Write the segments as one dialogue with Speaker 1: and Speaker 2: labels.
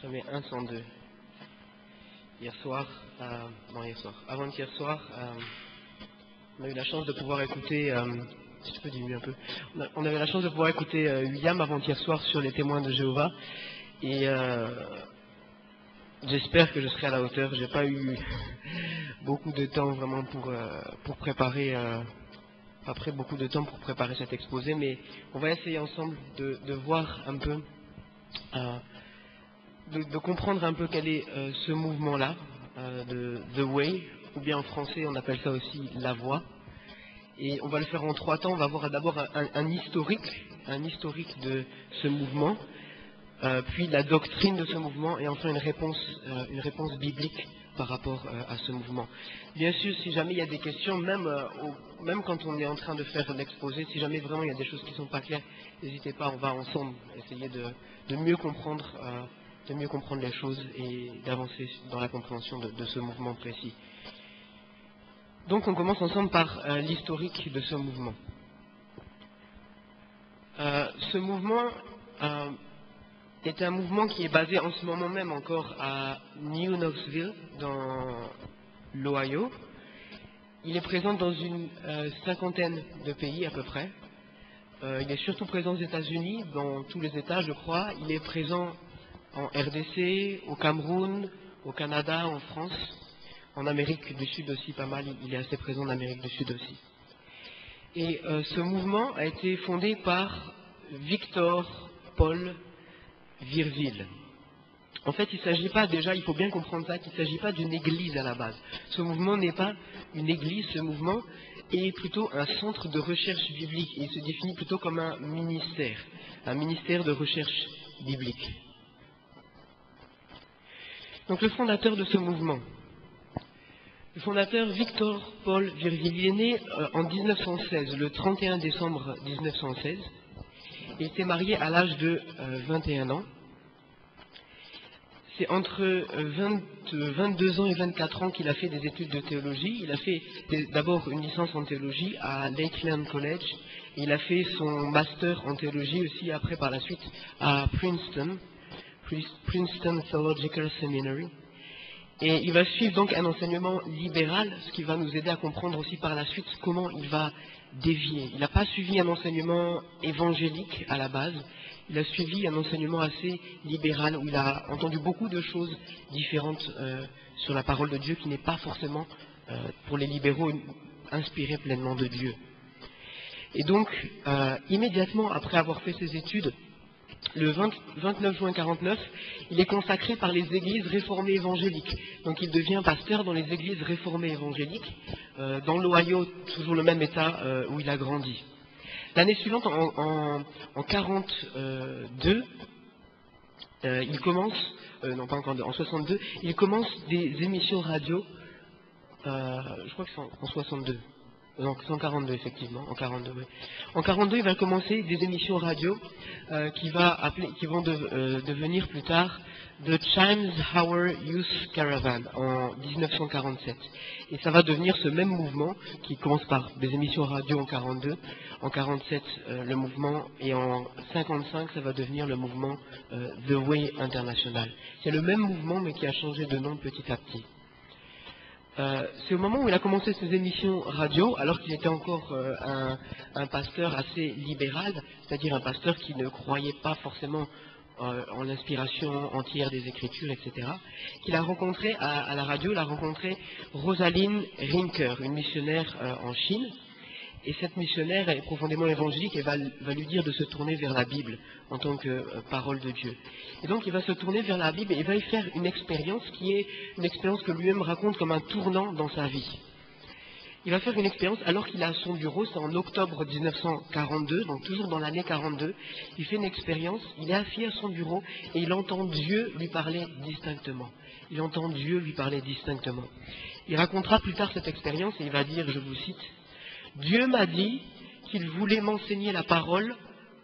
Speaker 1: J'avais 102. Hier soir, avant-hier soir, on a eu la chance de pouvoir écouter, si je peux diminuer un peu, on avait la chance de pouvoir écouter William avant-hier soir sur les témoins de Jéhovah, et j'espère que je serai à la hauteur. J'ai pas eu beaucoup de temps vraiment pour préparer, pas pris beaucoup de temps pour préparer cet exposé, mais on va essayer ensemble de voir un peu, de comprendre un peu quel est ce mouvement-là, de The Way, ou bien en français on appelle ça aussi la voie. Et on va le faire en 3 temps. On va voir d'abord un historique de ce mouvement, puis la doctrine de ce mouvement, et enfin une réponse biblique par rapport à ce mouvement. Bien sûr, si jamais il y a des questions, même quand on est en train de faire l'exposé, si jamais vraiment il y a des choses qui ne sont pas claires, n'hésitez pas, on va ensemble essayer de mieux comprendre les choses et d'avancer dans la compréhension de ce mouvement précis. Donc on commence ensemble par l'historique de ce mouvement. Ce mouvement est un mouvement qui est basé en ce moment même encore à New Knoxville, dans l'Ohio. Il est présent dans une 50aine de pays à peu près. Il est surtout présent aux États-Unis, dans tous les États je crois. Il est présent en RDC, au Cameroun, au Canada, en France, en Amérique du Sud aussi pas mal. Il est assez présent en Amérique du Sud aussi. Et ce mouvement a été fondé par Victor Paul Virville. En fait, il ne s'agit pas, déjà, il faut bien comprendre ça, qu'il ne s'agit pas d'une église à la base. Ce mouvement n'est pas une église, ce mouvement est plutôt un centre de recherche biblique. Et il se définit plutôt comme un ministère de recherche biblique. Donc le fondateur de ce mouvement, le fondateur Victor Paul Virville, il est né en 1916, le 31 décembre 1916. Il s'est marié à l'âge de 21 ans. C'est entre 22 ans et 24 ans qu'il a fait des études de théologie. Il a fait d'abord une licence en théologie à Lakeland College. Et il a fait son master en théologie aussi après par la suite à Princeton Theological Seminary. Et il va suivre donc un enseignement libéral, ce qui va nous aider à comprendre aussi par la suite comment il va dévier. Il n'a pas suivi un enseignement évangélique à la base, il a suivi un enseignement assez libéral où il a entendu beaucoup de choses différentes sur la parole de Dieu qui n'est pas forcément, pour les libéraux, inspirée pleinement de Dieu. Et donc, immédiatement après avoir fait ses études, le 29 juin 49, il est consacré par les églises réformées évangéliques. Donc il devient pasteur dans les églises réformées évangéliques, dans l'Ohio, toujours le même état où il a grandi. L'année suivante, en 42, il commence, non pas en 62, il commence des émissions radio, je crois que c'est en 62. Donc c'est en 42 effectivement, en 42 oui. En 42 il va commencer des émissions radio qui vont devenir plus tard The Chimes Hour Youth Caravan en 1947. Et ça va devenir ce même mouvement qui commence par des émissions radio en 42, en 47 le mouvement, et en 55 ça va devenir le mouvement The Way International. C'est le même mouvement mais qui a changé de nom petit à petit. C'est au moment où il a commencé ses émissions radio, alors qu'il était encore un pasteur assez libéral, c'est-à-dire un pasteur qui ne croyait pas forcément en l'inspiration entière des Écritures, etc., qu'il a rencontré à la radio, il a rencontré Rosalind Rinker, une missionnaire en Chine. Et cette missionnaire est profondément évangélique et va lui dire de se tourner vers la Bible en tant que parole de Dieu. Et donc il va se tourner vers la Bible et il va y faire une expérience qui est une expérience que lui-même raconte comme un tournant dans sa vie. Il va faire une expérience alors qu'il est à son bureau, c'est en octobre 1942, donc toujours dans l'année 42. Il fait une expérience, il est assis à son bureau et il entend Dieu lui parler distinctement. Il entend Dieu lui parler distinctement. Il racontera plus tard cette expérience et il va dire, je vous cite, « Dieu m'a dit qu'il voulait m'enseigner la parole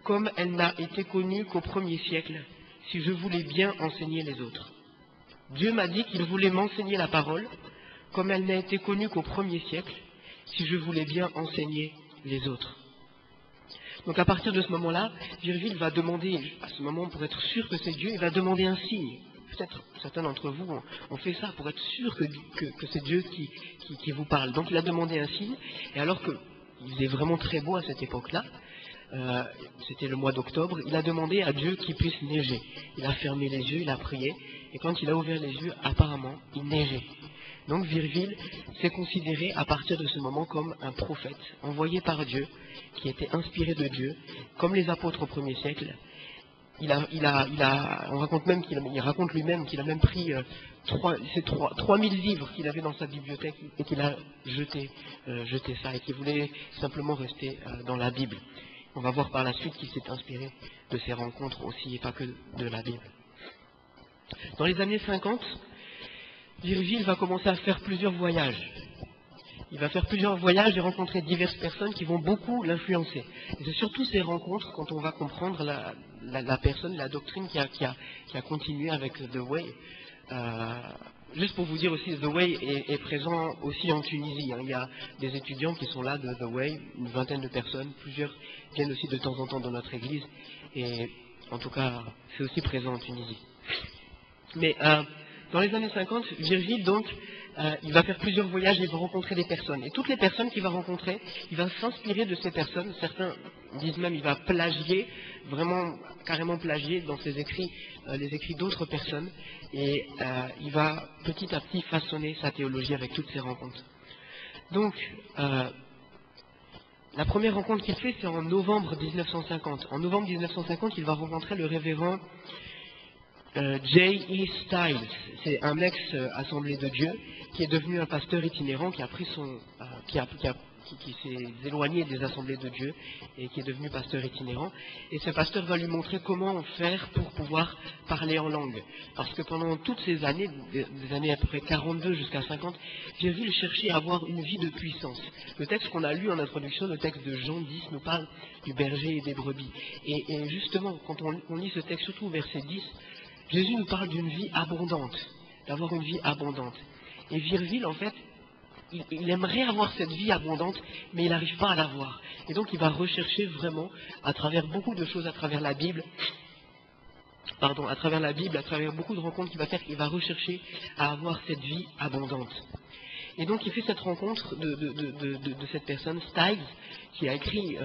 Speaker 1: comme elle n'a été connue qu'au 1er siècle, si je voulais bien enseigner les autres. Dieu m'a dit qu'il voulait m'enseigner la parole comme elle n'a été connue qu'au 1er siècle, si je voulais bien enseigner les autres. » Donc à partir de ce moment-là, Virville va demander, à ce moment pour être sûr que c'est Dieu, il va demander un signe. peut-être certains d'entre vous ont fait ça pour être sûr que c'est Dieu qui vous parle. Donc il a demandé un signe, et alors qu'il faisait vraiment très beau à cette époque-là, c'était le mois d'octobre, il a demandé à Dieu qu'il puisse neiger. Il a fermé les yeux, il a prié, et quand il a ouvert les yeux, apparemment, il neigeait. Donc Virgile s'est considéré à partir de ce moment comme un prophète envoyé par Dieu, qui était inspiré de Dieu, comme les apôtres au 1er siècle. On raconte même il raconte lui-même qu'il a même pris 3000 livres qu'il avait dans sa bibliothèque et qu'il a jeté ça et qu'il voulait simplement rester dans la Bible. On va voir par la suite qu'il s'est inspiré de ces rencontres aussi et pas que de la Bible. Dans les années 50, Virgile va commencer à faire plusieurs voyages. Il va faire plusieurs voyages et rencontrer diverses personnes qui vont beaucoup l'influencer. Et c'est surtout ces rencontres quand on va comprendre la personne, la doctrine qui a continué avec The Way. Juste pour vous dire aussi, The Way est présent aussi en Tunisie. Il y a des étudiants qui sont là de The Way, une vingtaine de personnes, plusieurs viennent aussi de temps en temps dans notre église. Et en tout cas, c'est aussi présent en Tunisie. Mais dans les années 50, Virgile, donc, il va faire plusieurs voyages et il va rencontrer des personnes. Et toutes les personnes qu'il va rencontrer, il va s'inspirer de ces personnes. Certains disent même qu'il va plagier, vraiment carrément plagier dans ses écrits, les écrits d'autres personnes. Et il va petit à petit façonner sa théologie avec toutes ces rencontres. Donc, la première rencontre qu'il fait, c'est en novembre 1950. En novembre 1950, il va rencontrer le révérend J.E. Styles. C'est un ex-assemblée de Dieu qui est devenu un pasteur itinérant, qui s'est éloigné des assemblées de Dieu et qui est devenu pasteur itinérant. Et ce pasteur va lui montrer comment faire pour pouvoir parler en langue. Parce que pendant toutes ces années, des années à peu près 42 jusqu'à 50, Virgile cherchait à avoir une vie de puissance. Le texte qu'on a lu en introduction, le texte de Jean 10, nous parle du berger et des brebis. Et justement, quand on lit ce texte, surtout au verset 10, Jésus nous parle d'une vie abondante, d'avoir une vie abondante. Et Virgile, en fait, il aimerait avoir cette vie abondante, mais il n'arrive pas à l'avoir. Et donc il va rechercher vraiment, à travers beaucoup de choses, à travers la Bible, à travers beaucoup de rencontres qu'il va faire, il va rechercher à avoir cette vie abondante. Et donc il fait cette rencontre de cette personne, Styles, qui a écrit,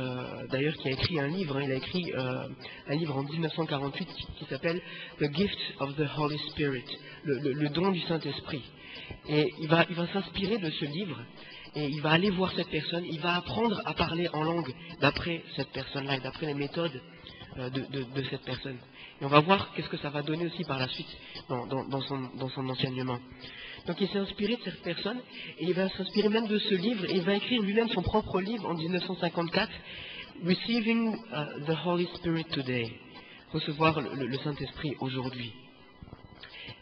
Speaker 1: d'ailleurs qui a écrit un livre, il a écrit un livre en 1948 qui s'appelle The Gift of the Holy Spirit, le don du Saint-Esprit. Et il va s'inspirer de ce livre et il va aller voir cette personne, il va apprendre à parler en langue d'après cette personne-là et d'après les méthodes de cette personne. Et on va voir qu'est-ce que ça va donner aussi par la suite dans son enseignement. Donc il s'est inspiré de cette personne et il va s'inspirer même de ce livre et il va écrire lui-même son propre livre en 1954, Receiving the Holy Spirit Today, recevoir le Saint-Esprit aujourd'hui.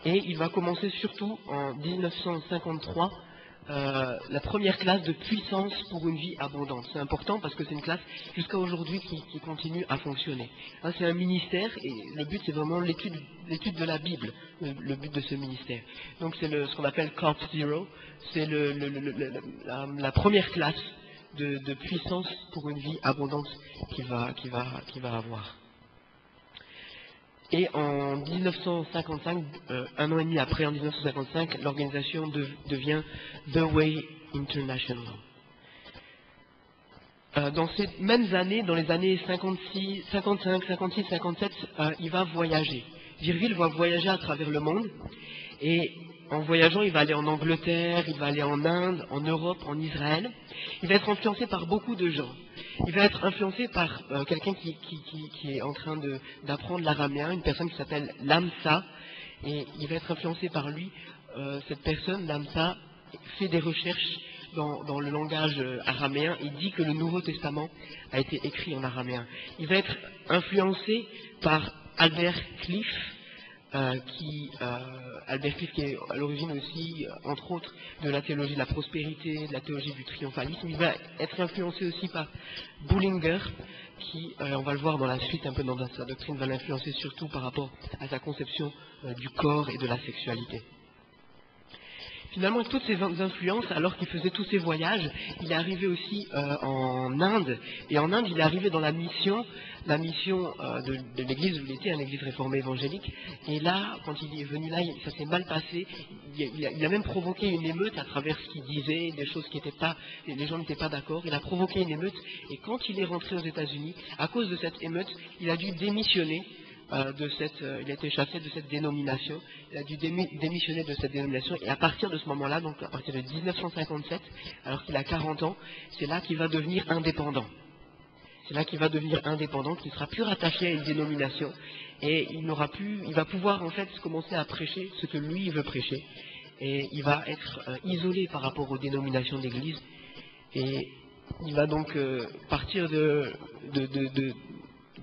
Speaker 1: Et il va commencer surtout en 1953 la première classe de puissance pour une vie abondante. C'est important parce que c'est une classe jusqu'à aujourd'hui qui continue à fonctionner. Hein, c'est un ministère et le but c'est vraiment l'étude de la Bible, le but de ce ministère. Donc c'est ce qu'on appelle Corp Zero, c'est la première classe de puissance pour une vie abondante qu'il va avoir. Et en 1955, un an et demi après, en 1955, l'organisation devient The Way International. Dans ces mêmes années, dans les années 56, 55, 56, 57, il va voyager. Virgile va voyager à travers le monde et en voyageant, il va aller en Angleterre, il va aller en Inde, en Europe, en Israël. Il va être influencé par beaucoup de gens. Il va être influencé par quelqu'un qui est en train d'apprendre l'araméen, une personne qui s'appelle Lamsa, et il va être influencé par lui. Cette personne, Lamsa, fait des recherches dans le langage araméen et dit que le Nouveau Testament a été écrit en araméen. Il va être influencé par Albert Cliff, Albert Cliff qui est à l'origine aussi, entre autres, de la théologie de la prospérité, de la théologie du triomphalisme. Il va être influencé aussi par Bullinger, qui, on va le voir dans la suite, un peu dans sa doctrine, va l'influencer surtout par rapport à sa conception du corps et de la sexualité. Finalement, avec toutes ces influences, alors qu'il faisait tous ces voyages, il est arrivé aussi en Inde. Et en Inde, il est arrivé dans la mission de l'église où il était, une église réformée évangélique. Et là, quand il est venu là, ça s'est mal passé. Il a même provoqué une émeute à travers ce qu'il disait, des choses qui n'étaient pas, les gens n'étaient pas d'accord. Il a provoqué une émeute. Et quand il est rentré aux États-Unis, à cause de cette émeute, il a dû démissionner. Il a été chassé de cette dénomination, il a dû démissionner de cette dénomination, et à partir de ce moment-là, donc à partir de 1957, alors qu'il a 40 ans, c'est là qu'il va devenir indépendant. C'est là qu'il va devenir indépendant, qu'il ne sera plus rattaché à une dénomination, et il va pouvoir en fait commencer à prêcher ce que lui veut prêcher, et il va être isolé par rapport aux dénominations d'église, et il va donc partir de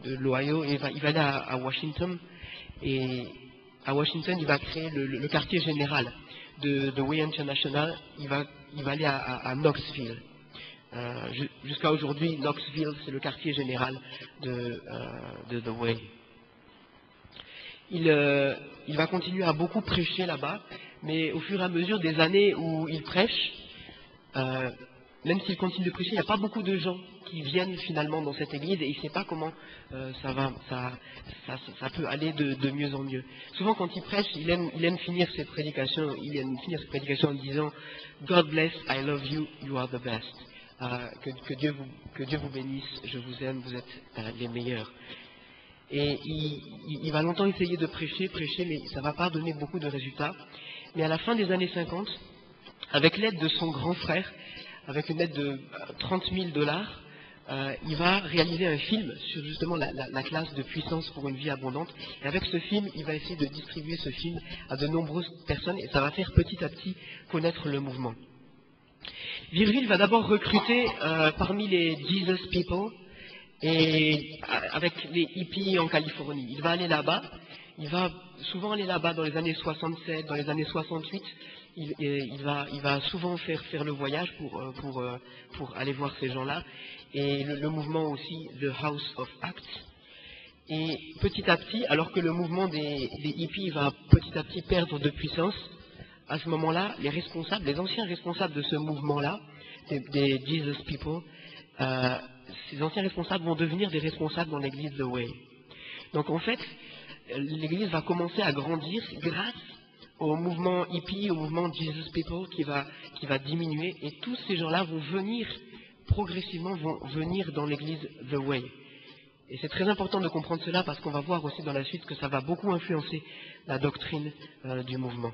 Speaker 1: l'Ohio, et il va aller à Washington, et à Washington, il va créer le quartier général de Way International. Il va aller à Knoxville. Jusqu'à aujourd'hui, Knoxville, c'est le quartier général de The Way. Il va continuer à beaucoup prêcher là-bas, mais au fur et à mesure des années où il prêche, même s'il continue de prêcher, il n'y a pas beaucoup de gens qui viennent finalement dans cette église, et il ne sait pas comment ça peut aller de mieux en mieux. Souvent quand il prêche, il aime finir ses prédications, en disant God bless, I love you, you are the best. Que Dieu vous bénisse, je vous aime, vous êtes les meilleurs. Et il va longtemps essayer de prêcher, mais ça ne va pas donner beaucoup de résultats. Mais à la fin des années 50, avec l'aide de son grand frère, avec une aide de $30,000, il va réaliser un film sur justement la classe de puissance pour une vie abondante. Et avec ce film, il va essayer de distribuer ce film à de nombreuses personnes, et ça va faire petit à petit connaître le mouvement. Virgile va d'abord recruter parmi les Jesus People, et avec les hippies en Californie. Il va aller là-bas, il va souvent aller là-bas dans les années 67, dans les années 68. Il va souvent faire le voyage pour aller voir ces gens-là, et le mouvement aussi, The House of Acts. Et petit à petit, alors que le mouvement des hippies va petit à petit perdre de puissance, à ce moment-là, les anciens responsables de ce mouvement-là, des Jesus People, ces anciens responsables vont devenir des responsables dans l'église The Way. Donc en fait, l'église va commencer à grandir grâce au mouvement hippie, au mouvement Jesus People qui va diminuer, et tous ces gens-là vont venir, progressivement, dans l'église The Way. Et c'est très important de comprendre cela, parce qu'on va voir aussi dans la suite que ça va beaucoup influencer la doctrine du mouvement.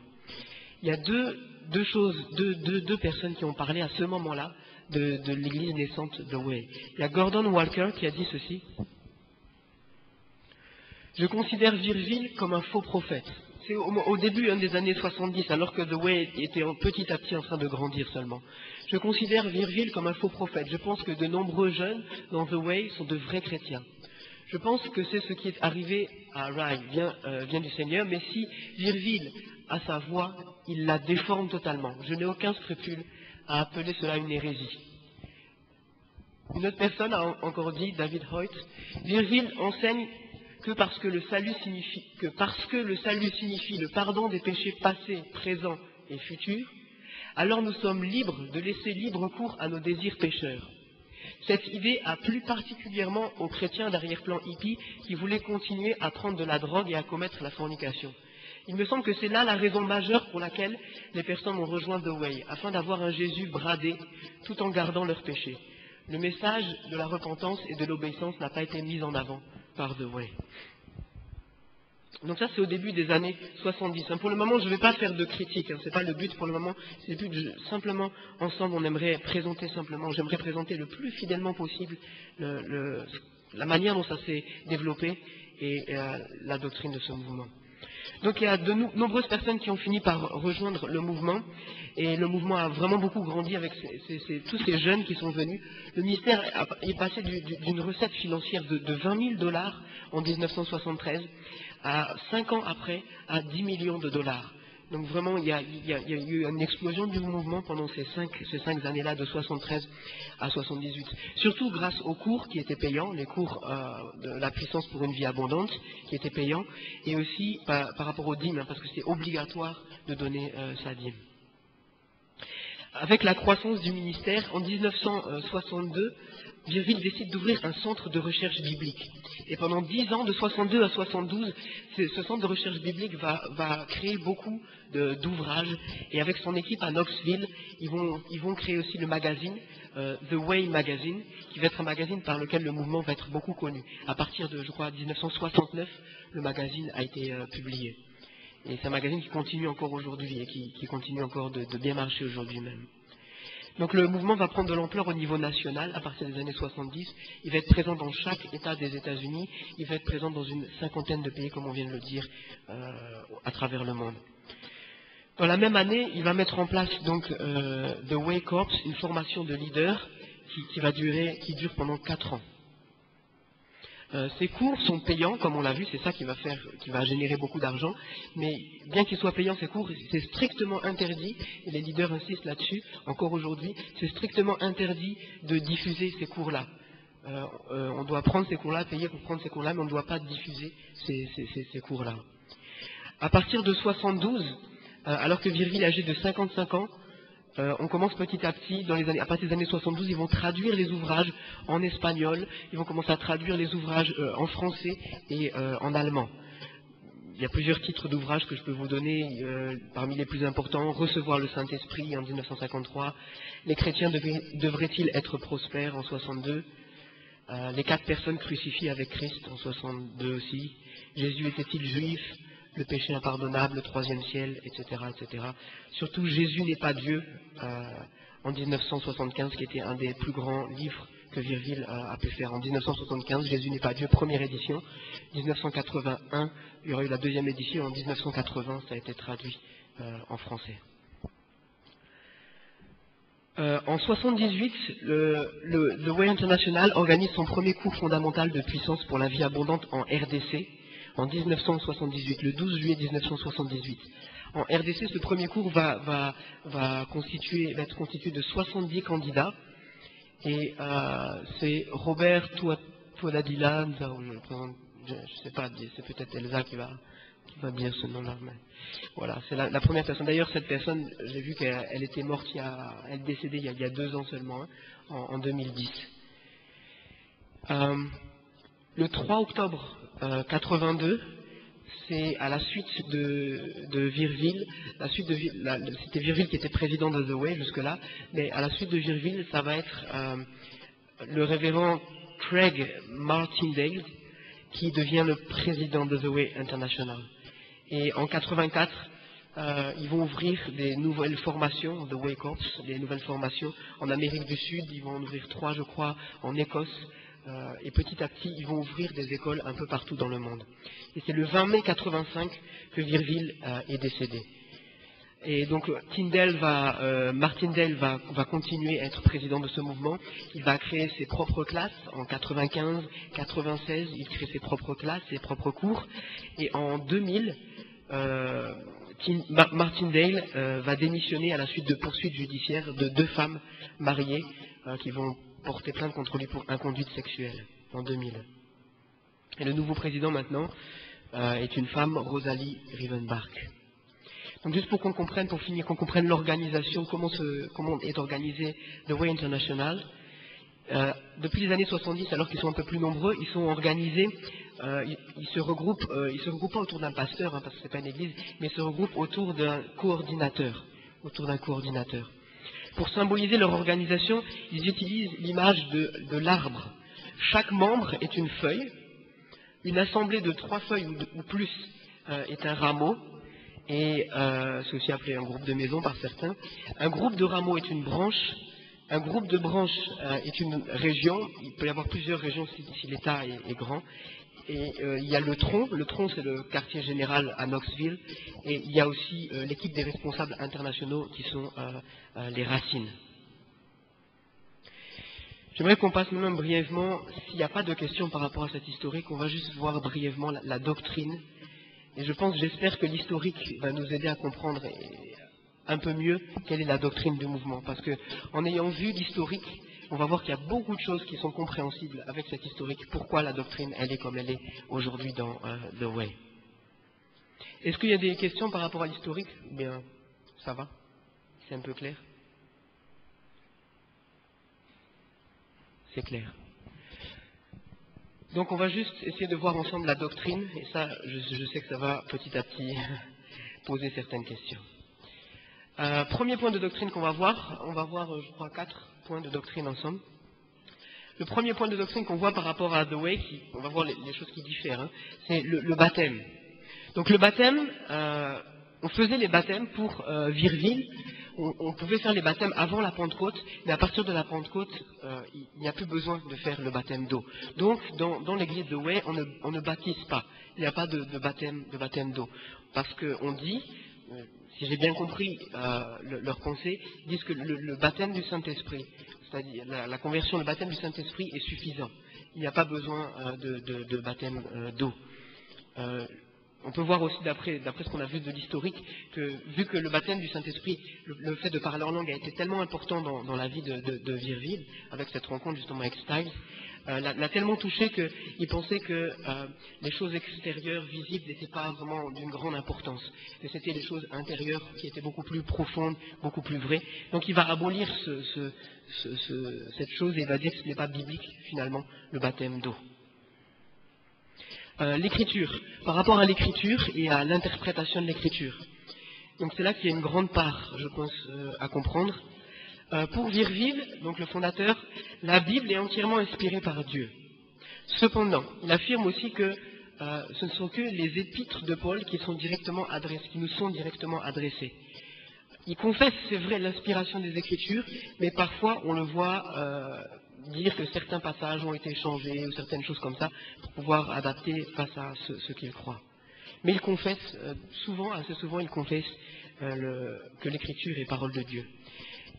Speaker 1: Il y a deux personnes qui ont parlé à ce moment-là de l'église naissante The Way. Il y a Gordon Walker qui a dit ceci: je considère Virgile comme un faux prophète. C'est au début des années 70, alors que The Way était petit à petit en train de grandir seulement. Je considère Virgile comme un faux prophète. Je pense que de nombreux jeunes dans The Way sont de vrais chrétiens. Je pense que c'est ce qui est arrivé à Rye, vient du Seigneur, mais si Virgile a sa voix, il la déforme totalement. Je n'ai aucun scrupule à appeler cela une hérésie. Une autre personne a encore dit, David Hoyt, Virgile enseigne que parce que le salut signifie le pardon des péchés passés, présents et futurs, alors nous sommes libres de laisser libre cours à nos désirs pécheurs. Cette idée a plu particulièrement aux chrétiens d'arrière-plan hippie qui voulaient continuer à prendre de la drogue et à commettre la fornication. Il me semble que c'est là la raison majeure pour laquelle les personnes ont rejoint The Way, afin d'avoir un Jésus bradé tout en gardant leurs péchés. Le message de la repentance et de l'obéissance n'a pas été mis en avant par The Way. Donc ça, c'est au début des années 70. Pour le moment, je ne vais pas faire de critique, ce n'est pas le but pour le moment. C'est le but, simplement, ensemble, j'aimerais présenter le plus fidèlement possible la manière dont ça s'est développé et la doctrine de ce mouvement. Donc il y a de nombreuses personnes qui ont fini par rejoindre le mouvement, et le mouvement a vraiment beaucoup grandi avec tous ces jeunes qui sont venus. Le ministère est passé d'une recette financière de $20,000 en 1973 à 5 ans après à $10 millions. Donc vraiment, il y a eu une explosion du mouvement pendant ces cinq années-là, de 73 à 78. Surtout grâce aux cours qui étaient payants, les cours de la puissance pour une vie abondante qui étaient payants, et aussi par rapport aux dîmes, parce que c'est obligatoire de donner sa dîme. Avec la croissance du ministère, en 1962, Virville décide d'ouvrir un centre de recherche biblique. Et pendant 10 ans, de 62 à 72, ce centre de recherche biblique va créer beaucoup d'ouvrages. Et avec son équipe à Knoxville, ils vont créer aussi le magazine, The Way Magazine, qui va être un magazine par lequel le mouvement va être beaucoup connu. À partir de, je crois, 1969, le magazine a été publié. Et c'est un magazine qui continue encore aujourd'hui et qui continue encore de bien marcher aujourd'hui même. Donc le mouvement va prendre de l'ampleur au niveau national à partir des années 70. Il va être présent dans chaque État des États-Unis. Il va être présent dans une 50aine de pays, comme on vient de le dire, à travers le monde. Dans la même année, il va mettre en place donc The Way Corps, une formation de leaders qui dure pendant 4 ans. Ces cours sont payants, comme on l'a vu, c'est ça qui va générer beaucoup d'argent, mais bien qu'ils soient payants, ces cours, c'est strictement interdit, et les leaders insistent là-dessus, encore aujourd'hui, c'est strictement interdit de diffuser ces cours-là. On doit prendre ces cours-là, payer pour prendre ces cours-là, mais on ne doit pas diffuser ces cours-là. À partir de 72, alors que Virville est âgé de 55 ans, on commence petit à petit, à partir des années 72, ils vont traduire les ouvrages en espagnol, ils vont commencer à traduire les ouvrages en français et en allemand. Il y a plusieurs titres d'ouvrages que je peux vous donner, parmi les plus importants, Recevoir le Saint-Esprit en 1953, Les chrétiens devraient-ils être prospères en 62, Les 4 personnes crucifiées avec Christ en 62 aussi, Jésus était-il juif, Le péché impardonnable, Le troisième ciel, etc., etc. Surtout Jésus n'est pas Dieu, en 1975, qui était un des plus grands livres que Virville a pu faire. En 1975, Jésus n'est pas Dieu, première édition. 1981, il y aura eu la deuxième édition. En 1980, ça a été traduit en français. En 78, le Way International organise son premier cours fondamental de puissance pour la vie abondante en RDC, en 1978, le 12 juillet 1978. En RDC, ce premier cours va être constitué de 70 candidats. Et c'est Robert Tuadadila, je ne sais pas, c'est peut-être Elsa qui va dire ce nom-là. Mais voilà, c'est la première personne. D'ailleurs, cette personne, j'ai vu qu'elle était morte, elle est décédée il y a 2 ans seulement, hein, en 2010. Le 3 octobre 82, c'est à la suite de Virville, c'était Virville qui était président de The Way jusque-là, mais à la suite de Virville, ça va être le révérend Craig Martindale qui devient le président de The Way International. Et en 84, ils vont ouvrir des nouvelles formations, The Way Corps, des nouvelles formations en Amérique du Sud, ils vont en ouvrir 3, je crois, en Écosse, et petit à petit, ils vont ouvrir des écoles un peu partout dans le monde. Et c'est le 20 mai 85 que Virville est décédé. Et donc Martindale va continuer à être président de ce mouvement. Il va créer ses propres classes en 95, 96. Il crée ses propres classes, ses propres cours. Et en 2000, Martindale va démissionner à la suite de poursuites judiciaires de 2 femmes mariées qui vont porter plainte contre lui pour inconduite sexuelle en 2000. Et le nouveau président maintenant est une femme, Rosalie Rivenbark. Donc juste pour qu'on comprenne, pour finir, qu'on comprenne l'organisation, comment est organisé The Way International. Depuis les années 70, alors qu'ils sont un peu plus nombreux, ils sont organisés, ils se regroupent pas autour d'un pasteur, hein, parce que c'est pas une église, mais ils se regroupent autour d'un coordinateur. Pour symboliser leur organisation, ils utilisent l'image de l'arbre. Chaque membre est une feuille, une assemblée de 3 feuilles ou plus est un rameau, et c'est aussi appelé un groupe de maison par certains. Un groupe de rameaux est une branche, un groupe de branches est une région, il peut y avoir plusieurs régions si l'État est grand, et il y a le tronc c'est le quartier général à Knoxville, et il y a aussi l'équipe des responsables internationaux qui sont les racines. J'aimerais qu'on passe même brièvement, s'il n'y a pas de questions par rapport à cette historique, on va juste voir brièvement la doctrine. Et j'espère que l'historique va nous aider à comprendre un peu mieux quelle est la doctrine du mouvement. Parce que en ayant vu l'historique, on va voir qu'il y a beaucoup de choses qui sont compréhensibles avec cette historique. Pourquoi la doctrine, elle est comme elle est aujourd'hui dans The Way. Est-ce qu'il y a des questions par rapport à l'historique? Bien, ça va? C'est un peu clair? c'est clair. Donc on va juste essayer de voir ensemble la doctrine, et ça, je sais que ça va petit à petit poser certaines questions. Premier point de doctrine qu'on va voir, on va voir, je crois, 4 points de doctrine ensemble. Le premier point de doctrine qu'on voit par rapport à The Way, on va voir les choses qui diffèrent, hein, c'est le baptême. Donc le baptême, on faisait les baptêmes pour Virville, on pouvait faire les baptêmes avant la Pentecôte, mais à partir de la Pentecôte, il n'y a plus besoin de faire le baptême d'eau. Donc dans l'église de Way, on ne baptise pas, il n'y a pas de baptême d'eau. Parce qu'on dit, si j'ai bien compris leur pensée, ils disent que le baptême du Saint-Esprit, c'est-à-dire la conversion, le baptême du Saint-Esprit est suffisant. Il n'y a pas besoin de baptême d'eau. On peut voir aussi, d'après ce qu'on a vu de l'historique, que vu que le baptême du Saint-Esprit, le fait de parler en langue a été tellement important dans la vie de Virville, avec cette rencontre justement avec Styles, l'a tellement touché qu'il pensait que les choses extérieures, visibles, n'étaient pas vraiment d'une grande importance. Mais c'était les choses intérieures qui étaient beaucoup plus profondes, beaucoup plus vraies. Donc il va abolir cette chose et il va dire que ce n'est pas biblique, finalement, le baptême d'eau. L'écriture, par rapport à l'écriture et à l'interprétation de l'écriture. Donc c'est là qu'il y a une grande part, je pense, à comprendre. Pour Virville, donc le fondateur, la Bible est entièrement inspirée par Dieu. Cependant, il affirme aussi que ce ne sont que les épîtres de Paul qui nous sont directement adressées. Il confesse, c'est vrai, l'inspiration des Écritures, mais parfois on le voit dire que certains passages ont été changés ou certaines choses comme ça pour pouvoir adapter face à ce qu'il croit. Mais il confesse, assez souvent, il confesse que l'Écriture est parole de Dieu.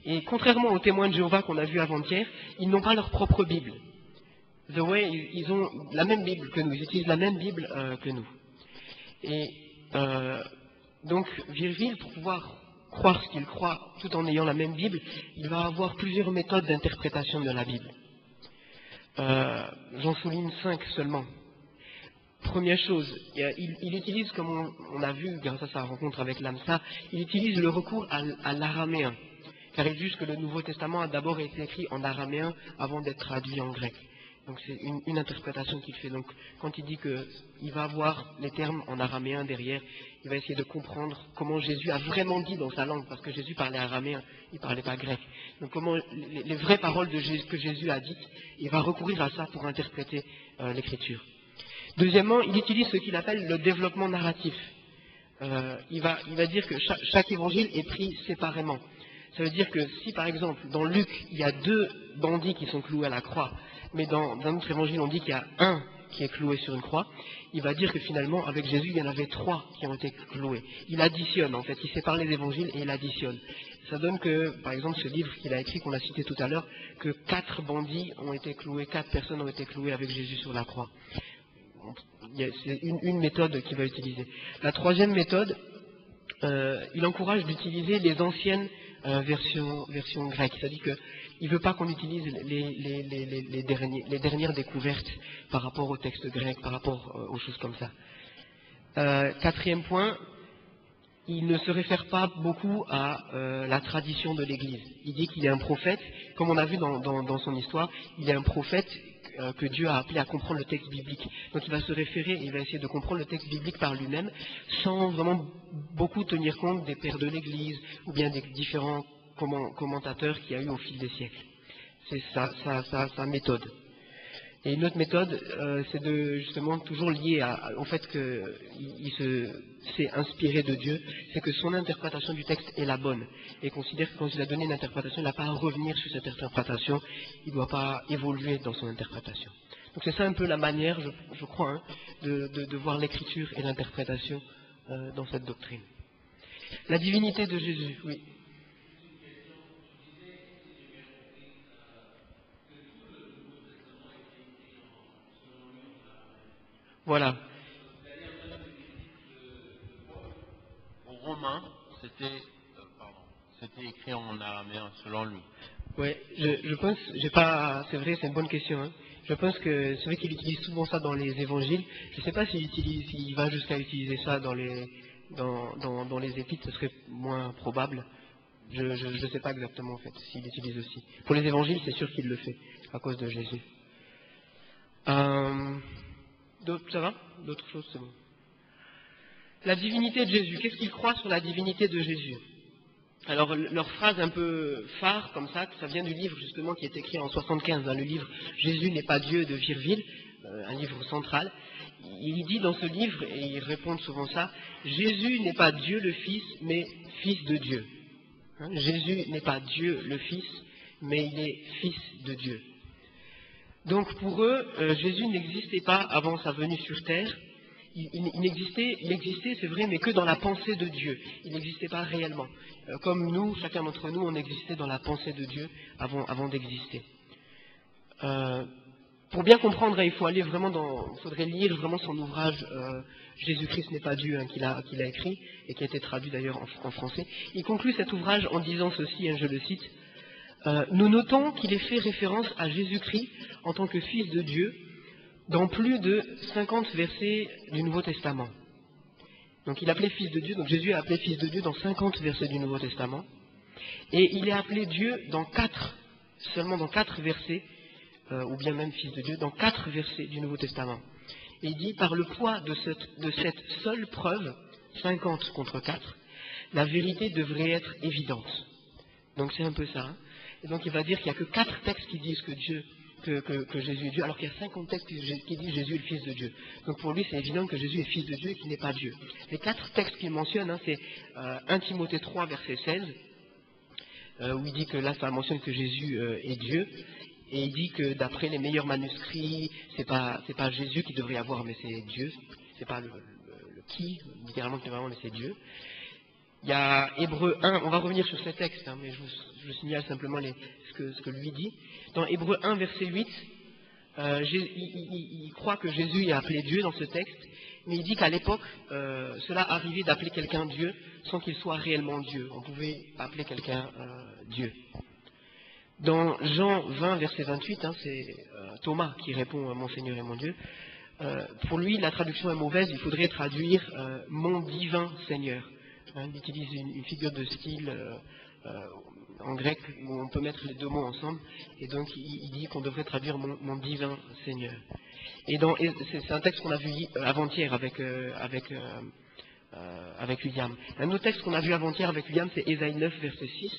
Speaker 1: Et contrairement aux témoins de Jéhovah qu'on a vus avant-hier, ils n'ont pas leur propre Bible. The Way, ils ont la même Bible que nous, ils utilisent la même Bible que nous. Et donc Virville, pour pouvoir croire ce qu'il croit tout en ayant la même Bible, il va avoir plusieurs méthodes d'interprétation de la Bible. J'en souligne 5 seulement. Première chose, il utilise, comme on a vu grâce à sa rencontre avec l'AMSA, il utilise le recours à l'araméen. Car il juge que le Nouveau Testament a d'abord été écrit en araméen avant d'être traduit en grec. Donc c'est une interprétation qu'il fait. Donc quand il dit qu'il va avoir les termes en araméen derrière, il va essayer de comprendre comment Jésus a vraiment dit dans sa langue, parce que Jésus parlait araméen, il ne parlait pas grec. Donc comment les vraies paroles que Jésus a dites, il va recourir à ça pour interpréter l'écriture. Deuxièmement, il utilise ce qu'il appelle le développement narratif. Il va dire que chaque évangile est pris séparément. Ça veut dire que si par exemple dans Luc il y a 2 bandits qui sont cloués à la croix, mais dans un autre évangile on dit qu'il y a un qui est cloué sur une croix, il va dire que finalement avec Jésus il y en avait 3 qui ont été cloués. Il additionne en fait, il sépare les évangiles et il additionne. Ça donne que, par exemple, ce livre qu'il a écrit, qu'on a cité tout à l'heure, que 4 bandits ont été cloués, 4 personnes ont été clouées avec Jésus sur la croix. C'est une méthode qu'il va utiliser. La troisième méthode, il encourage d'utiliser les anciennes versions grecques. C'est-à-dire qu'il ne veut pas qu'on utilise les dernières découvertes par rapport au texte grec, par rapport aux choses comme ça. Quatrième point, il ne se réfère pas beaucoup à la tradition de l'Église. Il dit qu'il est un prophète, comme on a vu dans son histoire, il est un prophète que Dieu a appelé à comprendre le texte biblique. Donc il va se référer, il va essayer de comprendre le texte biblique par lui-même, sans vraiment beaucoup tenir compte des pères de l'Église, ou bien des différents commentateurs qu'il y a eu au fil des siècles. C'est sa méthode. Et une autre méthode, c'est de justement toujours lié au fait qu'il s'est inspiré de Dieu, c'est que son interprétation du texte est la bonne. Et considère que quand il a donné une interprétation, il n'a pas à revenir sur cette interprétation, il ne doit pas évoluer dans son interprétation. Donc c'est ça un peu la manière, je crois, hein, de voir l'écriture et l'interprétation dans cette doctrine. La divinité de Jésus, oui. Voilà.
Speaker 2: Aux Romains, c'était écrit en araméen, selon lui.
Speaker 1: Oui, je pense, c'est vrai, c'est une bonne question. Hein. Je pense que c'est vrai qu'il utilise souvent ça dans les évangiles. Je ne sais pas s'il va jusqu'à utiliser ça dans les épîtres, ce serait moins probable. Je ne sais pas exactement en fait s'il l'utilise aussi. Pour les évangiles, c'est sûr qu'il le fait à cause de Jésus. Ça va? D'autres choses, c'est bon. La divinité de Jésus. Qu'est-ce qu'ils croient sur la divinité de Jésus? Alors, leur phrase un peu phare, comme ça vient du livre justement qui est écrit en 75, le livre « Jésus n'est pas Dieu » de Virville, un livre central. Il dit dans ce livre, et ils répondent souvent ça, « Jésus n'est pas Dieu le Fils, mais Fils de Dieu. » Jésus n'est pas Dieu le Fils, mais il est Fils de Dieu. Donc pour eux, Jésus n'existait pas avant sa venue sur terre. Il existait, c'est vrai, mais que dans la pensée de Dieu. Il n'existait pas réellement. Comme nous, chacun d'entre nous, on existait dans la pensée de Dieu avant d'exister. Pour bien comprendre, il faut aller vraiment il faudrait lire vraiment son ouvrage Jésus-Christ n'est pas Dieu, qu'il a écrit et qui a été traduit d'ailleurs en français. Il conclut cet ouvrage en disant ceci, je le cite. Nous notons qu'il est fait référence à Jésus-Christ en tant que Fils de Dieu dans plus de 50 versets du Nouveau Testament. Donc il appelait Fils de Dieu, donc Jésus est appelé Fils de Dieu dans 50 versets du Nouveau Testament. Et il est appelé Dieu seulement dans 4 versets, ou bien même Fils de Dieu, dans 4 versets du Nouveau Testament. Et il dit, par le poids de cette seule preuve, 50 contre 4, la vérité devrait être évidente. Donc c'est un peu ça. Hein. Et donc il va dire qu'il n'y a que 4 textes qui disent que Jésus est Dieu, alors qu'il y a 50 textes qui disent Jésus est le Fils de Dieu. Donc pour lui, c'est évident que Jésus est Fils de Dieu et qu'il n'est pas Dieu. Les 4 textes qu'il mentionne, c'est 1 Timothée 3, verset 16, où il dit que là, ça mentionne que Jésus est Dieu. Et il dit que d'après les meilleurs manuscrits, c'est pas Jésus qui devrait avoir, mais c'est Dieu. C'est pas le qui, littéralement, mais c'est Dieu. Il y a Hébreux 1, on va revenir sur ces textes, mais je vous signale simplement ce que lui dit. Dans Hébreux 1, verset 8, il croit que Jésus est appelé Dieu dans ce texte, mais il dit qu'à l'époque, cela arrivait d'appeler quelqu'un Dieu sans qu'il soit réellement Dieu. On pouvait appeler quelqu'un Dieu. Dans Jean 20, verset 28, c'est Thomas qui répond « Mon Seigneur et mon Dieu ». Pour lui, la traduction est mauvaise, il faudrait traduire « Mon divin Seigneur ». Il utilise une figure de style en grec où on peut mettre les deux mots ensemble, et donc il dit qu'on devrait traduire mon divin Seigneur. Et c'est un texte qu'on a vu avant-hier avec William. Un autre texte qu'on a vu avant-hier avec William, c'est Ésaïe 9, verset 6.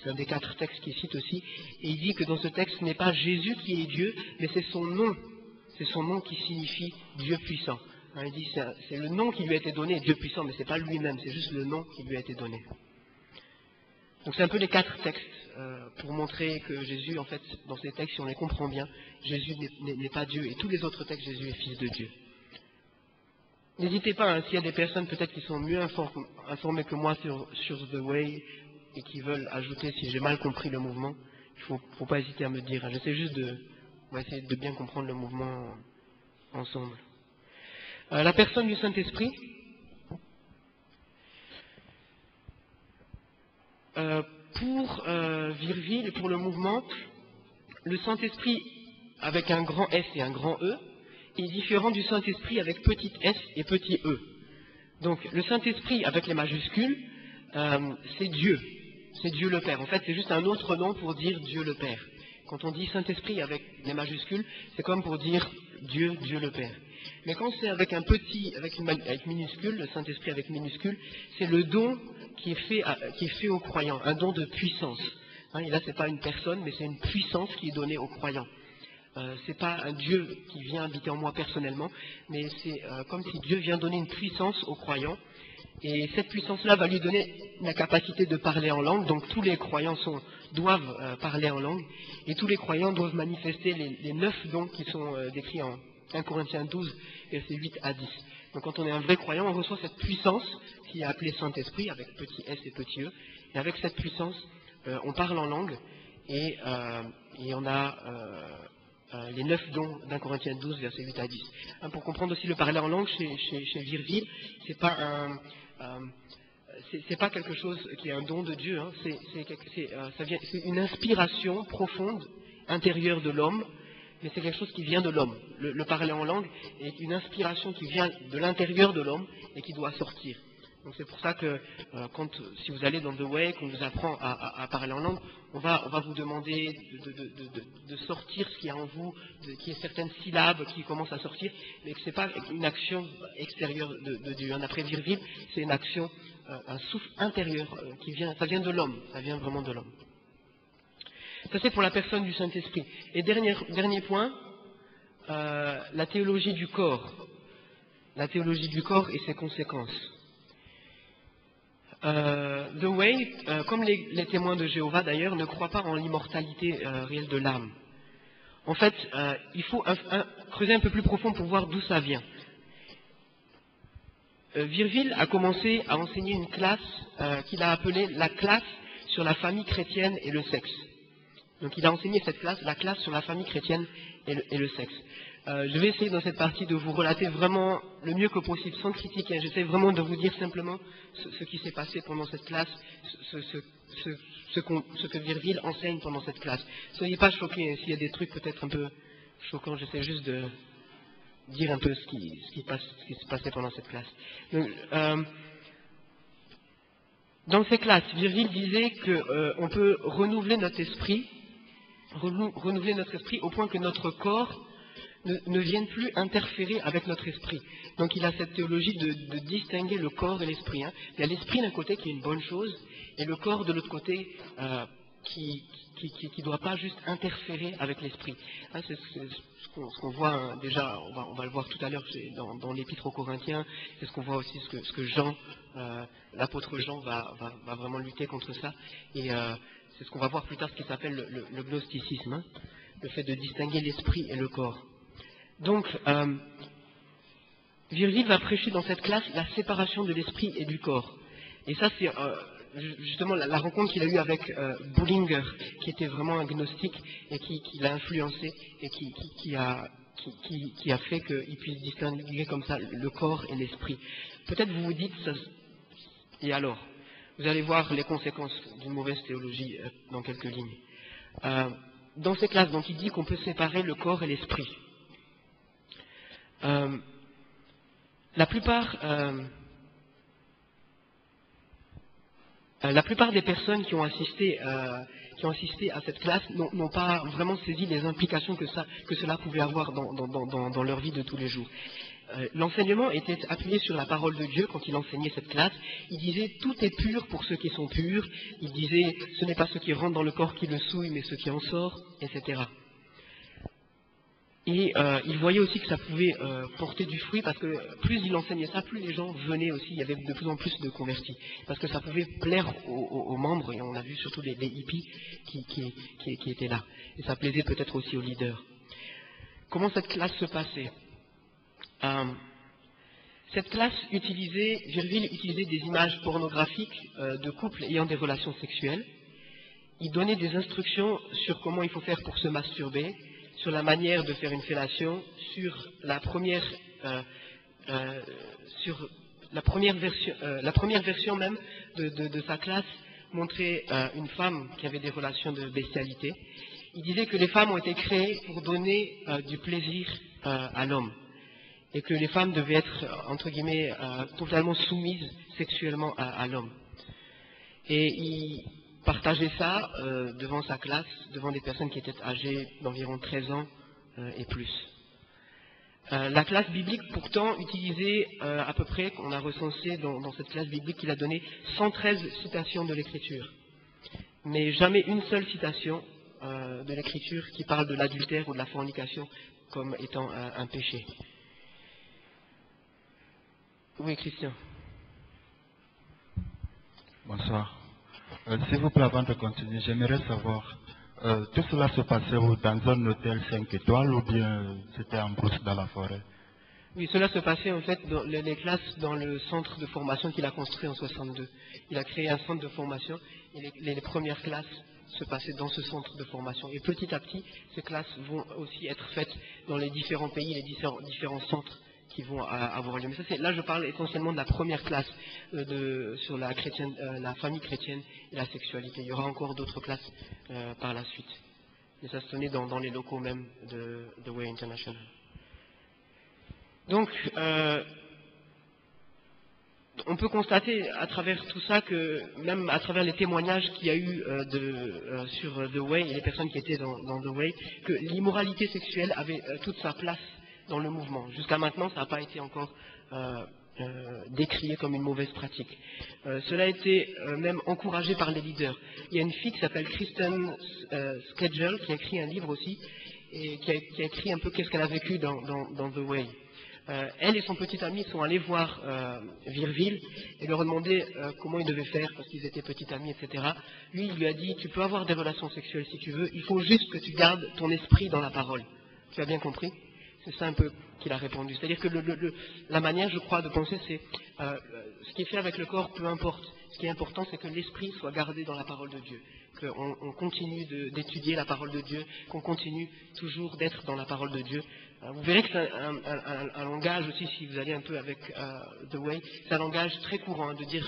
Speaker 1: C'est un des 4 textes qu'il cite aussi. Et il dit que dans ce texte, ce n'est pas Jésus qui est Dieu, mais c'est son nom. C'est son nom qui signifie Dieu puissant. Il dit c'est le nom qui lui a été donné, Dieu puissant, mais ce n'est pas lui-même, c'est juste le nom qui lui a été donné. Donc c'est un peu les 4 textes pour montrer que Jésus, en fait, dans ces textes, si on les comprend bien, Jésus n'est pas Dieu. Et tous les autres textes, Jésus est Fils de Dieu. N'hésitez pas, s'il y a des personnes peut-être qui sont mieux informées que moi sur The Way et qui veulent ajouter si j'ai mal compris le mouvement, il ne faut pas hésiter à me dire. J'essaie juste on va essayer de bien comprendre le mouvement ensemble. La personne du Saint-Esprit, pour Virville et pour le mouvement, le Saint-Esprit avec un grand S et un grand E est différent du Saint-Esprit avec petit s et petit e. Donc le Saint-Esprit avec les majuscules, c'est Dieu. C'est Dieu le Père. En fait, c'est juste un autre nom pour dire Dieu le Père. Quand on dit Saint-Esprit avec les majuscules, c'est comme pour dire Dieu le Père. Mais quand c'est avec avec minuscule, le Saint-Esprit avec minuscule, c'est le don qui est fait aux croyants, un don de puissance. Et là, c'est pas une personne, mais c'est une puissance qui est donnée aux croyants. C'est pas un Dieu qui vient habiter en moi personnellement, mais c'est comme si Dieu vient donner une puissance aux croyants. Et cette puissance-là va lui donner la capacité de parler en langue. Donc tous les croyants doivent parler en langue. Et tous les croyants doivent manifester les 9 dons qui sont décrits en 1 Corinthiens 12, versets 8 à 10. Donc quand on est un vrai croyant, on reçoit cette puissance qui est appelée Saint-Esprit, avec petit s et petit e. Et avec cette puissance, on parle en langue et on a les 9 dons d'1 Corinthiens 12, versets 8 à 10. Pour comprendre aussi le parler en langue chez Virville, c'est pas quelque chose qui est un don de Dieu, c'est une inspiration profonde intérieure de l'homme, mais c'est quelque chose qui vient de l'homme. Le parler en langue est une inspiration qui vient de l'intérieur de l'homme et qui doit sortir. Donc c'est pour ça que si vous allez dans The Way, qu'on vous apprend à parler en langue, on va vous demander de sortir ce qu'il y a en vous, qu'il y ait certaines syllabes qui commencent à sortir, mais que ce n'est pas une action extérieure de Dieu. Après Virville, c'est une action, un souffle intérieur ça vient de l'homme, ça vient vraiment de l'homme. Ça c'est pour la personne du Saint-Esprit. Et dernier point, la théologie du corps. La théologie du corps et ses conséquences. The Way, comme les témoins de Jéhovah d'ailleurs, ne croient pas en l'immortalité réelle de l'âme. En fait, il faut creuser un peu plus profond pour voir d'où ça vient. Virville a commencé à enseigner une classe qu'il a appelée la classe sur la famille chrétienne et le sexe. Donc il a enseigné cette classe, la classe sur la famille chrétienne et le sexe. Je vais essayer dans cette partie de vous relater vraiment le mieux que possible, sans critique. J'essaie vraiment de vous dire simplement ce qui s'est passé pendant cette classe, ce que Virville enseigne pendant cette classe. Soyez pas choqués s'il y a des trucs peut-être un peu choquants. J'essaie juste de dire un peu ce qui se passait pendant cette classe. Donc, dans ces classes, Virville disait qu'on peut renouveler notre esprit au point que notre corps ne vienne plus interférer avec notre esprit. Donc il a cette théologie de distinguer le corps et l'esprit. Il y a l'esprit d'un côté qui est une bonne chose, et le corps de l'autre côté qui ne doit pas juste interférer avec l'esprit. C'est ce qu'on voit déjà, on va le voir tout à l'heure dans l'Épître aux Corinthiens, c'est ce qu'on voit aussi, ce que Jean, l'apôtre Jean va vraiment lutter contre ça, et c'est ce qu'on va voir plus tard, ce qui s'appelle le gnosticisme, le fait de distinguer l'esprit et le corps. Donc, Virgile va prêcher dans cette classe la séparation de l'esprit et du corps. Et ça, c'est justement la rencontre qu'il a eue avec Bullinger, qui était vraiment un gnostique et qui l'a influencé et qui a fait qu'il puisse distinguer comme ça le corps et l'esprit. Peut-être vous vous dites, et alors, vous allez voir les conséquences d'une mauvaise théologie dans quelques lignes. Dans ces classes, donc, il dit qu'on peut séparer le corps et l'esprit. La plupart des personnes qui ont assisté à cette classe n'ont pas vraiment saisi les implications que cela pouvait avoir dans leur vie de tous les jours. L'enseignement était appuyé sur la parole de Dieu quand il enseignait cette classe. Il disait « tout est pur pour ceux qui sont purs ». Il disait « ce n'est pas ce qui rentre dans le corps qui le souille, mais ce qui en sort », etc. Et il voyait aussi que ça pouvait porter du fruit, parce que plus il enseignait ça, plus les gens venaient aussi, il y avait de plus en plus de convertis. Parce que ça pouvait plaire aux membres, et on a vu surtout les hippies qui étaient là. Et ça plaisait peut-être aussi aux leaders. Comment cette classe se passait? Cette classe Virville utilisait des images pornographiques de couples ayant des relations sexuelles. Il donnait des instructions sur comment il faut faire pour se masturber, sur la manière de faire une fellation, sur la première version même de sa classe montrait une femme qui avait des relations de bestialité. Il disait que les femmes ont été créées pour donner du plaisir à l'homme et que les femmes devaient être, entre guillemets, totalement soumises sexuellement à l'homme. Et il partageait ça devant sa classe, devant des personnes qui étaient âgées d'environ 13 ans et plus. La classe biblique, pourtant, utilisait à peu près, on a recensé dans cette classe biblique qu'il a donné 113 citations de l'Écriture. Mais jamais une seule citation de l'Écriture qui parle de l'adultère ou de la fornication comme étant un péché. Oui, Christian.
Speaker 3: Bonsoir. S'il vous plaît, avant de continuer, j'aimerais savoir, tout cela se passait dans un hôtel 5 étoiles ou bien c'était en brousse dans la forêt?
Speaker 1: Oui, cela se passait en fait dans les classes dans le centre de formation qu'il a construit en 62. Il a créé un centre de formation et les premières classes se passaient dans ce centre de formation. Et petit à petit, ces classes vont aussi être faites dans les différents pays, les différents centres qui vont avoir lieu. Mais là, je parle essentiellement de la première classe sur la famille chrétienne et la sexualité. Il y aura encore d'autres classes par la suite. Mais ça se tenait dans les locaux même de The Way International. Donc, on peut constater à travers tout ça que, même à travers les témoignages qu'il y a eu sur The Way et les personnes qui étaient dans The Way, que l'immoralité sexuelle avait toute sa place dans le mouvement. Jusqu'à maintenant, ça n'a pas été encore décrié comme une mauvaise pratique. Cela a été même encouragé par les leaders. Il y a une fille qui s'appelle Kristen Schedule qui a écrit un livre aussi, et qui a écrit un peu qu'est-ce qu'elle a vécu dans The Way. Elle et son petit ami sont allés voir Virville et leur ont demandé comment ils devaient faire parce qu'ils étaient petits amis, etc. Lui, il lui a dit, tu peux avoir des relations sexuelles si tu veux, il faut juste que tu gardes ton esprit dans la parole. Tu as bien compris? C'est ça un peu qu'il a répondu. C'est-à-dire que la manière, je crois, de penser, c'est ce qui est fait avec le corps, peu importe. Ce qui est important, c'est que l'esprit soit gardé dans la parole de Dieu. Qu'on continue d'étudier la parole de Dieu, qu'on continue toujours d'être dans la parole de Dieu. Vous verrez que c'est un langage aussi, si vous allez un peu avec The Way, c'est un langage très courant de dire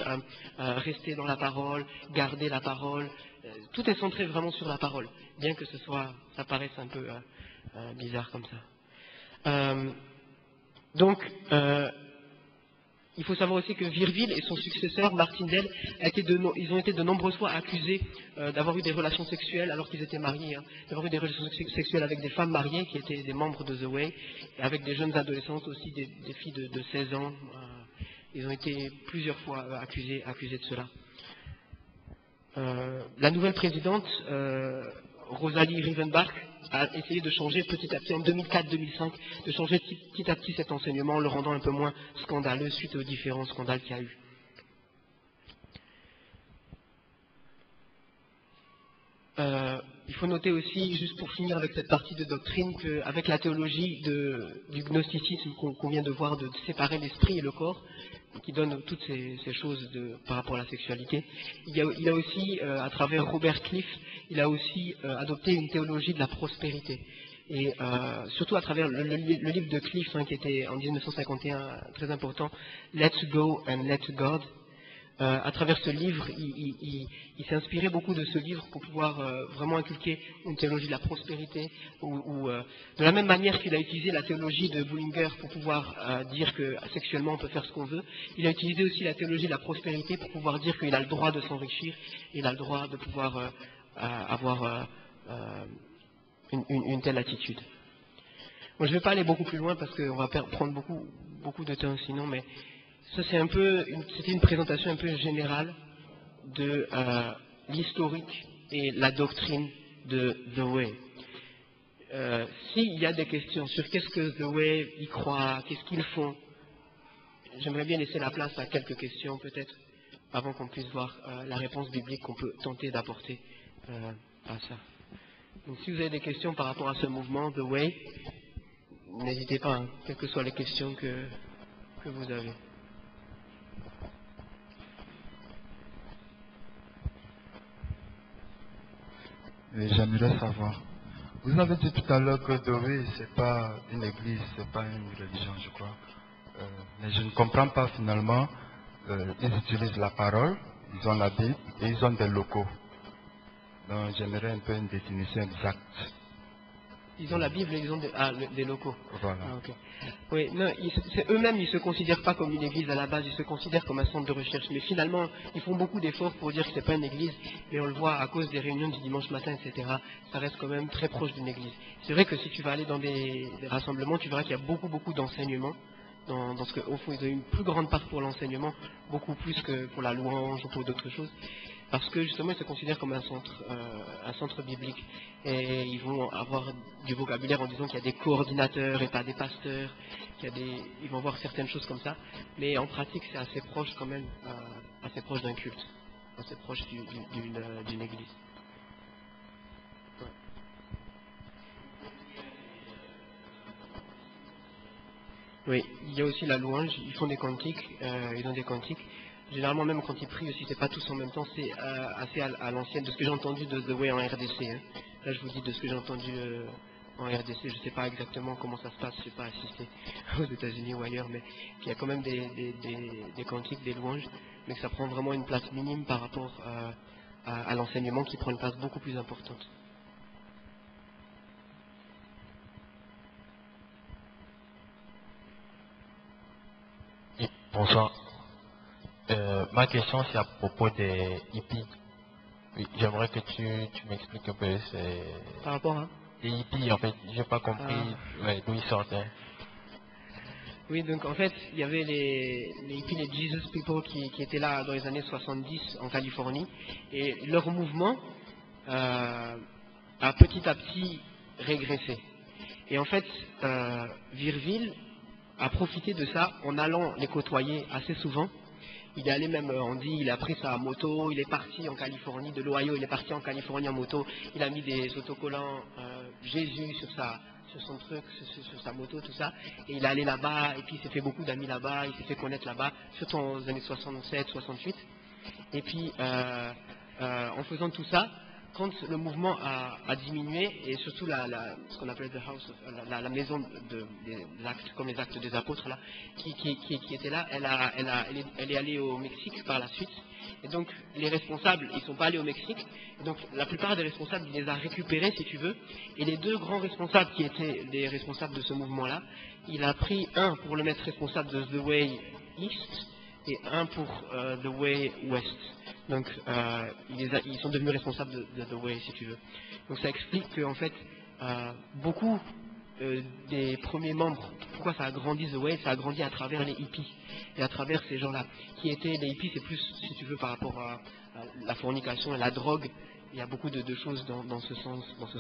Speaker 1: rester dans la parole, garder la parole. Tout est centré vraiment sur la parole, bien que ça paraisse un peu bizarre comme ça. Donc, il faut savoir aussi que Virville et son successeur, Martindale, ils ont été de nombreuses fois accusés d'avoir eu des relations sexuelles alors qu'ils étaient mariés, d'avoir eu des relations sexuelles avec des femmes mariées qui étaient des membres de The Way, et avec des jeunes adolescentes aussi, des filles de 16 ans. Ils ont été plusieurs fois accusés de cela. La nouvelle présidente, Rosalie Rivenbach, a essayé de changer petit à petit en 2004-2005, de changer petit à petit cet enseignement, en le rendant un peu moins scandaleux suite aux différents scandales qu'il y a eu. Il faut noter aussi, juste pour finir avec cette partie de doctrine, qu'avec la théologie du gnosticisme qu'on vient de voir, de séparer l'esprit et le corps, qui donne toutes ces choses par rapport à la sexualité, il a aussi, à travers Robert Cliff, il a aussi adopté une théologie de la prospérité. Et surtout à travers le livre de Cliff, qui était en 1951 très important, Let's Go and Let God. À travers ce livre, il s'est inspiré beaucoup de ce livre pour pouvoir vraiment inculquer une théologie de la prospérité, de la même manière qu'il a utilisé la théologie de Bullinger pour pouvoir dire que sexuellement on peut faire ce qu'on veut, il a utilisé aussi la théologie de la prospérité pour pouvoir dire qu'il a le droit de s'enrichir, il a le droit de pouvoir avoir une telle attitude. Moi, je ne vais pas aller beaucoup plus loin parce qu'on va prendre beaucoup de temps sinon, mais ça, c'était une présentation un peu générale de l'historique et la doctrine de The Way. S'il y a des questions sur qu'est-ce que The Way y croit, qu'est-ce qu'ils font, j'aimerais bien laisser la place à quelques questions peut-être, avant qu'on puisse voir la réponse biblique qu'on peut tenter d'apporter à ça. Donc si vous avez des questions par rapport à ce mouvement, The Way, n'hésitez pas, quelles que soient les questions que vous avez.
Speaker 3: J'aimerais savoir. Vous avez dit tout à l'heure que The Way, c'est pas une église, c'est pas une religion, je crois. Mais je ne comprends pas finalement. Ils utilisent la parole, ils ont la Bible et ils ont des locaux. Donc j'aimerais un peu une définition exacte.
Speaker 1: Ils ont la Bible et ils ont des locaux.
Speaker 3: Voilà.
Speaker 1: Ah, okay. Oui, non, eux-mêmes, ils ne se considèrent pas comme une église à la base, ils se considèrent comme un centre de recherche. Mais finalement, ils font beaucoup d'efforts pour dire que ce n'est pas une église, mais on le voit à cause des réunions du dimanche matin, etc. Ça reste quand même très proche d'une église. C'est vrai que si tu vas aller dans des rassemblements, tu verras qu'il y a beaucoup d'enseignements. Dans ce qu'au fond, ils ont une plus grande part pour l'enseignement, beaucoup plus que pour la louange ou pour d'autres choses. Parce que justement, ils se considèrent comme un centre biblique. Et ils vont avoir du vocabulaire en disant qu'il y a des coordinateurs et pas des pasteurs, ils vont voir certaines choses comme ça. Mais en pratique, c'est assez proche quand même, assez proche d'un culte, assez proche d'une église. Oui, il y a aussi la louange, ils font des cantiques, ils ont des cantiques. Généralement, même quand ils prient aussi, c'est pas tous en même temps, c'est assez à l'ancienne, de ce que j'ai entendu de The Way en RDC. Là, je vous dis de ce que j'ai entendu en RDC, je ne sais pas exactement comment ça se passe, je n'ai pas assisté aux États-Unis ou ailleurs, mais qu'il y a quand même des cantiques, des louanges, mais que ça prend vraiment une place minime par rapport à l'enseignement qui prend une place beaucoup plus importante.
Speaker 4: Bonsoir. Ma question, c'est à propos des hippies. Oui, j'aimerais que tu m'expliques un peu. C'est
Speaker 1: Par rapport à...
Speaker 4: les hippies, en fait, j'ai pas compris d'où ils sortaient.
Speaker 1: Oui, donc en fait, il y avait les hippies, les Jesus People qui étaient là dans les années 70 en Californie. Et leur mouvement a petit à petit régressé. Et en fait, Virville a profité de ça en allant les côtoyer assez souvent. Il est allé même, on dit, il a pris sa moto, il est parti en Californie, de l'Ohio, il est parti en Californie en moto, il a mis des autocollants Jésus sur son truc, sur sa moto, tout ça, et il est allé là-bas, et puis il s'est fait beaucoup d'amis là-bas, il s'est fait connaître là-bas, surtout aux années 67, 68. Et puis, en faisant tout ça, quand le mouvement a diminué, et surtout ce qu'on appelle la maison des actes, comme les actes des apôtres, là, qui était là, elle est allée au Mexique par la suite. Et donc, les responsables, ils ne sont pas allés au Mexique. Et donc, la plupart des responsables, il les a récupérés, si tu veux. Et les deux grands responsables qui étaient les responsables de ce mouvement-là, il a pris un pour le mettre responsable de The Way East, et un pour The Way West. Donc, ils sont devenus responsables de The Way, si tu veux. Donc, ça explique qu'en fait, beaucoup des premiers membres, pourquoi ça a grandi The Way, ça a grandi à travers les hippies, et à travers ces gens-là. Qui étaient les hippies, c'est plus, si tu veux, par rapport à la fornication et la drogue. Il y a beaucoup de choses dans ce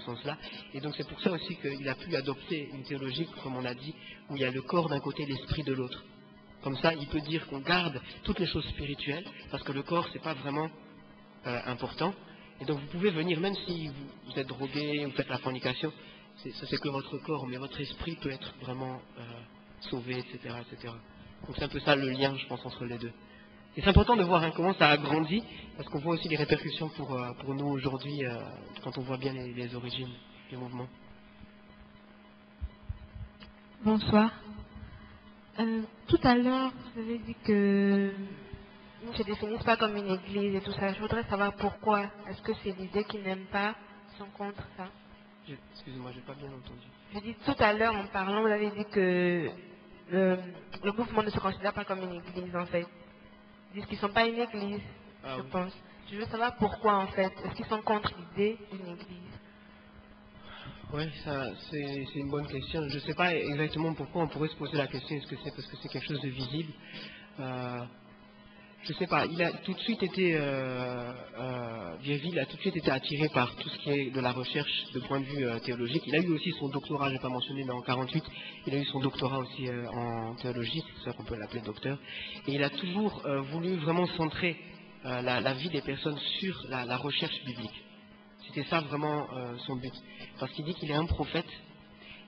Speaker 1: sens-là. Et donc, c'est pour ça aussi qu'il a pu adopter une théologie, comme on a dit, où il y a le corps d'un côté et l'esprit de l'autre. Comme ça, il peut dire qu'on garde toutes les choses spirituelles, parce que le corps, c'est pas vraiment important. Et donc, vous pouvez venir, même si vous êtes drogué, vous faites la fornication, ça c'est que votre corps, mais votre esprit peut être vraiment sauvé, etc., etc. Donc, c'est un peu ça le lien, je pense, entre les deux. Et c'est important de voir comment ça a grandi, parce qu'on voit aussi les répercussions pour nous aujourd'hui, quand on voit bien les origines du mouvement.
Speaker 5: Bonsoir. Tout à l'heure, vous avez dit que ils ne se définissent pas comme une église et tout ça. Je voudrais savoir pourquoi. Est-ce que c'est l'idée qu'ils n'aiment pas, ils sont contre ça?
Speaker 1: Excusez-moi, j'ai pas bien entendu.
Speaker 5: Je dis tout à l'heure en parlant, vous avez dit que le mouvement ne se considère pas comme une église en fait. Ils disent qu'ils ne sont pas une église, je pense. Je veux savoir pourquoi en fait. Est-ce qu'ils sont contre l'idée d'une église?
Speaker 1: Oui, ça c'est une bonne question. Je ne sais pas exactement pourquoi on pourrait se poser la question. Est-ce que c'est parce que c'est quelque chose de visible? Je ne sais pas. Il a tout de suite été, Virville a tout de suite été attiré par tout ce qui est de la recherche de point de vue théologique. Il a eu aussi son doctorat, je n'ai pas mentionné, mais en 48, il a eu son doctorat aussi en théologie, c'est ça qu'on peut l'appeler docteur. Et il a toujours voulu vraiment centrer la vie des personnes sur la recherche biblique. C'était ça vraiment son but. Parce qu'il dit qu'il est un prophète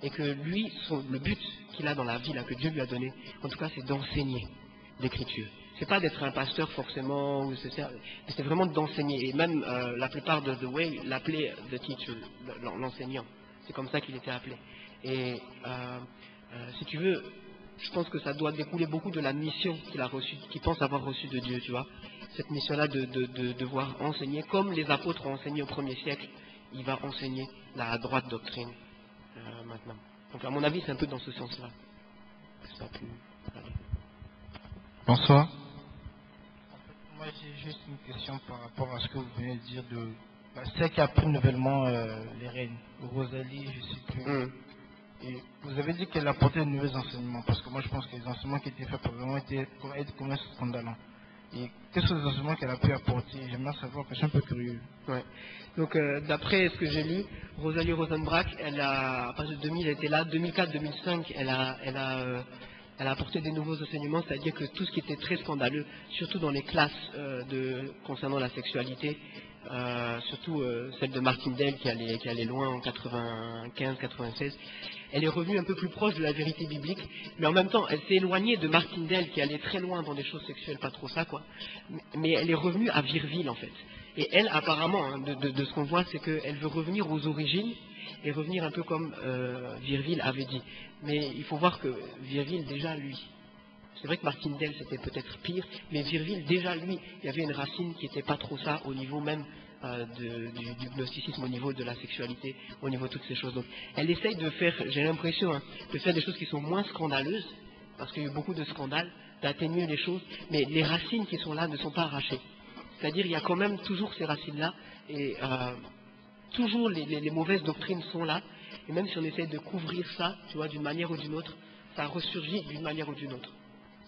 Speaker 1: et que lui, le but qu'il a dans la vie, là, que Dieu lui a donné, en tout cas, c'est d'enseigner l'écriture. C'est pas d'être un pasteur forcément, mais c'est vraiment d'enseigner. Et même la plupart de The Way l'appelaient The Teacher, l'enseignant. C'est comme ça qu'il était appelé. Et si tu veux, je pense que ça doit découler beaucoup de la mission qu'il a reçue, qu'il pense avoir reçue de Dieu, tu vois. Cette mission-là de devoir enseigner, comme les apôtres ont enseigné au 1er siècle, il va enseigner la droite doctrine maintenant. Donc à mon avis, c'est un peu dans ce sens-là. C'est pas plus...
Speaker 6: Bonsoir. Moi, j'ai juste une question par rapport à ce que vous venez de dire de celle qui a pris nouvellement les rênes, Rosalie, je ne sais plus. Et vous avez dit qu'elle apportait de nouveaux enseignements, parce que moi je pense que les enseignements qui étaient faits pour vraiment être comme un scandaleux. Et quels sont les enseignements qu'elle a pu apporter? J'aimerais savoir, parce que je suis un peu curieux.
Speaker 1: Ouais. Donc d'après ce que j'ai lu, Rosalie Rosenbach, à partir de 2000, elle était là, 2004-2005, elle a apporté des nouveaux enseignements, c'est-à-dire que tout ce qui était très scandaleux, surtout dans les classes concernant la sexualité, surtout celle de Martindale qui allait loin en 95-96, elle est revenue un peu plus proche de la vérité biblique, mais en même temps, elle s'est éloignée de Martindale qui allait très loin dans des choses sexuelles, pas trop ça, quoi. Mais elle est revenue à Virville, en fait. Et elle, apparemment, hein, de ce qu'on voit, c'est qu'elle veut revenir aux origines et revenir un peu comme Virville avait dit. Mais il faut voir que Virville, déjà, lui, c'est vrai que Martindale, c'était peut-être pire, mais Virville, déjà, lui, il y avait une racine qui n'était pas trop ça au niveau même du gnosticisme, au niveau de la sexualité, au niveau de toutes ces choses. Donc, elle essaye de faire, j'ai l'impression, hein, de faire des choses qui sont moins scandaleuses, parce qu'il y a eu beaucoup de scandales, d'atténuer les choses, mais les racines qui sont là ne sont pas arrachées. C'est-à-dire il y a quand même toujours ces racines-là, et toujours les mauvaises doctrines sont là, et même si on essaie de couvrir ça, tu vois, d'une manière ou d'une autre, ça ressurgit d'une manière ou d'une autre.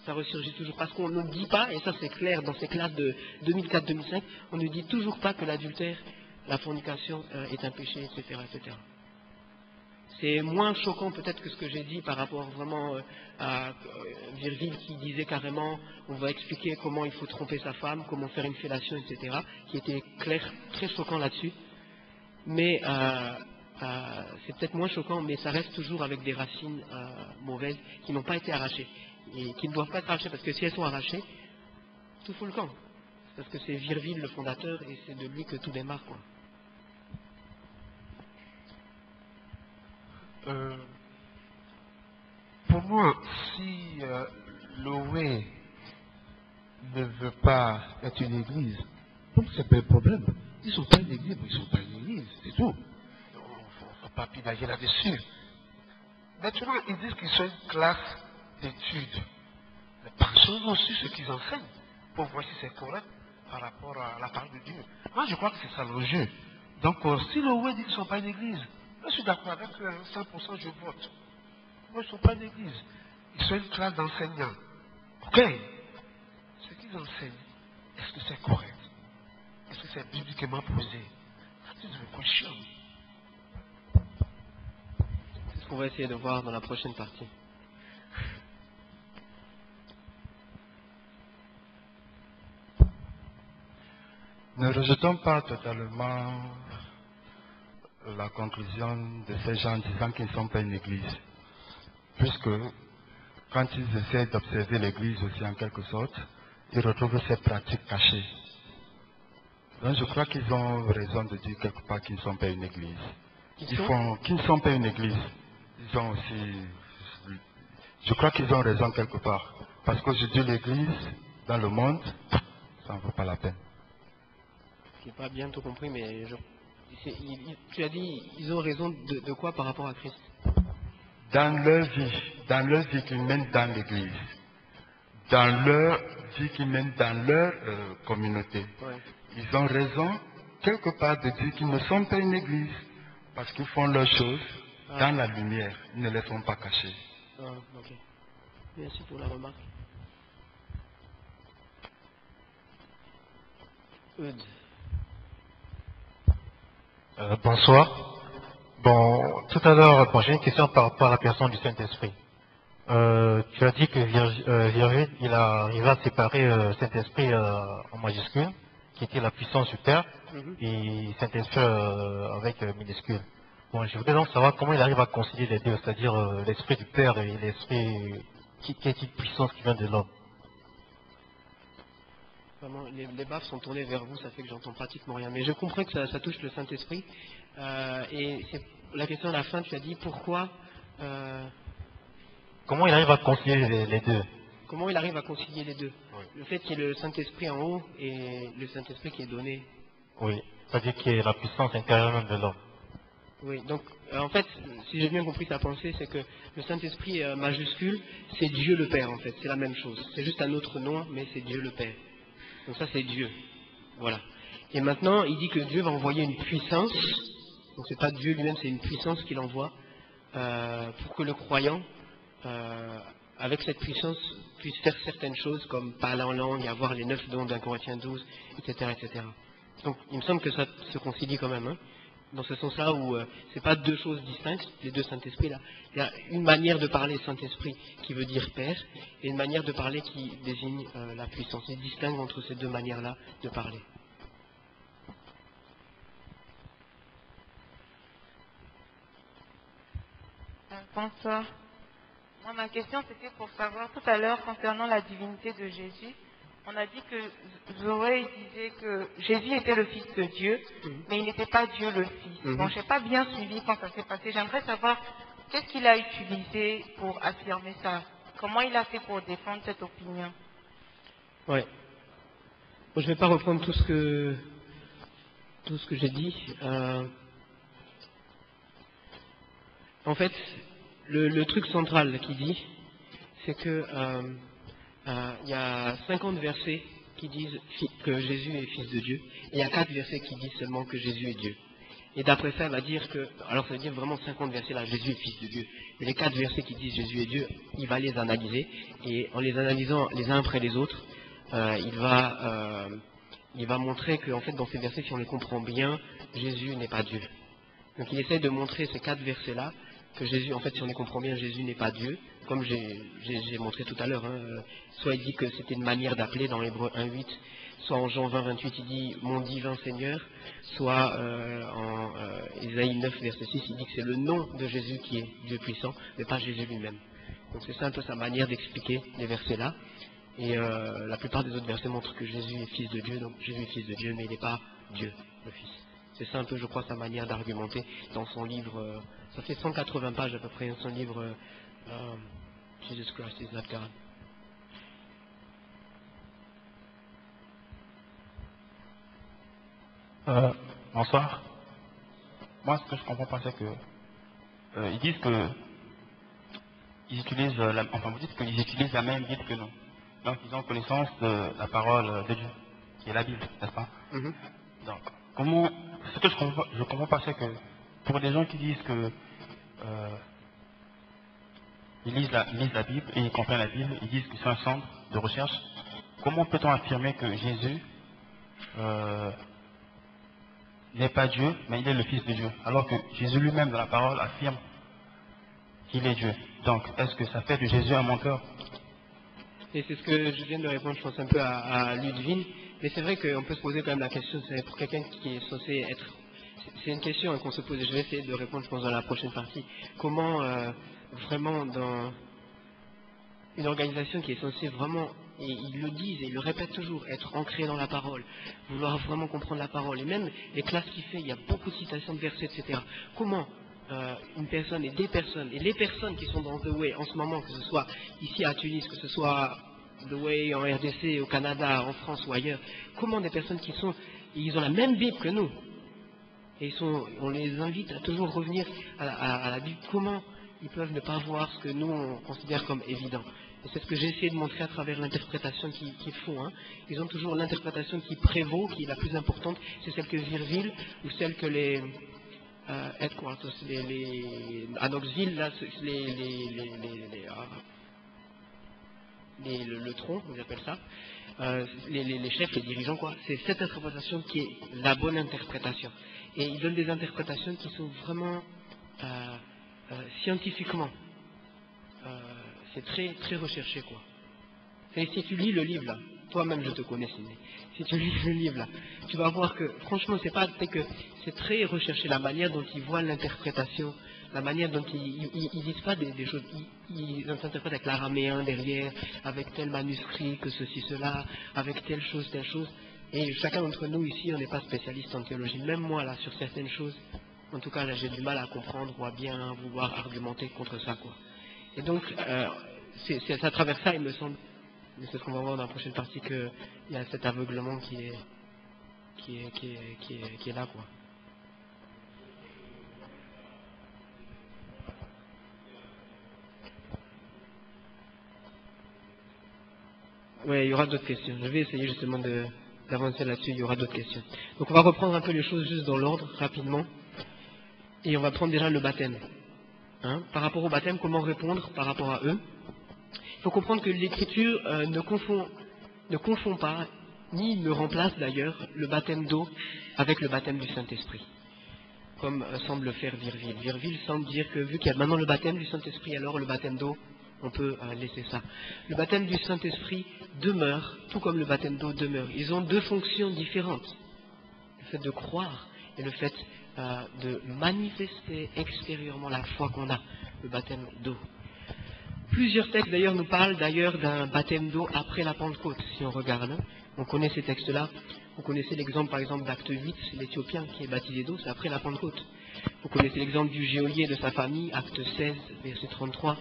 Speaker 1: Ça ressurgit toujours, parce qu'on ne dit pas, et ça c'est clair dans ces classes de 2004-2005, on ne dit toujours pas que l'adultère, la fornication est un péché, etc., etc. C'est moins choquant peut-être que ce que j'ai dit par rapport vraiment à Virgile qui disait carrément on va expliquer comment il faut tromper sa femme, comment faire une fellation, etc. Qui était clair, très choquant là-dessus. Mais c'est peut-être moins choquant, mais ça reste toujours avec des racines mauvaises qui n'ont pas été arrachées. Et qui ne doivent pas être arrachées, parce que si elles sont arrachées, tout fout le camp. Parce que c'est Virgile le fondateur et c'est de lui que tout démarre, quoi.
Speaker 7: Pour moi, si l'OE ne veut pas être une église, donc c'est pas un problème. Ils ne sont pas une église, mais ils ne sont pas une église, c'est tout. Il ne faut pas pinailler là-dessus. Maintenant, ils disent qu'ils sont une classe d'études. Mais pensons aussi ce qu'ils enseignent pour voir si c'est correct par rapport à la parole de Dieu. Moi, je crois que c'est ça le jeu. Donc, si l'OE dit qu'ils ne sont pas une église, je suis d'accord avec 100%, je vote. Moi, ils ne sont pas une église. Ils sont une classe d'enseignants. Ok. Ce qu'ils enseignent, est-ce que c'est correct? Est-ce que c'est bibliquement posé? C'est une question.
Speaker 1: C'est ce qu'on va essayer de voir dans la prochaine partie.
Speaker 3: Ne rejetons pas totalement la conclusion de ces gens disant qu'ils ne sont pas une église. Puisque quand ils essaient d'observer l'église aussi en quelque sorte, ils retrouvent ces pratiques cachées. Donc je crois qu'ils ont raison de dire quelque part qu'ils ne sont pas une église. Qu'ils ne sont pas une église. Ils ont aussi... Je crois qu'ils ont raison quelque part. Parce qu'aujourd'hui l'église, dans le monde, ça ne vaut pas la peine.
Speaker 1: Je n'ai pas bien tout compris, mais tu as dit, ils ont raison de quoi par rapport à Christ?
Speaker 3: Dans leur vie qu'ils mènent dans l'église, dans leur vie qu'ils mènent dans leur communauté.
Speaker 1: Ouais.
Speaker 3: Ils ont raison, quelque part, de dire qu'ils ne sont pas une église, parce qu'ils font leurs choses dans la lumière, ils ne les font pas cacher.
Speaker 1: Ok. Merci pour la remarque. Eudes.
Speaker 4: Bonsoir. Bon, tout à l'heure, j'ai une question par rapport à la personne du Saint-Esprit. Tu as dit que Virgile, il a arrivé à séparer Saint-Esprit en majuscule, qui était la puissance du Père, et Saint-Esprit avec minuscule. Bon, je voudrais donc savoir comment il arrive à concilier les deux, c'est-à-dire l'Esprit du Père et l'Esprit qui est une puissance qui vient de l'homme.
Speaker 1: Vraiment, les baffes sont tournées vers vous, ça fait que j'entends pratiquement rien. Mais je comprends que ça touche le Saint-Esprit. Et c'est la question à la fin, tu as dit pourquoi...
Speaker 4: Comment il arrive à concilier les deux?
Speaker 1: Comment il arrive à concilier les deux?
Speaker 4: Oui.
Speaker 1: Le fait qu'il y ait le Saint-Esprit en haut et le Saint-Esprit qui est donné.
Speaker 4: Oui, c'est-à-dire qu'il y a la puissance intérieure même de l'homme.
Speaker 1: Oui, donc en fait, si j'ai bien compris ta pensée, c'est que le Saint-Esprit majuscule, c'est Dieu le Père en fait, c'est la même chose. C'est juste un autre nom, mais c'est Dieu le Père. Donc ça c'est Dieu. Voilà. Et maintenant, il dit que Dieu va envoyer une puissance, donc c'est pas Dieu lui-même, c'est une puissance qu'il envoie, pour que le croyant, avec cette puissance, puisse faire certaines choses comme parler en langue et avoir les 9 dons d'un Corinthiens 12, etc., etc. Donc il me semble que ça se concilie quand même, hein, dans ce sens-là où c'est pas deux choses distinctes, les deux Saint-Esprit là. Il y a une manière de parler Saint-Esprit qui veut dire Père, et une manière de parler qui désigne la puissance. Il distingue entre ces deux manières-là de parler.
Speaker 5: Bonsoir. Moi, ma question, c'était pour savoir tout à l'heure concernant la divinité de Jésus. On a dit que Zoé disait que Jésus était le Fils de Dieu, mais il n'était pas Dieu le Fils. Bon, je n'ai pas bien suivi quand ça s'est passé. J'aimerais savoir qu'est-ce qu'il a utilisé pour affirmer ça. Comment il a fait pour défendre cette opinion?
Speaker 1: Ouais. Bon, je ne vais pas reprendre tout ce que j'ai dit. En fait, le truc central qu'il dit, c'est que il y a 50 versets qui disent que Jésus est fils de Dieu, et il y a 4 versets qui disent seulement que Jésus est Dieu. Et d'après ça, elle va dire que, alors ça veut dire vraiment 50 versets là, Jésus est fils de Dieu. Mais les 4 versets qui disent Jésus est Dieu, il va les analyser, et en les analysant les uns après les autres, il va montrer qu'en fait dans ces versets, si on les comprend bien, Jésus n'est pas Dieu. Donc il essaie de montrer ces 4 versets là, que Jésus, en fait si on les comprend bien, Jésus n'est pas Dieu, comme j'ai montré tout à l'heure. Soit il dit que c'était une manière d'appeler dans Hébreux 1.8, soit en Jean 20.28 il dit mon divin Seigneur, soit en Ésaïe 9 verset 6 il dit que c'est le nom de Jésus qui est Dieu puissant, mais pas Jésus lui-même. Donc c'est ça un peu sa manière d'expliquer les versets là. Et la plupart des autres versets montrent que Jésus est fils de Dieu, donc Jésus est fils de Dieu, mais il n'est pas Dieu, le Fils. C'est ça un peu, je crois, sa manière d'argumenter dans son livre. Ça fait 180 pages à peu près, son livre Jesus Christ is not God.
Speaker 8: Bonsoir. Moi, ce que je comprends pas, c'est que ils disent que ils utilisent vous dites qu'ils utilisent la même Bible que nous. Donc, ils ont connaissance de la parole de Dieu, qui est la Bible, n'est-ce pas? Donc, ce que je comprends pas, c'est que pour les gens qui disent que ils lisent la Bible et ils comprennent la Bible, ils disent que c'est un centre de recherche. Comment peut-on affirmer que Jésus n'est pas Dieu, mais il est le Fils de Dieu, alors que Jésus lui-même dans la parole affirme qu'il est Dieu? Donc, est-ce que ça fait de Jésus un menteur?
Speaker 1: Et c'est ce que je viens de répondre, je pense, un peu à Ludwig. Mais c'est vrai qu'on peut se poser quand même la question, c'est pour quelqu'un qui est censé être... C'est une question qu'on se pose, et je vais essayer de répondre, je pense, dans la prochaine partie. Comment, vraiment, dans une organisation qui est censée vraiment, et ils le disent et ils le répètent toujours, être ancré dans la parole, vouloir vraiment comprendre la parole, et même les classes qu'il fait, il y a beaucoup de citations de versets, etc. Comment une personne et des personnes, et les personnes qui sont dans The Way en ce moment, que ce soit ici à Tunis, que ce soit The Way en RDC, au Canada, en France ou ailleurs, comment des personnes qui sont, ils ont la même Bible que nous, et on les invite à toujours revenir à la Bible, comment ils peuvent ne pas voir ce que nous on considère comme évident? Et c'est ce que j'ai essayé de montrer à travers l'interprétation qu'ils font. Ils ont toujours l'interprétation qui prévaut, qui est la plus importante, c'est celle que Virville ou celle que les headquarters, à Knoxville, là, le tronc, on appelle ça, les chefs, les dirigeants, quoi. C'est cette interprétation qui est la bonne interprétation. Et ils donnent des interprétations qui sont vraiment scientifiquement, c'est très, très recherché, quoi. Et si tu lis le livre, là, toi-même je te connais, Sidney, si tu lis le livre, là, tu vas voir que, franchement, c'est très recherché, la manière dont ils voient l'interprétation, la manière dont ils disent pas des choses, ils interprètent avec l'araméen derrière, avec tel manuscrit, que ceci, cela, avec telle chose, et chacun d'entre nous ici, on n'est pas spécialiste en théologie, même moi, là, sur certaines choses, en tout cas, là, j'ai du mal à comprendre ou à bien vouloir argumenter contre ça, quoi. Et donc, c'est à travers ça, il me semble, mais c'est ce qu'on va voir dans la prochaine partie, qu'il y a cet aveuglement qui est là, quoi. Oui, il y aura d'autres questions. Je vais essayer justement d'avancer là-dessus, il y aura d'autres questions. Donc on va reprendre un peu les choses juste dans l'ordre, rapidement. Et on va prendre déjà le baptême. Par rapport au baptême, comment répondre par rapport à eux? Il faut comprendre que l'Écriture ne confond pas, ni ne remplace d'ailleurs, le baptême d'eau avec le baptême du Saint-Esprit, comme semble le faire Virville. Virville semble dire que vu qu'il y a maintenant le baptême du Saint-Esprit, alors le baptême d'eau, on peut laisser ça. Le baptême du Saint-Esprit demeure, tout comme le baptême d'eau demeure. Ils ont deux fonctions différentes. Le fait de croire et le fait de manifester extérieurement la foi qu'on a, le baptême d'eau. Plusieurs textes d'ailleurs nous parlent d'ailleurs d'un baptême d'eau après la Pentecôte, si on regarde. On connaît ces textes-là. Vous connaissez l'exemple par exemple d'Acte 8, c'est l'Éthiopien qui est baptisé d'eau, c'est après la Pentecôte. Vous connaissez l'exemple du geôlier et de sa famille, Acte 16, verset 33.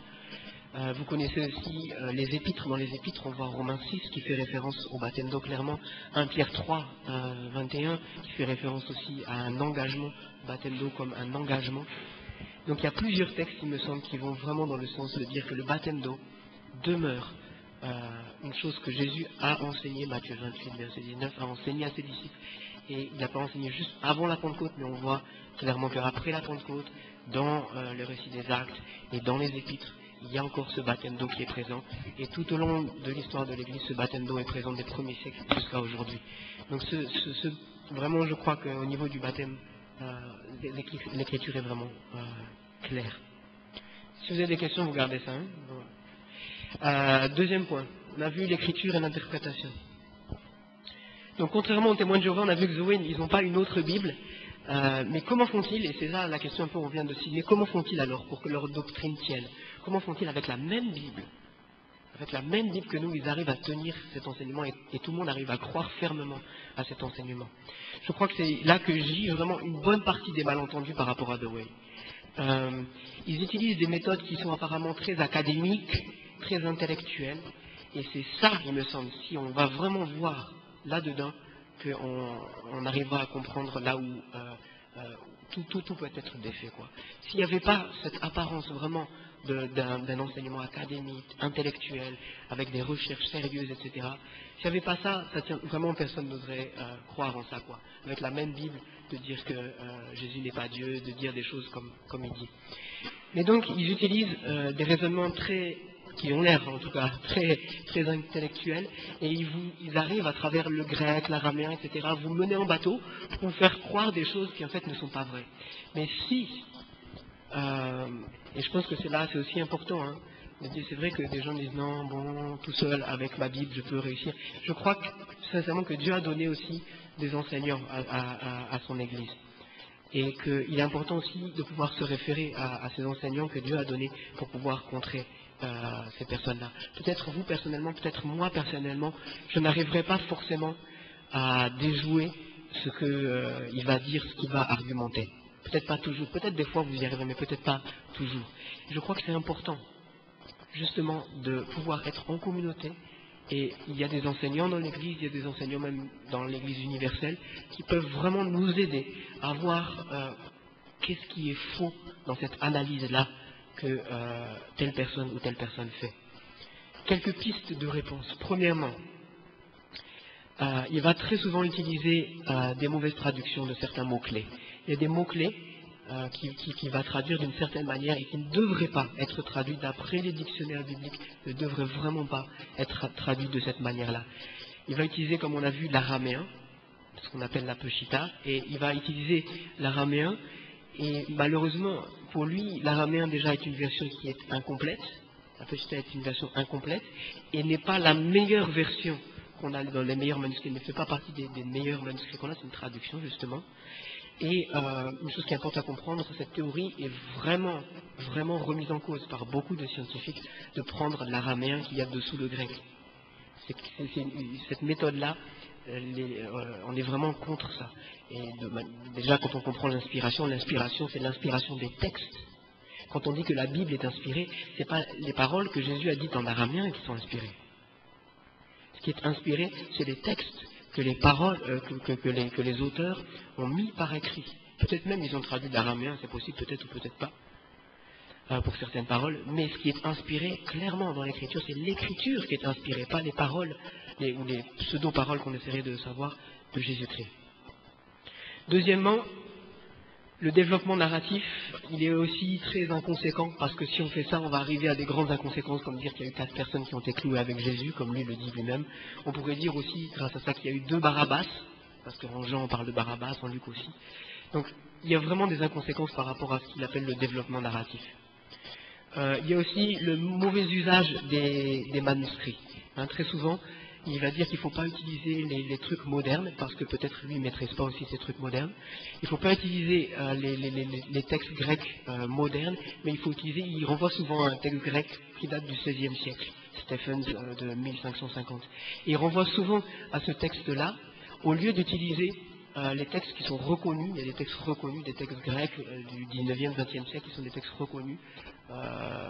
Speaker 1: Vous connaissez aussi les épîtres. Dans les épîtres, on voit Romains 6 qui fait référence au baptême d'eau clairement. 1 Pierre 3, 21 qui fait référence aussi à un engagement, baptême d'eau comme un engagement. Donc il y a plusieurs textes, il me semble, qui vont vraiment dans le sens de dire que le baptême d'eau demeure une chose que Jésus a enseignée, Matthieu 28, verset 19, a enseigné à ses disciples. Et il n'a pas enseigné juste avant la Pentecôte, mais on voit clairement qu'après la Pentecôte, dans le récit des actes et dans les épîtres, il y a encore ce baptême d'eau qui est présent. Et tout au long de l'histoire de l'Église, ce baptême d'eau est présent des premiers siècles jusqu'à aujourd'hui. Donc vraiment, je crois qu'au niveau du baptême, l'Écriture est vraiment claire. Si vous avez des questions, vous gardez ça. Hein. Deuxième point, on a vu l'Écriture et l'interprétation. Donc contrairement aux témoins de Jéhovah, on a vu que Zoé, ils n'ont pas une autre Bible. Mais comment font-ils, et c'est là la question un peu on vient de citer, comment font-ils alors pour que leur doctrine tienne? Comment font-ils avec la même Bible? Avec la même Bible que nous, ils arrivent à tenir cet enseignement et tout le monde arrive à croire fermement à cet enseignement. Je crois que c'est là que gît vraiment une bonne partie des malentendus par rapport à The Way. Ils utilisent des méthodes qui sont apparemment très académiques, très intellectuelles, et c'est ça, il me semble, si on va vraiment voir là-dedans, qu'on arrivera à comprendre là où tout peut être défait. S'il n'y avait pas cette apparence vraiment d'un enseignement académique, intellectuel, avec des recherches sérieuses, etc., s'il n'y avait pas ça, vraiment personne n'oserait croire en ça. Avec la même Bible, de dire que Jésus n'est pas Dieu, de dire des choses comme il dit. Mais donc, ils utilisent des raisonnements qui ont l'air en tout cas très, très intellectuels, et ils arrivent à travers le grec, l'araméen, etc., vous mener en bateau pour vous faire croire des choses qui en fait ne sont pas vraies. Mais si, et je pense que c'est aussi important, hein, c'est vrai que des gens disent non, bon, tout seul avec ma Bible je peux réussir. Je crois sincèrement que Dieu a donné aussi des enseignants à son Église. Et qu'il est important aussi de pouvoir se référer à ces enseignants que Dieu a donnés pour pouvoir contrer ces personnes-là. Peut-être vous personnellement, peut-être moi personnellement, je n'arriverai pas forcément à déjouer ce qu'il va dire, ce qu'il va argumenter. Peut-être pas toujours, peut-être des fois vous y arriverez, mais peut-être pas toujours. Je crois que c'est important, justement, de pouvoir être en communauté. Et il y a des enseignants dans l'Église, il y a des enseignants même dans l'Église universelle qui peuvent vraiment nous aider à voir qu'est-ce qui est faux dans cette analyse-là que telle personne ou telle personne fait. Quelques pistes de réponse. Premièrement, il va très souvent utiliser des mauvaises traductions de certains mots-clés. Il y a des mots-clés qui va traduire d'une certaine manière et qui ne devraient pas être traduits d'après les dictionnaires bibliques, ne devraient vraiment pas être traduits de cette manière-là. Il va utiliser, comme on a vu, l'araméen, ce qu'on appelle la Peshitta, et il va utiliser l'araméen, et malheureusement, pour lui, l'araméen déjà est une version qui est incomplète, la Peshitta est une version incomplète, et n'est pas la meilleure version qu'on a dans les meilleurs manuscrits, ne fait pas partie des meilleurs manuscrits qu'on a, c'est une traduction justement. Et une chose qui est importante à comprendre, cette théorie est vraiment, vraiment remise en cause par beaucoup de scientifiques de prendre l'araméen qu'il y a dessous le grec. Cette méthode-là, on est vraiment contre ça. Et déjà, quand on comprend l'inspiration, c'est l'inspiration des textes. Quand on dit que la Bible est inspirée, ce n'est pas les paroles que Jésus a dites en araméen qui sont inspirées. Ce qui est inspiré, c'est les textes que les paroles, que les auteurs ont mis par écrit. Peut-être même ils ont traduit d'araméen, c'est possible, peut-être ou peut-être pas, pour certaines paroles. Mais ce qui est inspiré clairement dans l'écriture, c'est l'écriture qui est inspirée, pas les paroles ou les pseudo-paroles qu'on essaierait de savoir de Jésus-Christ. Deuxièmement, le développement narratif, il est aussi très inconséquent, parce que si on fait ça, on va arriver à des grandes inconséquences, comme dire qu'il y a eu 4 personnes qui ont été clouées avec Jésus, comme lui le dit lui-même. On pourrait dire aussi, grâce à ça, qu'il y a eu 2 Barabbas, parce qu'en Jean on parle de Barabbas, en Luc aussi. Donc, il y a vraiment des inconséquences par rapport à ce qu'il appelle le développement narratif. Il y a aussi le mauvais usage des manuscrits. Très souvent, il va dire qu'il ne faut pas utiliser les trucs modernes, parce que peut-être lui ne maîtrise pas aussi ces trucs modernes. Il ne faut pas utiliser les textes grecs modernes, mais il renvoie souvent à un texte grec qui date du XVIe siècle, Stephens de 1550. Et il renvoie souvent à ce texte-là, au lieu d'utiliser les textes qui sont reconnus. Il y a des textes reconnus, des textes grecs du 19e, 20e siècle, qui sont des textes reconnus,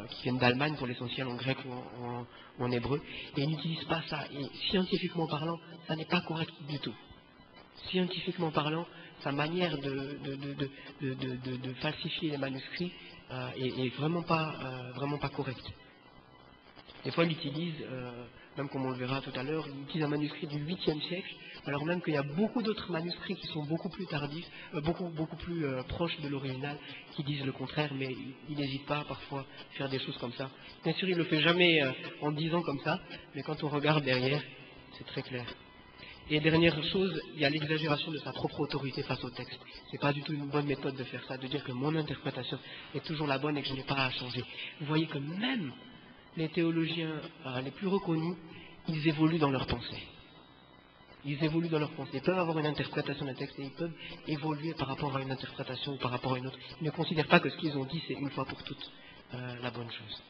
Speaker 1: qui viennent d'Allemagne pour l'essentiel, en grec ou en hébreu, et ils n'utilisent pas ça. Et scientifiquement parlant, ça n'est pas correct du tout. Scientifiquement parlant, sa manière de falsifier les manuscrits est vraiment pas correcte. Des fois, il utilise même comme on le verra tout à l'heure, il utilise un manuscrit du 8e siècle, alors même qu'il y a beaucoup d'autres manuscrits qui sont beaucoup plus tardifs, beaucoup plus proches de l'original, qui disent le contraire, mais il n'hésite pas parfois à faire des choses comme ça. Bien sûr, il ne le fait jamais en disant comme ça, mais quand on regarde derrière, c'est très clair. Et dernière chose, il y a l'exagération de sa propre autorité face au texte. C'est pas du tout une bonne méthode de faire ça, de dire que mon interprétation est toujours la bonne et que je n'ai pas à changer. Vous voyez que même les théologiens les plus reconnus, ils évoluent dans leur pensée. Ils évoluent dans leur pensée. Ils peuvent avoir une interprétation d'un texte et ils peuvent évoluer par rapport à une interprétation ou par rapport à une autre. Ils ne considèrent pas que ce qu'ils ont dit, c'est une fois pour toutes la bonne chose.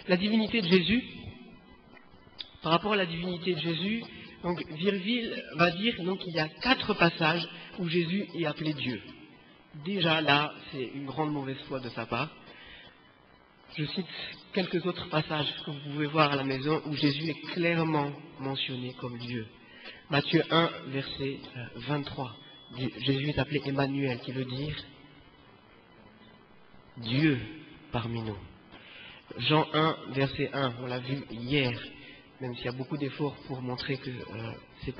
Speaker 1: La divinité de Jésus, par rapport à la divinité de Jésus, donc Virville va dire qu'il y a 4 passages où Jésus est appelé Dieu. Déjà là, c'est une grande mauvaise foi de sa part. Je cite quelques autres passages que vous pouvez voir à la maison où Jésus est clairement mentionné comme Dieu. Matthieu 1, verset 23. Jésus est appelé Emmanuel, qui veut dire Dieu parmi nous. Jean 1, verset 1, on l'a vu hier, même s'il y a beaucoup d'efforts pour montrer que c'est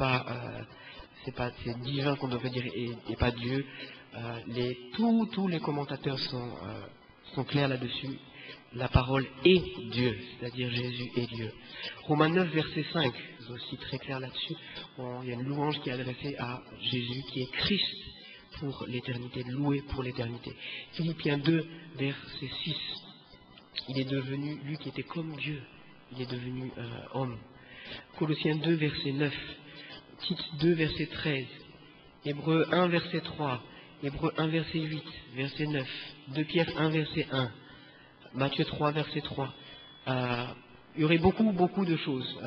Speaker 1: divin qu'on devrait dire et pas Dieu. Tous les commentateurs sont clairs là-dessus. La parole est Dieu, c'est-à-dire Jésus est Dieu. Romains 9, verset 5, c'est aussi très clair là-dessus. Il y a une louange qui est adressée à Jésus, qui est Christ pour l'éternité, loué pour l'éternité. Philippiens 2, verset 6, il est devenu, lui qui était comme Dieu, il est devenu homme. Colossiens 2, verset 9, Tite 2, verset 13, Hébreux 1, verset 3, Hébreux 1, verset 8, verset 9, 2 Pierre 1, verset 1, Matthieu 3, verset 3. Il y aurait beaucoup de choses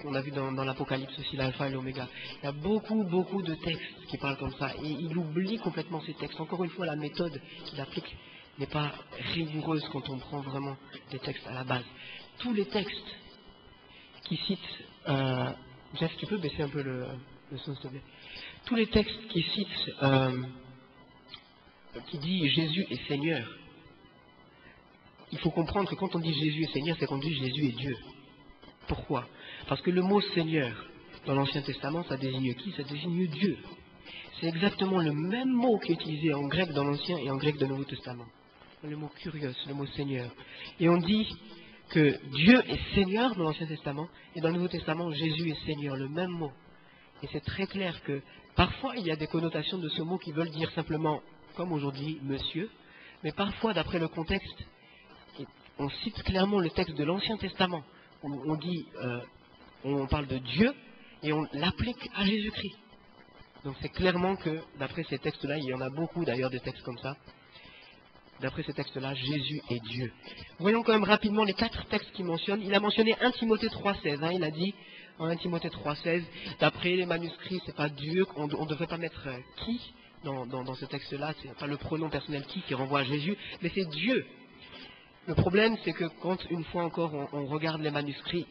Speaker 1: qu'on a vu dans l'Apocalypse aussi, l'alpha et l'oméga. Il y a beaucoup de textes qui parlent comme ça. Et il oublie complètement ces textes. Encore une fois, la méthode qu'il applique n'est pas rigoureuse quand on prend vraiment les textes à la base. Tous les textes qui citent... Jeff, tu peux baisser un peu le son, s'il te plaît. Tous les textes qui citent... qui dit Jésus est Seigneur. Il faut comprendre que quand on dit Jésus est Seigneur, c'est qu'on dit Jésus est Dieu. Pourquoi? Parce que le mot Seigneur, dans l'Ancien Testament, ça désigne qui? Ça désigne Dieu. C'est exactement le même mot qui est utilisé en grec dans l'Ancien et en grec dans le Nouveau Testament. Le mot Kyrios, le mot Seigneur. Et on dit que Dieu est Seigneur dans l'Ancien Testament, et dans le Nouveau Testament, Jésus est Seigneur, le même mot. Et c'est très clair que parfois, il y a des connotations de ce mot qui veulent dire simplement, comme aujourd'hui, monsieur, mais parfois, d'après le contexte, on cite clairement le texte de l'Ancien Testament. On dit, on parle de Dieu et on l'applique à Jésus-Christ. Donc c'est clairement que, d'après ces textes-là, il y en a beaucoup d'ailleurs des textes comme ça. D'après ces textes-là, Jésus est Dieu. Voyons quand même rapidement les 4 textes qu'il mentionne. Il a mentionné 1 Timothée 3,16. Il a dit en 1 Timothée 3,16, d'après les manuscrits, c'est pas Dieu, on ne devrait pas mettre qui dans ce texte-là. C'est pas le pronom personnel qui renvoie à Jésus, mais c'est Dieu. Le problème, c'est que quand, une fois encore, on regarde les manuscrits,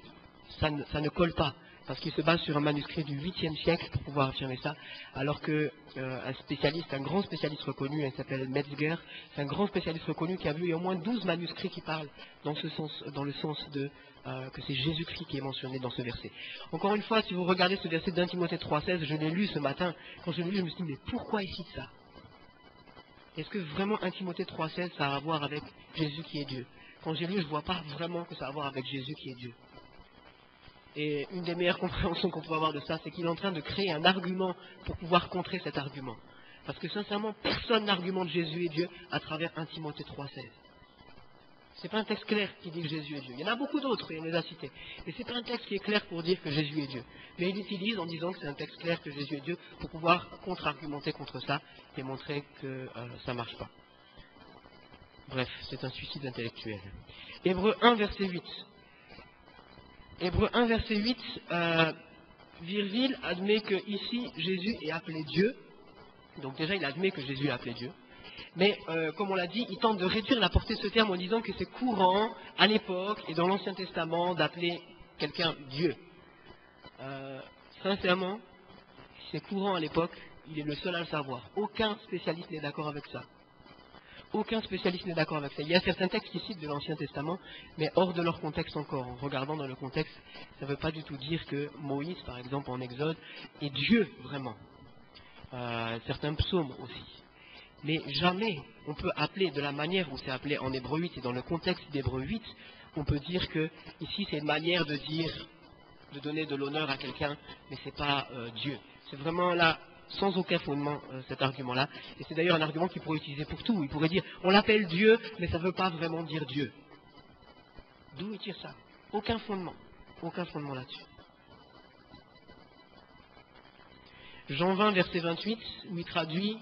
Speaker 1: ça ne colle pas, parce qu'il se base sur un manuscrit du 8e siècle pour pouvoir affirmer ça, alors que un grand spécialiste reconnu, il s'appelle Metzger, c'est un grand spécialiste reconnu qui a vu au moins 12 manuscrits qui parlent dans le sens de que c'est Jésus-Christ qui est mentionné dans ce verset. Encore une fois, si vous regardez ce verset d'1 Timothée 3,16, je l'ai lu ce matin, quand je l'ai lu, je me suis dit, mais pourquoi il cite ça? Est-ce que vraiment 1 Timothée 3,16 ça a à voir avec Jésus qui est Dieu? Quand j'ai lu, je ne vois pas vraiment que ça a à voir avec Jésus qui est Dieu. Et une des meilleures compréhensions qu'on peut avoir de ça, c'est qu'il est en train de créer un argument pour pouvoir contrer cet argument. Parce que sincèrement, personne n'argumente Jésus est Dieu à travers 1 Timothée 3,16. Ce n'est pas un texte clair qui dit que Jésus est Dieu. Il y en a beaucoup d'autres, et on les a cités. Mais ce n'est pas un texte qui est clair pour dire que Jésus est Dieu. Mais il l'utilise en disant que c'est un texte clair que Jésus est Dieu pour pouvoir contre-argumenter contre ça et montrer que ça ne marche pas. Bref, c'est un suicide intellectuel. Hébreux 1, verset 8. Hébreux 1, verset 8, Virville admet que ici Jésus est appelé Dieu. Donc déjà, il admet que Jésus est appelé Dieu. Mais, comme on l'a dit, il tente de réduire la portée de ce terme en disant que c'est courant, à l'époque, et dans l'Ancien Testament, d'appeler quelqu'un Dieu. Sincèrement, si c'est courant à l'époque, il est le seul à le savoir. Aucun spécialiste n'est d'accord avec ça. Aucun spécialiste n'est d'accord avec ça. Il y a certains textes qui citent de l'Ancien Testament, mais hors de leur contexte encore. En regardant dans le contexte, ça ne veut pas du tout dire que Moïse, par exemple, en Exode, est Dieu, vraiment. Certains psaumes aussi. Mais jamais on peut appeler de la manière où c'est appelé en Hébreu 8 et dans le contexte d'Hébreu 8, on peut dire que ici c'est une manière de dire, de donner de l'honneur à quelqu'un, mais c'est pas Dieu. C'est vraiment là, sans aucun fondement, cet argument-là. Et c'est d'ailleurs un argument qu'il pourrait utiliser pour tout. Il pourrait dire, on l'appelle Dieu, mais ça ne veut pas vraiment dire Dieu. D'où il tire ça? Aucun fondement là-dessus. Jean 20, verset 28, où il traduit,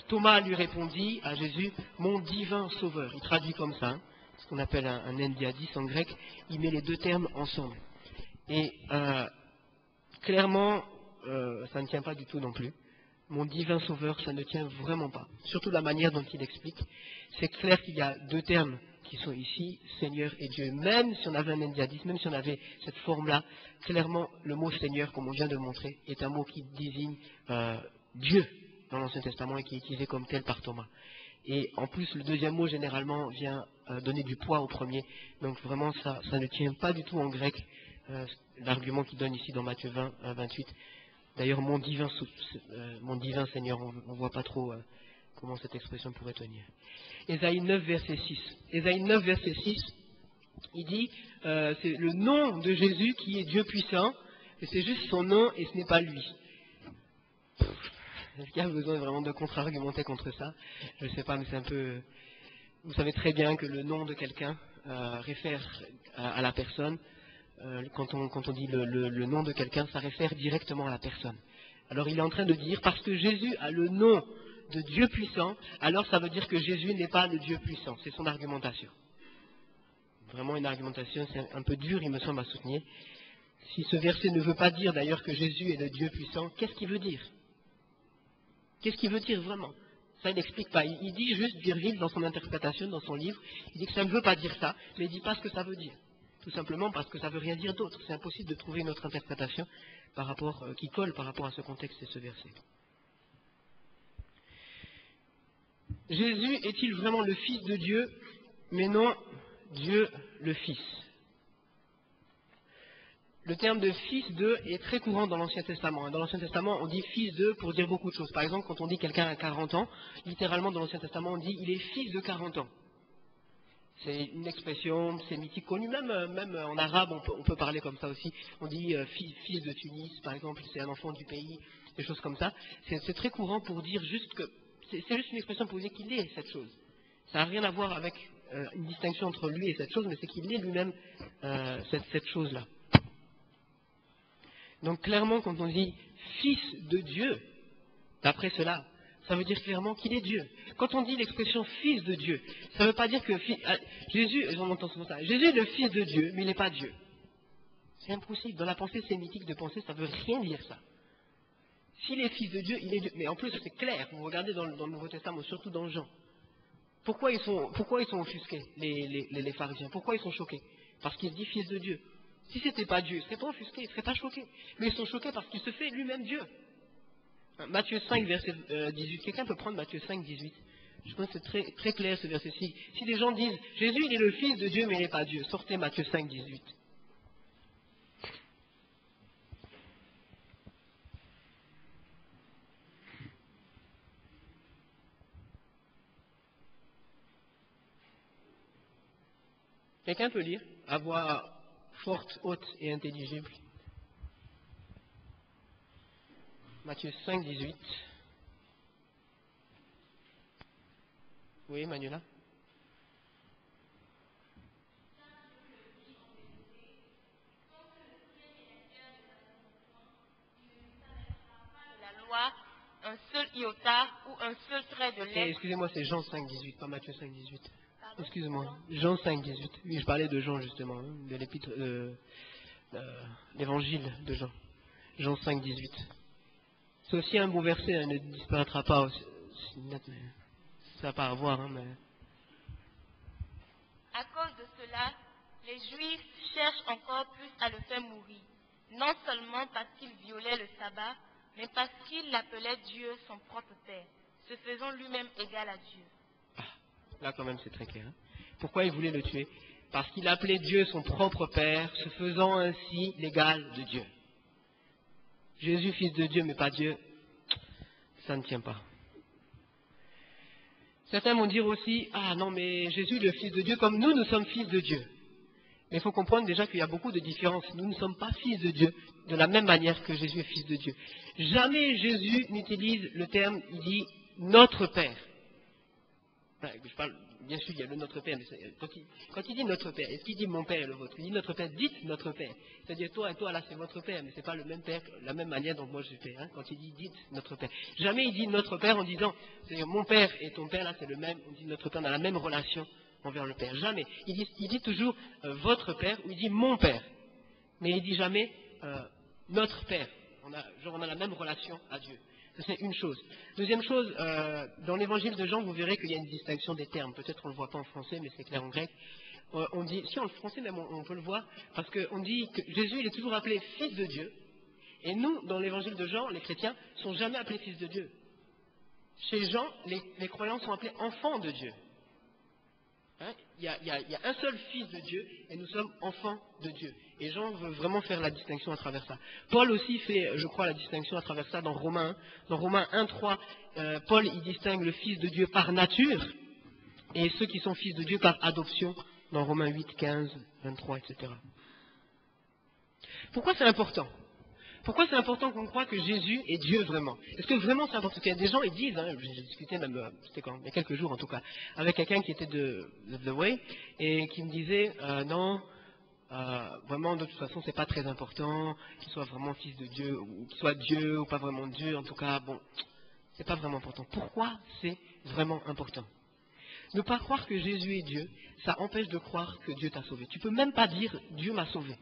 Speaker 1: Thomas lui répondit à Jésus, mon divin sauveur. Il traduit comme ça, hein, ce qu'on appelle un endiadis en grec. Il met les deux termes ensemble. Et clairement, ça ne tient pas du tout non plus. Mon divin sauveur, ça ne tient vraiment pas. Surtout la manière dont il explique. C'est clair qu'il y a deux termes qui sont ici, Seigneur et Dieu. Même si on avait un endiadis, même si on avait cette forme-là, clairement, le mot Seigneur, comme on vient de le montrer, est un mot qui désigne Dieu dans l'Ancien Testament et qui est utilisé comme tel par Thomas. Et en plus, le deuxième mot, généralement, vient donner du poids au premier. Donc vraiment, ça ne tient pas du tout en grec, l'argument qu'il donne ici dans Matthieu 20, 28. D'ailleurs, mon divin Seigneur, on ne voit pas trop comment cette expression pourrait tenir. Ésaïe 9, verset 6. Ésaïe 9, verset 6, il dit, c'est le nom de Jésus qui est Dieu puissant, et c'est juste son nom et ce n'est pas lui. Est-ce qu'il y a besoin vraiment de contre-argumenter contre ça? Je ne sais pas, mais c'est un peu... Vous savez très bien que le nom de quelqu'un réfère à la personne. Quand on dit le nom de quelqu'un, ça réfère directement à la personne. Alors il est en train de dire, parce que Jésus a le nom de Dieu puissant, alors ça veut dire que Jésus n'est pas le Dieu puissant. C'est son argumentation. Vraiment une argumentation, c'est un peu dur, il me semble, à soutenir. Si ce verset ne veut pas dire d'ailleurs que Jésus est le Dieu puissant, qu'est-ce qu'il veut dire? Qu'est-ce qu'il veut dire vraiment? Ça, il n'explique pas. Il dit juste, Virgile, dans son interprétation, dans son livre, il dit que ça ne veut pas dire ça, mais il ne dit pas ce que ça veut dire. Tout simplement parce que ça ne veut rien dire d'autre. C'est impossible de trouver une autre interprétation qui colle par rapport à ce contexte et ce verset. Jésus est-il vraiment le Fils de Dieu? Mais non, Dieu le Fils. Le terme de fils de est très courant dans l'Ancien Testament. Dans l'Ancien Testament, on dit fils de pour dire beaucoup de choses. Par exemple, quand on dit quelqu'un a 40 ans, littéralement dans l'Ancien Testament, on dit il est fils de 40 ans. C'est une expression sémitique connue, même en arabe, on peut parler comme ça aussi. On dit fils de Tunis, par exemple, c'est un enfant du pays, des choses comme ça. C'est très courant pour dire juste que... C'est juste une expression pour dire qu'il est cette chose. Ça n'a rien à voir avec une distinction entre lui et cette chose, mais c'est qu'il est lui-même cette chose-là. Donc clairement, quand on dit fils de Dieu, d'après cela, ça veut dire clairement qu'il est Dieu. Quand on dit l'expression fils de Dieu, ça ne veut pas dire que Jésus, j'en entends souvent ça, Jésus est le fils de Dieu, mais il n'est pas Dieu. C'est impossible. Dans la pensée sémitique de penser, ça ne veut rien dire ça. S'il est fils de Dieu, il est Dieu. Mais en plus, c'est clair, vous regardez dans le Nouveau Testament, surtout dans Jean. Pourquoi ils sont offusqués, les pharisiens? Pourquoi ils sont choqués? Parce qu'il se dit fils de Dieu. Si ce n'était pas Dieu, il ne serait pas offusqué, il ne serait pas choqué. Mais ils sont choqués parce qu'il se fait lui-même Dieu. Matthieu 5, verset 18. Quelqu'un peut prendre Matthieu 5, 18. Je pense que c'est très, très clair ce verset-ci. Si des gens disent, Jésus il est le Fils de Dieu mais il n'est pas Dieu, sortez Matthieu 5, 18. Quelqu'un peut lire à voix forte, haute et intelligible. Matthieu 5, 18. Oui, Manuela?
Speaker 5: La loi, un seul iota ou un seul trait de lettre.
Speaker 1: Excusez-moi, c'est Jean 5, 18, pas Matthieu 5, 18. Excusez-moi, Jean 5, 18. Oui, je parlais de Jean justement, hein, de l'épître, l'évangile de Jean. Jean 5, 18. C'est aussi un beau verset, hein, ne disparaîtra pas. Ça n'a pas à voir, hein, mais...
Speaker 5: À cause de cela, les Juifs cherchent encore plus à le faire mourir. Non seulement parce qu'il violait le sabbat, mais parce qu'il appelait Dieu son propre Père. se faisant lui-même égal à Dieu.
Speaker 1: Là, quand même, c'est très clair. Hein. Pourquoi il voulait le tuer? Parce qu'il appelait Dieu son propre Père, se faisant ainsi l'égal de Dieu. Jésus, fils de Dieu, mais pas Dieu, ça ne tient pas. Certains vont dire aussi, ah non, mais Jésus est le fils de Dieu, comme nous, nous sommes fils de Dieu. Mais il faut comprendre déjà qu'il y a beaucoup de différences. Nous ne sommes pas fils de Dieu de la même manière que Jésus est fils de Dieu. Jamais Jésus n'utilise le terme, il dit notre Père. Enfin, je parle, bien sûr, il y a le notre Père, mais quand il dit notre Père, est-ce qu'il dit mon Père et le vôtre? Il dit notre Père, dites notre Père. C'est-à-dire toi et toi, là, c'est votre Père, mais ce n'est pas le même Père, la même manière dont moi je fais. Hein, quand il dit dites notre Père. Jamais il dit notre Père en disant, c'est-à-dire mon Père et ton Père, là, c'est le même. On dit notre Père, on a la même relation envers le Père. Jamais. Il dit toujours votre Père, ou il dit mon Père. Mais il dit jamais notre Père. On a la même relation à Dieu. C'est une chose. Deuxième chose, dans l'évangile de Jean, vous verrez qu'il y a une distinction des termes. Peut-être on ne le voit pas en français, mais c'est clair en grec. On dit, si en français même on peut le voir, parce qu'on dit que Jésus il est toujours appelé fils de Dieu. Et nous, dans l'évangile de Jean, les chrétiens, ne sont jamais appelés fils de Dieu. Chez Jean, les croyants sont appelés enfants de Dieu. Hein, il y a un seul fils de Dieu et nous sommes enfants de Dieu. Et Jean veut vraiment faire la distinction à travers ça. Paul aussi fait, je crois, la distinction à travers ça dans Romains 1. Dans Romains 1:3, Paul il distingue le fils de Dieu par nature et ceux qui sont fils de Dieu par adoption dans Romains 8, 15, 23, etc. Pourquoi c'est important? Pourquoi c'est important qu'on croit que Jésus est Dieu vraiment? Est-ce que vraiment c'est important? Parce qu'il y a des gens, ils disent, hein, j'ai discuté même, c'était quand, il y a quelques jours en tout cas, avec quelqu'un qui était de The Way, et qui me disait, non, vraiment de toute façon c'est pas très important, qu'il soit vraiment fils de Dieu, ou qu'il soit Dieu, ou pas vraiment Dieu, en tout cas, bon, c'est pas vraiment important. Pourquoi c'est vraiment important? Ne pas croire que Jésus est Dieu, ça empêche de croire que Dieu t'a sauvé. Tu peux même pas dire, Dieu m'a sauvé.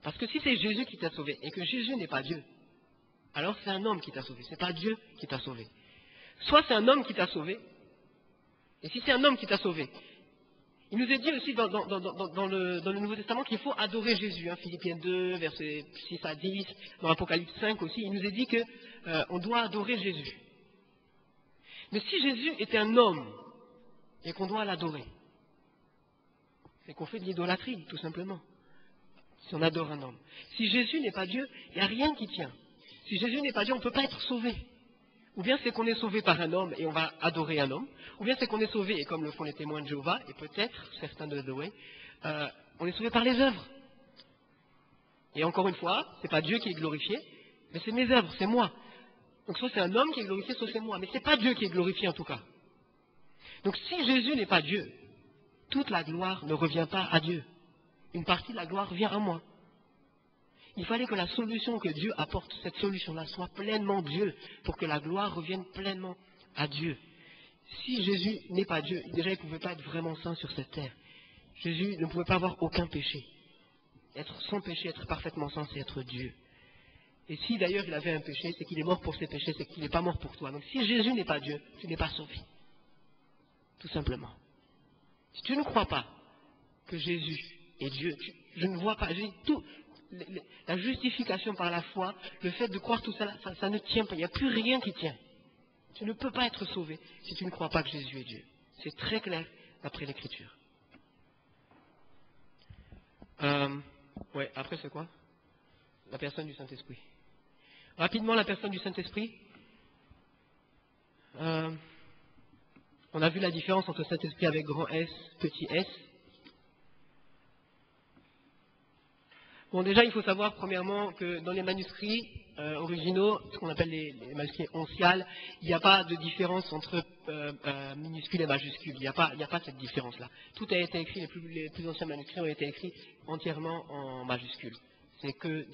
Speaker 1: Parce que si c'est Jésus qui t'a sauvé et que Jésus n'est pas Dieu, alors c'est un homme qui t'a sauvé, ce n'est pas Dieu qui t'a sauvé. Soit c'est un homme qui t'a sauvé, et si c'est un homme qui t'a sauvé, il nous est dit aussi dans le Nouveau Testament qu'il faut adorer Jésus. Hein, Philippiens 2, versets 6 à 10, dans Apocalypse 5 aussi, il nous est dit qu'on doit adorer Jésus. Mais si Jésus était un homme et qu'on doit l'adorer, c'est qu'on fait de l'idolâtrie, tout simplement. Si on adore un homme. Si Jésus n'est pas Dieu, il n'y a rien qui tient. Si Jésus n'est pas Dieu, on ne peut pas être sauvé. Ou bien c'est qu'on est sauvé par un homme et on va adorer un homme. Ou bien c'est qu'on est sauvé, et comme le font les témoins de Jéhovah, et peut-être certains de The Way, on est sauvé par les œuvres. Et encore une fois, ce n'est pas Dieu qui est glorifié, mais c'est mes œuvres, c'est moi. Donc soit c'est un homme qui est glorifié, soit c'est moi. Mais ce n'est pas Dieu qui est glorifié en tout cas. Donc si Jésus n'est pas Dieu, toute la gloire ne revient pas à Dieu. Une partie de la gloire vient à moi. Il fallait que la solution que Dieu apporte, cette solution-là, soit pleinement Dieu, pour que la gloire revienne pleinement à Dieu. Si Jésus n'est pas Dieu, déjà il ne pouvait pas être vraiment saint sur cette terre. Jésus ne pouvait pas avoir aucun péché. Être sans péché, être parfaitement saint, c'est être Dieu. Et si d'ailleurs il avait un péché, c'est qu'il est mort pour ses péchés, c'est qu'il n'est pas mort pour toi. Donc si Jésus n'est pas Dieu, tu n'es pas sauvé. Tout simplement. Si tu ne crois pas que Jésus est Dieu, je ne vois pas, la justification par la foi, le fait de croire tout ça, ça ne tient pas, il n'y a plus rien qui tient. Tu ne peux pas être sauvé si tu ne crois pas que Jésus est Dieu. C'est très clair d'après l'Écriture. Ouais, après c'est quoi? La personne du Saint-Esprit. Rapidement, la personne du Saint-Esprit. On a vu la différence entre Saint-Esprit avec grand S, petit s. Bon, déjà, il faut savoir, premièrement, que dans les manuscrits originaux, ce qu'on appelle les manuscrits onciales, il n'y a pas de différence entre minuscules et majuscules. Il n'y a pas cette différence-là. Tout a été écrit, les plus anciens manuscrits ont été écrits entièrement en majuscules. C'est que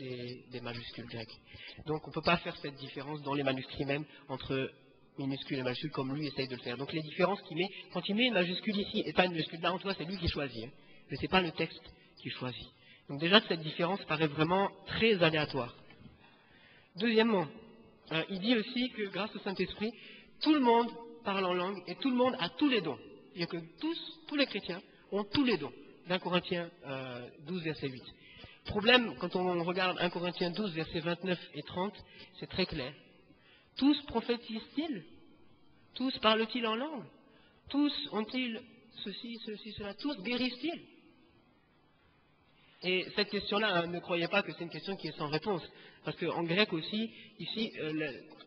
Speaker 1: des majuscules grecques. Donc, on ne peut pas faire cette différence dans les manuscrits même entre minuscules et majuscules comme lui essaye de le faire. Donc, les différences qu'il met, quand il met une majuscule ici et pas une majuscule là, en toi, c'est lui qui choisit. Hein. Mais ce n'est pas le texte qui choisit. Donc déjà, cette différence paraît vraiment très aléatoire. Deuxièmement, il dit aussi que grâce au Saint-Esprit, tout le monde parle en langue et tout le monde a tous les dons. C'est-à-dire que tous les chrétiens ont tous les dons. 1 Corinthiens 12, verset 8. Problème, quand on regarde 1 Corinthiens 12, versets 29 et 30, c'est très clair. Tous prophétisent-ils? Tous parlent-ils en langue? Tous ont-ils ceci, cela? Tous guérissent-ils? Et cette question-là, hein, ne croyez pas que c'est une question qui est sans réponse. Parce qu'en grec aussi, ici,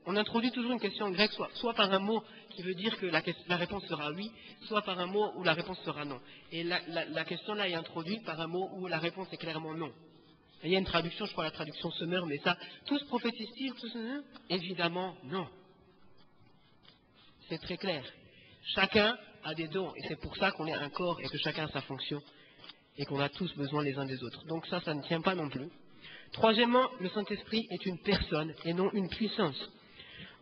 Speaker 1: on introduit toujours une question en grec, soit par un mot qui veut dire que la réponse sera oui, soit par un mot où la réponse sera non. Et la question-là est introduite par un mot où la réponse est clairement non. Et il y a une traduction, je crois la traduction Summer, mais ça, tous prophétisent-ils? Évidemment, non. C'est très clair. Chacun a des dons, et c'est pour ça qu'on est un corps et que chacun a sa fonction, et qu'on a tous besoin les uns des autres. Donc ça ne tient pas non plus. Troisièmement, le Saint-Esprit est une personne et non une puissance.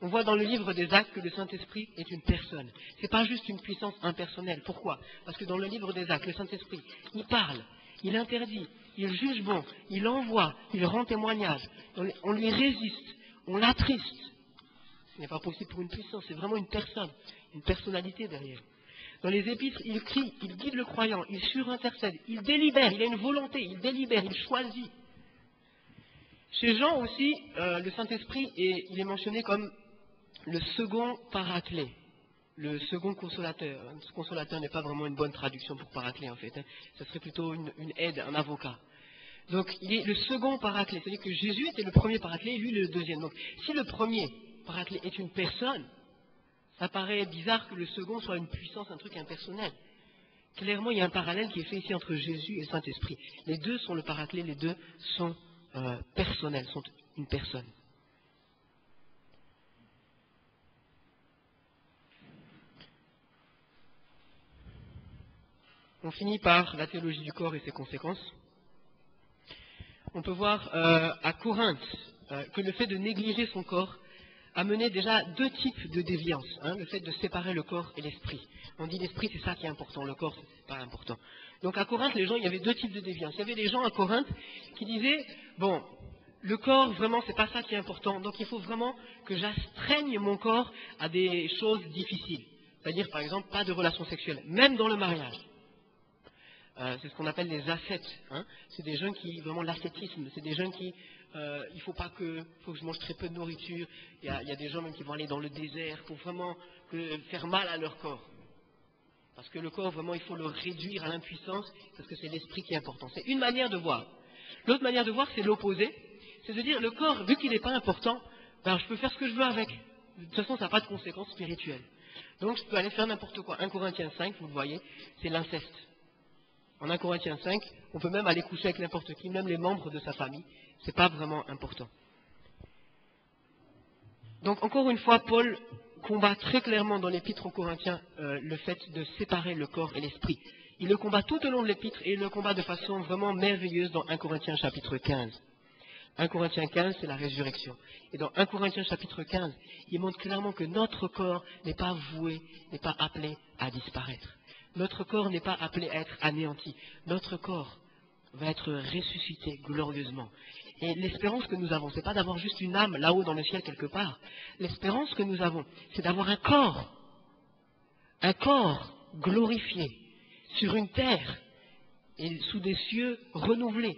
Speaker 1: On voit dans le livre des Actes que le Saint-Esprit est une personne. Ce n'est pas juste une puissance impersonnelle. Pourquoi? Parce que dans le livre des Actes, le Saint-Esprit, il parle, il interdit, il juge bon, il envoie, il rend témoignage, on lui résiste, on l'attriste. Ce n'est pas possible pour une puissance, c'est vraiment une personne, une personnalité derrière. Dans les épîtres, il crie, il guide le croyant, il surintercède, il délibère, il a une volonté, il délibère, il choisit. Chez Jean aussi, le Saint-Esprit, il est mentionné comme le second paraclet, le second consolateur. Ce consolateur n'est pas vraiment une bonne traduction pour paraclet en fait, hein. Ça serait plutôt une aide, un avocat. Donc il est le second paraclet, c'est-à-dire que Jésus était le premier paraclet et lui le deuxième. Donc si le premier paraclet est une personne, ça paraît bizarre que le second soit une puissance, un truc impersonnel. Clairement, il y a un parallèle qui est fait ici entre Jésus et le Saint-Esprit. Les deux sont le paraclet, les deux sont personnels, sont une personne. On finit par la théologie du corps et ses conséquences. On peut voir à Corinthe que le fait de négliger son corps a mené déjà deux types de déviance, hein, le fait de séparer le corps et l'esprit. On dit l'esprit, c'est ça qui est important, le corps, c'est pas important. Donc à Corinthe, il y avait deux types de déviance. Il y avait des gens à Corinthe qui disaient, bon, le corps, vraiment, c'est pas ça qui est important, donc il faut vraiment que j'astreigne mon corps à des choses difficiles. C'est-à-dire, par exemple, pas de relations sexuelles, même dans le mariage. C'est ce qu'on appelle les ascètes. Hein. C'est des jeunes qui, vraiment l'ascétisme, c'est des jeunes qui, il faut que je mange très peu de nourriture. Il y a des gens même qui vont aller dans le désert pour vraiment faire mal à leur corps. Parce que le corps, vraiment, il faut le réduire à l'impuissance, parce que c'est l'esprit qui est important. C'est une manière de voir. L'autre manière de voir, c'est l'opposé. C'est de dire, le corps, vu qu'il n'est pas important, ben, je peux faire ce que je veux avec. De toute façon, ça n'a pas de conséquences spirituelles. Donc, je peux aller faire n'importe quoi. 1 Corinthiens 5, vous le voyez, c'est l'inceste. En 1 Corinthiens 5, on peut même aller coucher avec n'importe qui, même les membres de sa famille. Ce n'est pas vraiment important. Donc, encore une fois, Paul combat très clairement dans l'épître aux Corinthiens le fait de séparer le corps et l'esprit. Il le combat tout au long de l'épître et il le combat de façon vraiment merveilleuse dans 1 Corinthiens chapitre 15. 1 Corinthiens 15, c'est la résurrection. Et dans 1 Corinthiens chapitre 15, il montre clairement que notre corps n'est pas voué, n'est pas appelé à disparaître. Notre corps n'est pas appelé à être anéanti. Notre corps va être ressuscité glorieusement. Et l'espérance que nous avons, ce n'est pas d'avoir juste une âme là-haut dans le ciel quelque part. L'espérance que nous avons, c'est d'avoir un corps glorifié sur une terre et sous des cieux renouvelés.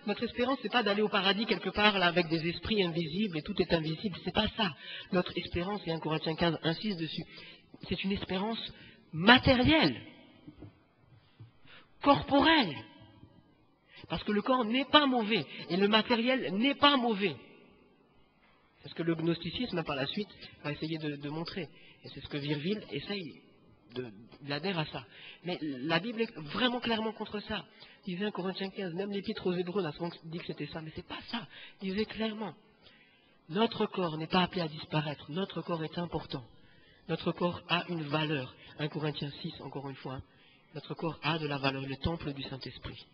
Speaker 1: Notre espérance, c'est pas d'aller au paradis quelque part là, avec des esprits invisibles et tout est invisible. C'est pas ça. Notre espérance, et 1 Corinthiens 15 insiste dessus, c'est une espérance matérielle, corporelle. Parce que le corps n'est pas mauvais et le matériel n'est pas mauvais. C'est ce que le gnosticisme, par la suite, va essayer de montrer. Et c'est ce que Virville essaye d'adhérer à ça. Mais la Bible est vraiment clairement contre ça. Il disait 1 Corinthiens 15, même l'épître aux Hébreux a souvent dit que c'était ça, mais c'est pas ça. Il disait clairement, notre corps n'est pas appelé à disparaître, notre corps est important. Notre corps a une valeur. 1 Corinthiens 6, encore une fois, hein. Notre corps a de la valeur, le temple du Saint-Esprit.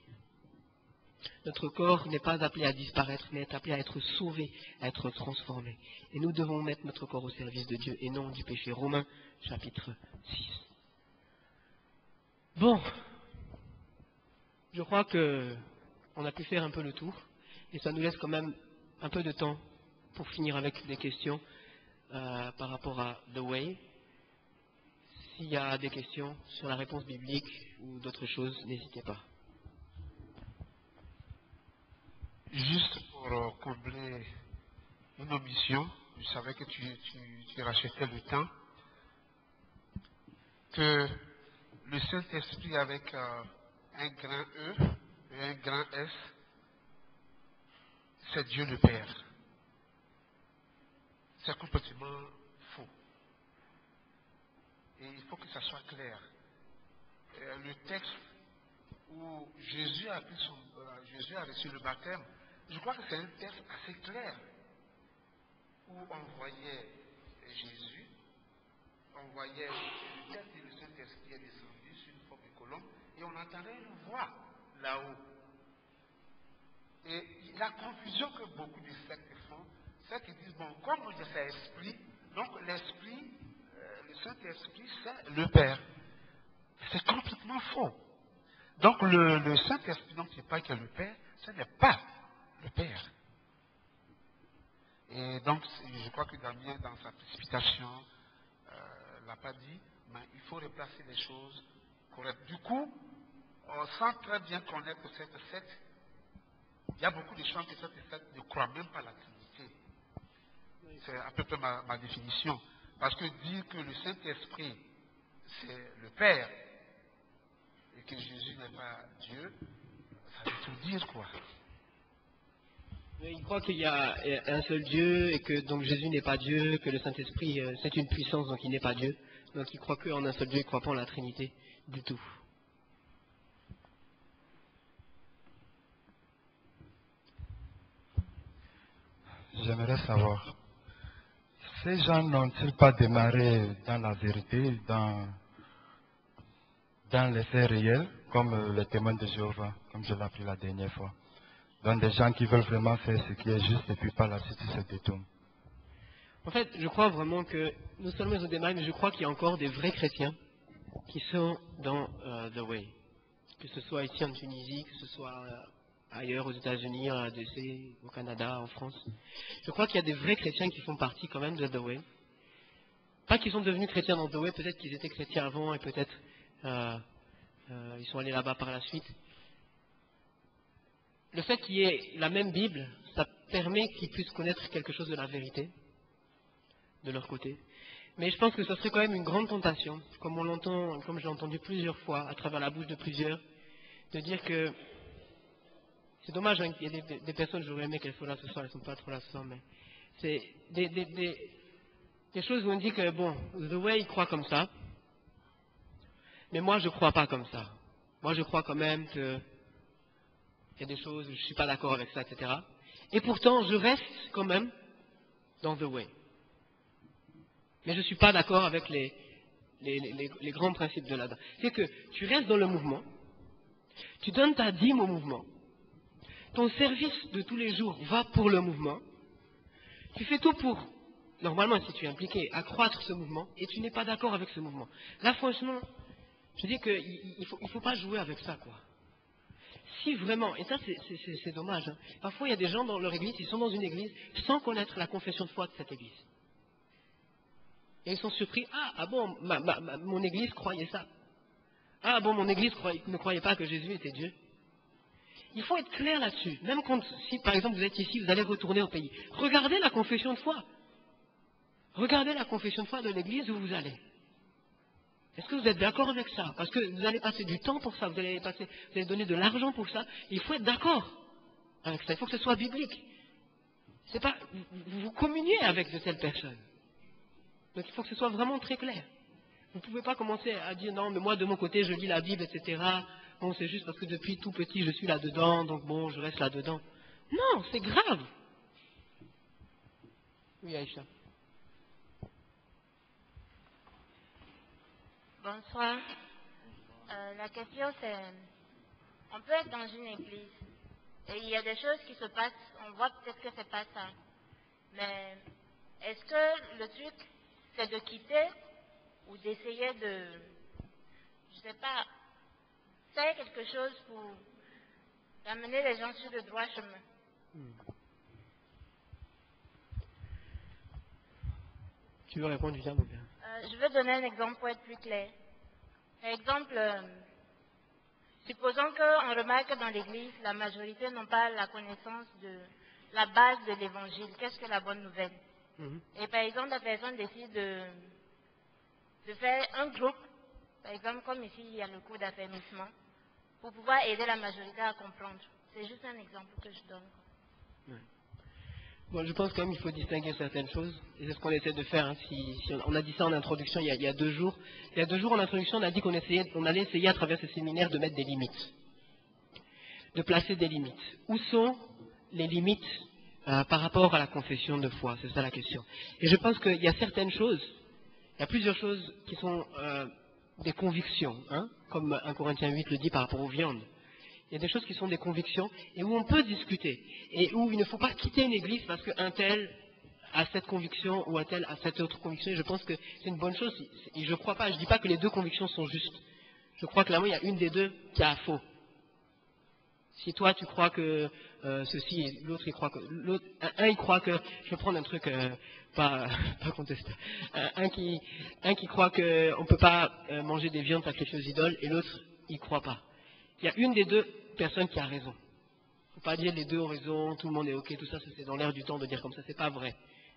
Speaker 1: Notre corps n'est pas appelé à disparaître, mais est appelé à être sauvé, à être transformé. Et nous devons mettre notre corps au service de Dieu et non du péché. Romains, chapitre 6. Bon, je crois qu'on a pu faire un peu le tour, et ça nous laisse quand même un peu de temps pour finir avec des questions par rapport à The Way. S'il y a des questions sur la réponse biblique ou d'autres choses, n'hésitez pas.
Speaker 7: Juste pour combler une omission, je savais que tu rachetais le temps. que le Saint-Esprit avec un grand E et un grand S, c'est Dieu le Père. C'est complètement faux. Et il faut que ça soit clair. Le texte où Jésus a reçu le baptême, je crois que c'est un texte assez clair, où on voyait Jésus, on voyait le texte et le Saint-Esprit est descendu sur une forme de colombe, et on entendait une voix là-haut. Et la confusion que beaucoup de sectes font, c'est qu'ils disent, bon, comme c'est esprit, donc l'esprit, le Saint-Esprit, c'est le Père. C'est complètement faux. Donc le Saint-Esprit, donc c'est pas que le Père, ce n'est pas le Père. Et donc, je crois que Damien, dans sa précipitation, ne l'a pas dit, mais il faut replacer les choses correctes. Du coup, sans très bien connaître cette secte, il y a beaucoup de gens que cette secte ne croient même pas à la Trinité. C'est à peu près ma définition. Parce que dire que le Saint-Esprit, c'est le Père, et que Jésus n'est pas Dieu, ça veut tout dire, quoi.
Speaker 1: Il croit qu'il y a un seul Dieu et que donc Jésus n'est pas Dieu, que le Saint-Esprit c'est une puissance donc il n'est pas Dieu. Donc il croit qu'en un seul Dieu, il ne croit pas en la Trinité du tout.
Speaker 3: J'aimerais savoir, ces gens n'ont-ils pas démarré dans la vérité, dans les faits réels, comme les témoins de Jéhovah, comme je l'ai appris la dernière fois? Donc des gens qui veulent vraiment faire ce qui est juste et puis par la suite ils se détournent.
Speaker 1: En fait, je crois vraiment que, non seulement ils ont démarré, mais je crois qu'il y a encore des vrais chrétiens qui sont dans The Way. Que ce soit ici en Tunisie, que ce soit ailleurs aux États-Unis, à ADC, au Canada, en France. Je crois qu'il y a des vrais chrétiens qui font partie quand même de The Way. Pas qu'ils sont devenus chrétiens dans The Way, peut-être qu'ils étaient chrétiens avant et peut-être ils sont allés là-bas par la suite. Le fait qu'il y ait la même Bible, ça permet qu'ils puissent connaître quelque chose de la vérité, de leur côté. Mais je pense que ça serait quand même une grande tentation, comme on l'entend, comme j'ai entendu plusieurs fois, à travers la bouche de plusieurs, de dire que c'est dommage, hein, qu'il y ait des personnes, j'aurais aimé qu'elles soient là ce soir, elles ne sont pas trop là ce soir, mais c'est des choses où on dit que, bon, The Way, il croit comme ça, mais moi, je ne crois pas comme ça. Moi, je crois quand même que il y a des choses où je ne suis pas d'accord avec ça, etc. Et pourtant, je reste quand même dans The Way. Mais je ne suis pas d'accord avec les grands principes de là-bas. C'est que tu restes dans le mouvement, tu donnes ta dîme au mouvement, ton service de tous les jours va pour le mouvement, tu fais tout pour, normalement si tu es impliqué, accroître ce mouvement, et tu n'es pas d'accord avec ce mouvement. Là, franchement, je dis qu'il ne faut pas jouer avec ça, quoi. Si vraiment, et ça c'est dommage, hein. Parfois il y a des gens dans leur église, ils sont dans une église sans connaître la confession de foi de cette église. Et ils sont surpris, ah bon, mon église croyait ça. Ah bon, mon église ne croyait pas que Jésus était Dieu. Il faut être clair là-dessus. Même quand, si par exemple vous êtes ici, vous allez retourner au pays. Regardez la confession de foi. Regardez la confession de foi de l'église où vous allez. Est-ce que vous êtes d'accord avec ça? Parce que vous allez passer du temps pour ça, vous allez donner de l'argent pour ça. Il faut être d'accord avec ça. Il faut que ce soit biblique. C'est pas, vous communiez avec de telles personnes. Donc il faut que ce soit vraiment très clair. Vous ne pouvez pas commencer à dire non, mais moi de mon côté je lis la Bible, etc. Bon, c'est juste parce que depuis tout petit je suis là-dedans, donc bon, je reste là-dedans. Non, c'est grave. Oui, Aïcha.
Speaker 9: Bonsoir. La question c'est, on peut être dans une église et il y a des choses qui se passent, on voit peut-être que c'est pas ça. Mais est-ce que le truc c'est de quitter ou d'essayer de, je sais pas, faire quelque chose pour amener les gens sur le droit chemin?
Speaker 1: Tu veux répondre, Julien, mon père?
Speaker 9: Je vais donner un exemple pour être plus clair. Par exemple, supposons qu'on remarque que dans l'Église, la majorité n'ont pas la connaissance de la base de l'Évangile. Qu'est-ce que la bonne nouvelle? Et par exemple, la personne décide de faire un groupe Par exemple, comme ici, il y a le cours d'affermissement, pour pouvoir aider la majorité à comprendre. C'est juste un exemple que je donne.
Speaker 1: Ouais. Bon, je pense quand même qu'il faut distinguer certaines choses, et c'est ce qu'on essaie de faire. Hein. Si on a dit ça en introduction il y a 2 jours. Il y a 2 jours en introduction, on a dit qu'on allait essayer à travers ce séminaire de mettre des limites, de placer des limites. Où sont les limites par rapport à la confession de foi? C'est ça la question. Et je pense qu'il y a certaines choses, il y a plusieurs choses qui sont des convictions, hein, comme 1 Corinthiens 8 le dit par rapport aux viandes. Il y a des choses qui sont des convictions et où on peut discuter et où il ne faut pas quitter une église parce qu'un tel a cette conviction ou un tel a cette autre conviction. Et je pense que c'est une bonne chose. Et je ne crois pas, je ne dis pas que les 2 convictions sont justes. Je crois clairement qu'il y a une des 2 qui a faux. Si toi tu crois que ceci et l'autre il croit que l'autre, un il croit que, je vais prendre un truc pas contestable, un qui croit qu'on ne peut pas manger des viandes sacrifiées aux idoles et l'autre il croit pas. Il y a une des 2 personnes qui a raison. Il ne faut pas dire les 2 ont raison, tout le monde est ok, tout ça, c'est dans l'air du temps de dire comme ça, c'est pas vrai.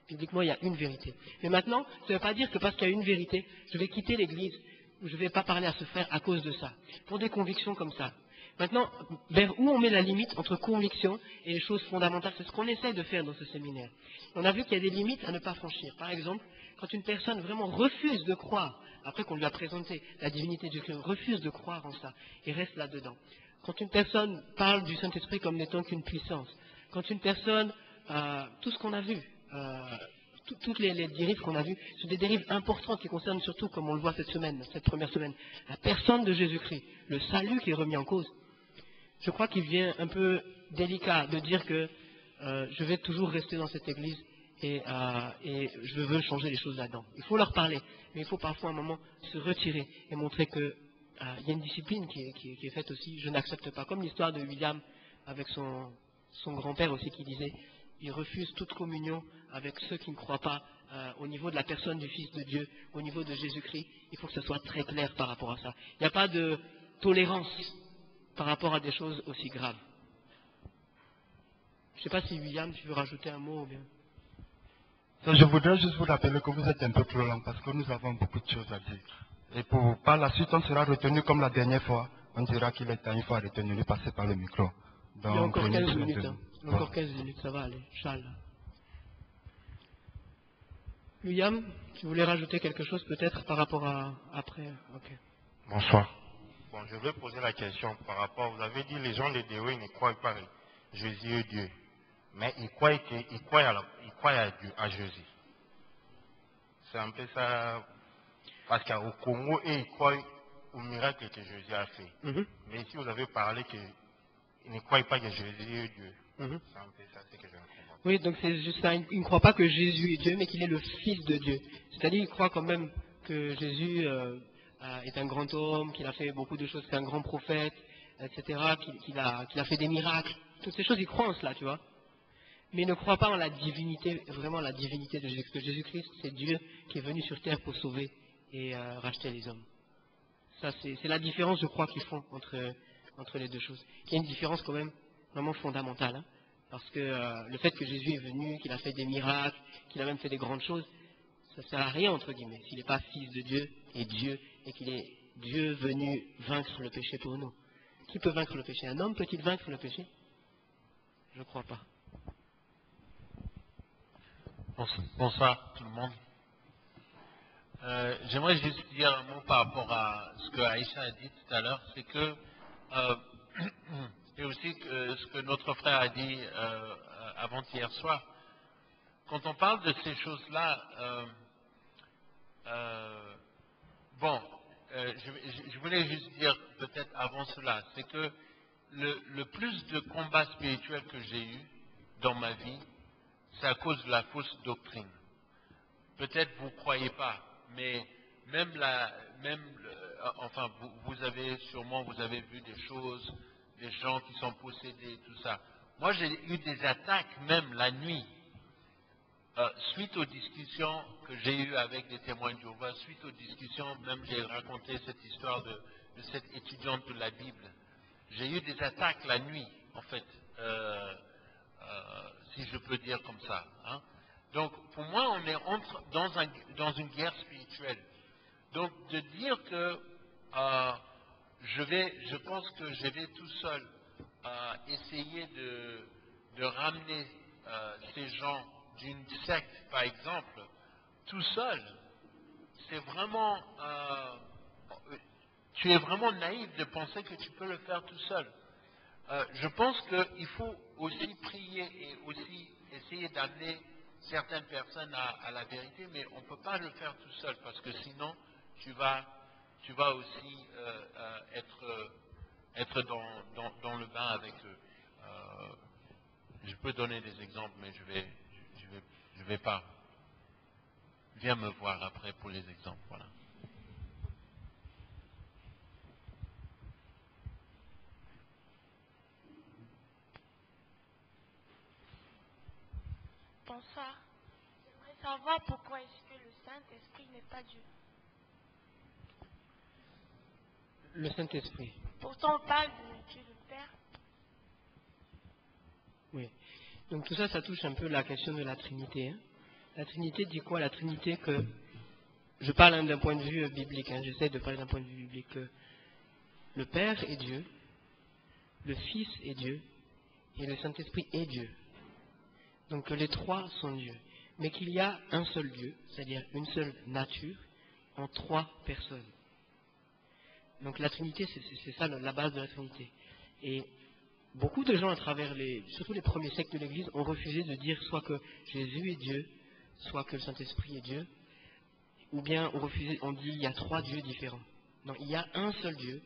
Speaker 1: Bibliquement, il y a une vérité. Mais maintenant, ça ne veut pas dire que parce qu'il y a une vérité, je vais quitter l'église ou je ne vais pas parler à ce frère à cause de ça. Pour des convictions comme ça. Maintenant, vers où on met la limite entre conviction et les choses fondamentales, c'est ce qu'on essaie de faire dans ce séminaire. On a vu qu'il y a des limites à ne pas franchir. Par exemple, quand une personne vraiment refuse de croire, après qu'on lui a présenté la divinité de Dieu, refuse de croire en ça et reste là-dedans. Quand une personne parle du Saint-Esprit comme n'étant qu'une puissance, quand une personne, tout ce qu'on a vu, toutes les dérives qu'on a vues, sont des dérives importantes qui concernent surtout, comme on le voit cette semaine, cette première semaine, la personne de Jésus-Christ, le salut qui est remis en cause. Je crois qu'il vient un peu délicat de dire que je vais toujours rester dans cette église et je veux changer les choses là-dedans. Il faut leur parler, mais il faut parfois à un moment se retirer et montrer qu'il y a une discipline qui est faite aussi. Je n'accepte pas. Comme l'histoire de William avec son grand-père aussi qui disait il refuse toute communion avec ceux qui ne croient pas au niveau de la personne du Fils de Dieu, au niveau de Jésus-Christ. Il faut que ce soit très clair par rapport à ça. Il n'y a pas de tolérance par rapport à des choses aussi graves. Je ne sais pas si William, tu veux rajouter un mot ou bien.
Speaker 3: Je voudrais juste vous rappeler que vous êtes un peu trop lent parce que nous avons beaucoup de choses à dire. Et par la suite, on sera retenu comme la dernière fois. On dira qu'il est temps, il faut retenir, lui passer par le micro. Donc,
Speaker 1: il y a encore 15 minutes. Hein. Il y a encore 15 minutes, ça va aller. Charles. William, tu voulais rajouter quelque chose peut-être par rapport à après. Ok.
Speaker 4: Bonsoir. Bon, je vais poser la question par rapport, vous avez dit les gens de Déo, ils ne croient pas Jésus est Dieu. Mais ils croient à Dieu, à Jésus. C'est un peu ça. Parce qu'au Congo, ils croient au miracle que Jésus a fait. Mais ici, vous avez parlé qu'ils ne croient pas que Jésus est Dieu. C'est un peu ça, c'est que je comprends.
Speaker 1: Oui, donc c'est juste ça. Ils ne croient pas que Jésus est Dieu, mais qu'il est le Fils de Dieu. C'est-à-dire qu'ils croient quand même que Jésus est un grand homme, qu'il a fait beaucoup de choses, qu'il est un grand prophète, etc., qu'il a fait des miracles. Toutes ces choses, ils croient en cela, tu vois. Mais ils ne croient pas en la divinité, vraiment la divinité de Jésus. Parce que Jésus-Christ, c'est Dieu qui est venu sur terre pour sauver et racheter les hommes. Ça, c'est la différence, je crois, qu'ils font entre les 2 choses. Il y a une différence quand même vraiment fondamentale. Hein, parce que le fait que Jésus est venu, qu'il a fait des miracles, qu'il a même fait des grandes choses, ça ne sert à rien, entre guillemets, s'il n'est pas fils de Dieu et qu'il est Dieu venu vaincre le péché pour nous. Qui peut vaincre le péché? Un homme peut-il vaincre le péché? Je ne crois pas.
Speaker 2: Bonsoir tout le monde. J'aimerais juste dire un mot par rapport à ce que Aïcha a dit tout à l'heure, c'est que et aussi ce que notre frère a dit avant-hier soir. Quand on parle de ces choses-là, je voulais juste dire peut-être avant cela, c'est que le plus de combats spirituels que j'ai eu dans ma vie, c'est à cause de la fausse doctrine. Peut-être vous ne croyez pas, mais vous avez vu des choses, des gens qui sont possédés, tout ça. Moi, j'ai eu des attaques même la nuit, suite aux discussions que j'ai eues avec des témoins de Jéhovah, suite aux discussions, même j'ai raconté cette histoire de cette étudiante de la Bible. J'ai eu des attaques la nuit, en fait, si je peux dire comme ça. Hein. Donc, pour moi, on est dans une guerre spirituelle. Donc, de dire que je pense que je vais tout seul essayer de ramener ces gens d'une secte, par exemple, tout seul. C'est vraiment... tu es vraiment naïf de penser que tu peux le faire tout seul. Je pense qu'il faut aussi prier et aussi essayer d'amener certaines personnes à la vérité, mais on ne peut pas le faire tout seul, parce que sinon, tu vas aussi être dans le bain avec eux. Je peux donner des exemples, mais je vais pas. Viens me voir après pour les exemples, voilà.
Speaker 10: Bonsoir. J'aimerais savoir pourquoi est-ce que le Saint-Esprit n'est pas Dieu.
Speaker 1: Le Saint-Esprit.
Speaker 10: Pourtant, on parle de Dieu le Père.
Speaker 1: Oui. Donc tout ça, ça touche un peu la question de la Trinité. Hein. La Trinité dit quoi? La Trinité que... Je parle d'un point de vue biblique. Hein. J'essaie de parler d'un point de vue biblique. Que le Père est Dieu, le Fils est Dieu, et le Saint-Esprit est Dieu. Donc les trois sont Dieu. Mais qu'il y a un seul Dieu, c'est-à-dire une seule nature, en trois personnes. Donc la Trinité, c'est ça la base de la Trinité. Et beaucoup de gens à travers surtout les premiers siècles de l'Église, ont refusé de dire soit que Jésus est Dieu, soit que le Saint-Esprit est Dieu, ou bien on dit il y a trois dieux différents. Non, il y a un seul Dieu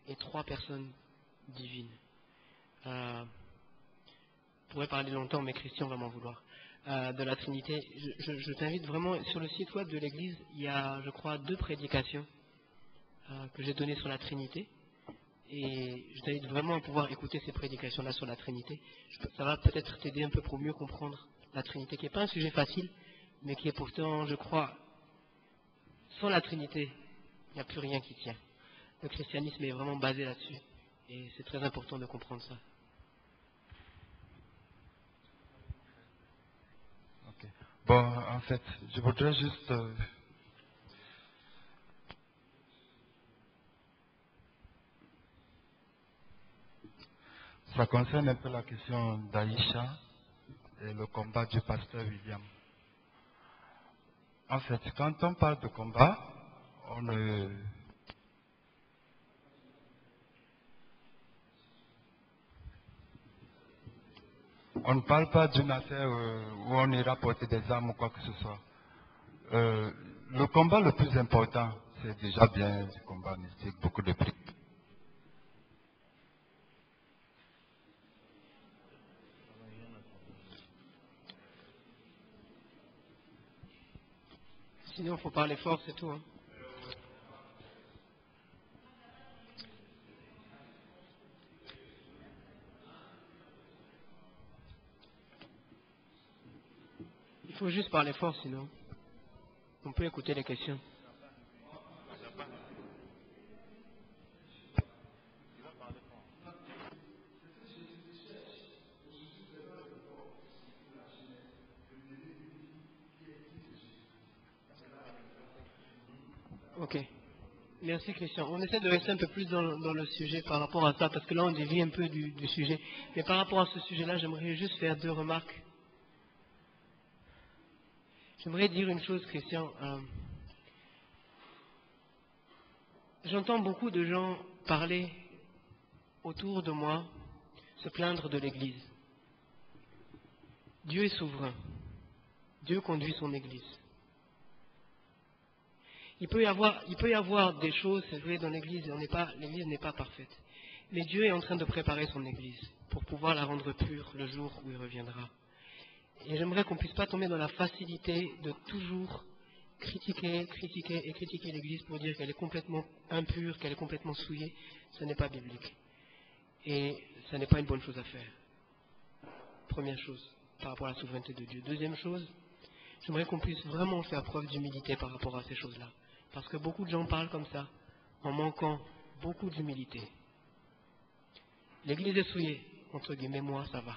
Speaker 1: et trois personnes divines. Je pourrais parler longtemps, mais Christian va m'en vouloir. De la Trinité, je t'invite vraiment, sur le site web de l'Église, il y a, je crois, 2 prédications que j'ai données sur la Trinité. Et je t'invite vraiment à pouvoir écouter ces prédications-là sur la Trinité. Ça va peut-être t'aider un peu pour mieux comprendre la Trinité, qui n'est pas un sujet facile, mais qui est pourtant, je crois, sans la Trinité, il n'y a plus rien qui tient. Le christianisme est vraiment basé là-dessus. Et c'est très important de comprendre ça.
Speaker 3: Okay. Bon, en fait, je voudrais juste... Ça concerne un peu la question d'Aïcha et le combat du pasteur William. En fait, quand on parle de combat, on ne parle pas d'une affaire où on ira porter des armes ou quoi que ce soit. Le combat le plus important, c'est déjà bien du combat mystique, beaucoup de prières.
Speaker 1: Sinon, il faut parler fort, c'est tout. Hein. Il faut juste parler fort, sinon on peut écouter les questions. Ok. Merci Christian. On essaie de rester un peu plus dans le sujet par rapport à ça, parce que là on dévie un peu du sujet. Mais par rapport à ce sujet-là, j'aimerais juste faire 2 remarques. J'aimerais dire une chose, Christian. J'entends beaucoup de gens parler autour de moi, se plaindre de l'Église. Dieu est souverain. Dieu conduit son Église. Il peut y avoir des choses, c'est vrai, dans l'Église, l'Église n'est pas parfaite. Mais Dieu est en train de préparer son Église pour pouvoir la rendre pure le jour où il reviendra. Et j'aimerais qu'on ne puisse pas tomber dans la facilité de toujours critiquer l'Église pour dire qu'elle est complètement impure, qu'elle est complètement souillée. Ce n'est pas biblique. Et ce n'est pas une bonne chose à faire. Première chose, par rapport à la souveraineté de Dieu. Deuxième chose, j'aimerais qu'on puisse vraiment faire preuve d'humilité par rapport à ces choses-là. Parce que beaucoup de gens parlent comme ça, en manquant beaucoup d'humilité. L'Église est souillée, entre guillemets, moi ça va.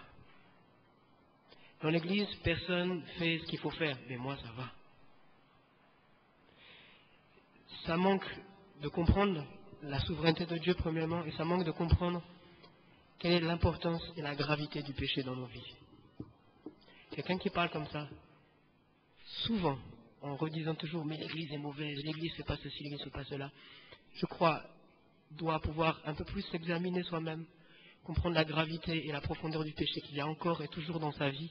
Speaker 1: Dans l'Église, personne fait ce qu'il faut faire, mais moi ça va. Ça manque de comprendre la souveraineté de Dieu premièrement, et ça manque de comprendre quelle est l'importance et la gravité du péché dans nos vies. Quelqu'un qui parle comme ça, souvent, en redisant toujours, mais l'Église est mauvaise, l'Église ne fait pas ceci, l'Église ne fait pas cela, je crois, doit pouvoir un peu plus s'examiner soi-même, comprendre la gravité et la profondeur du péché qu'il y a encore et toujours dans sa vie,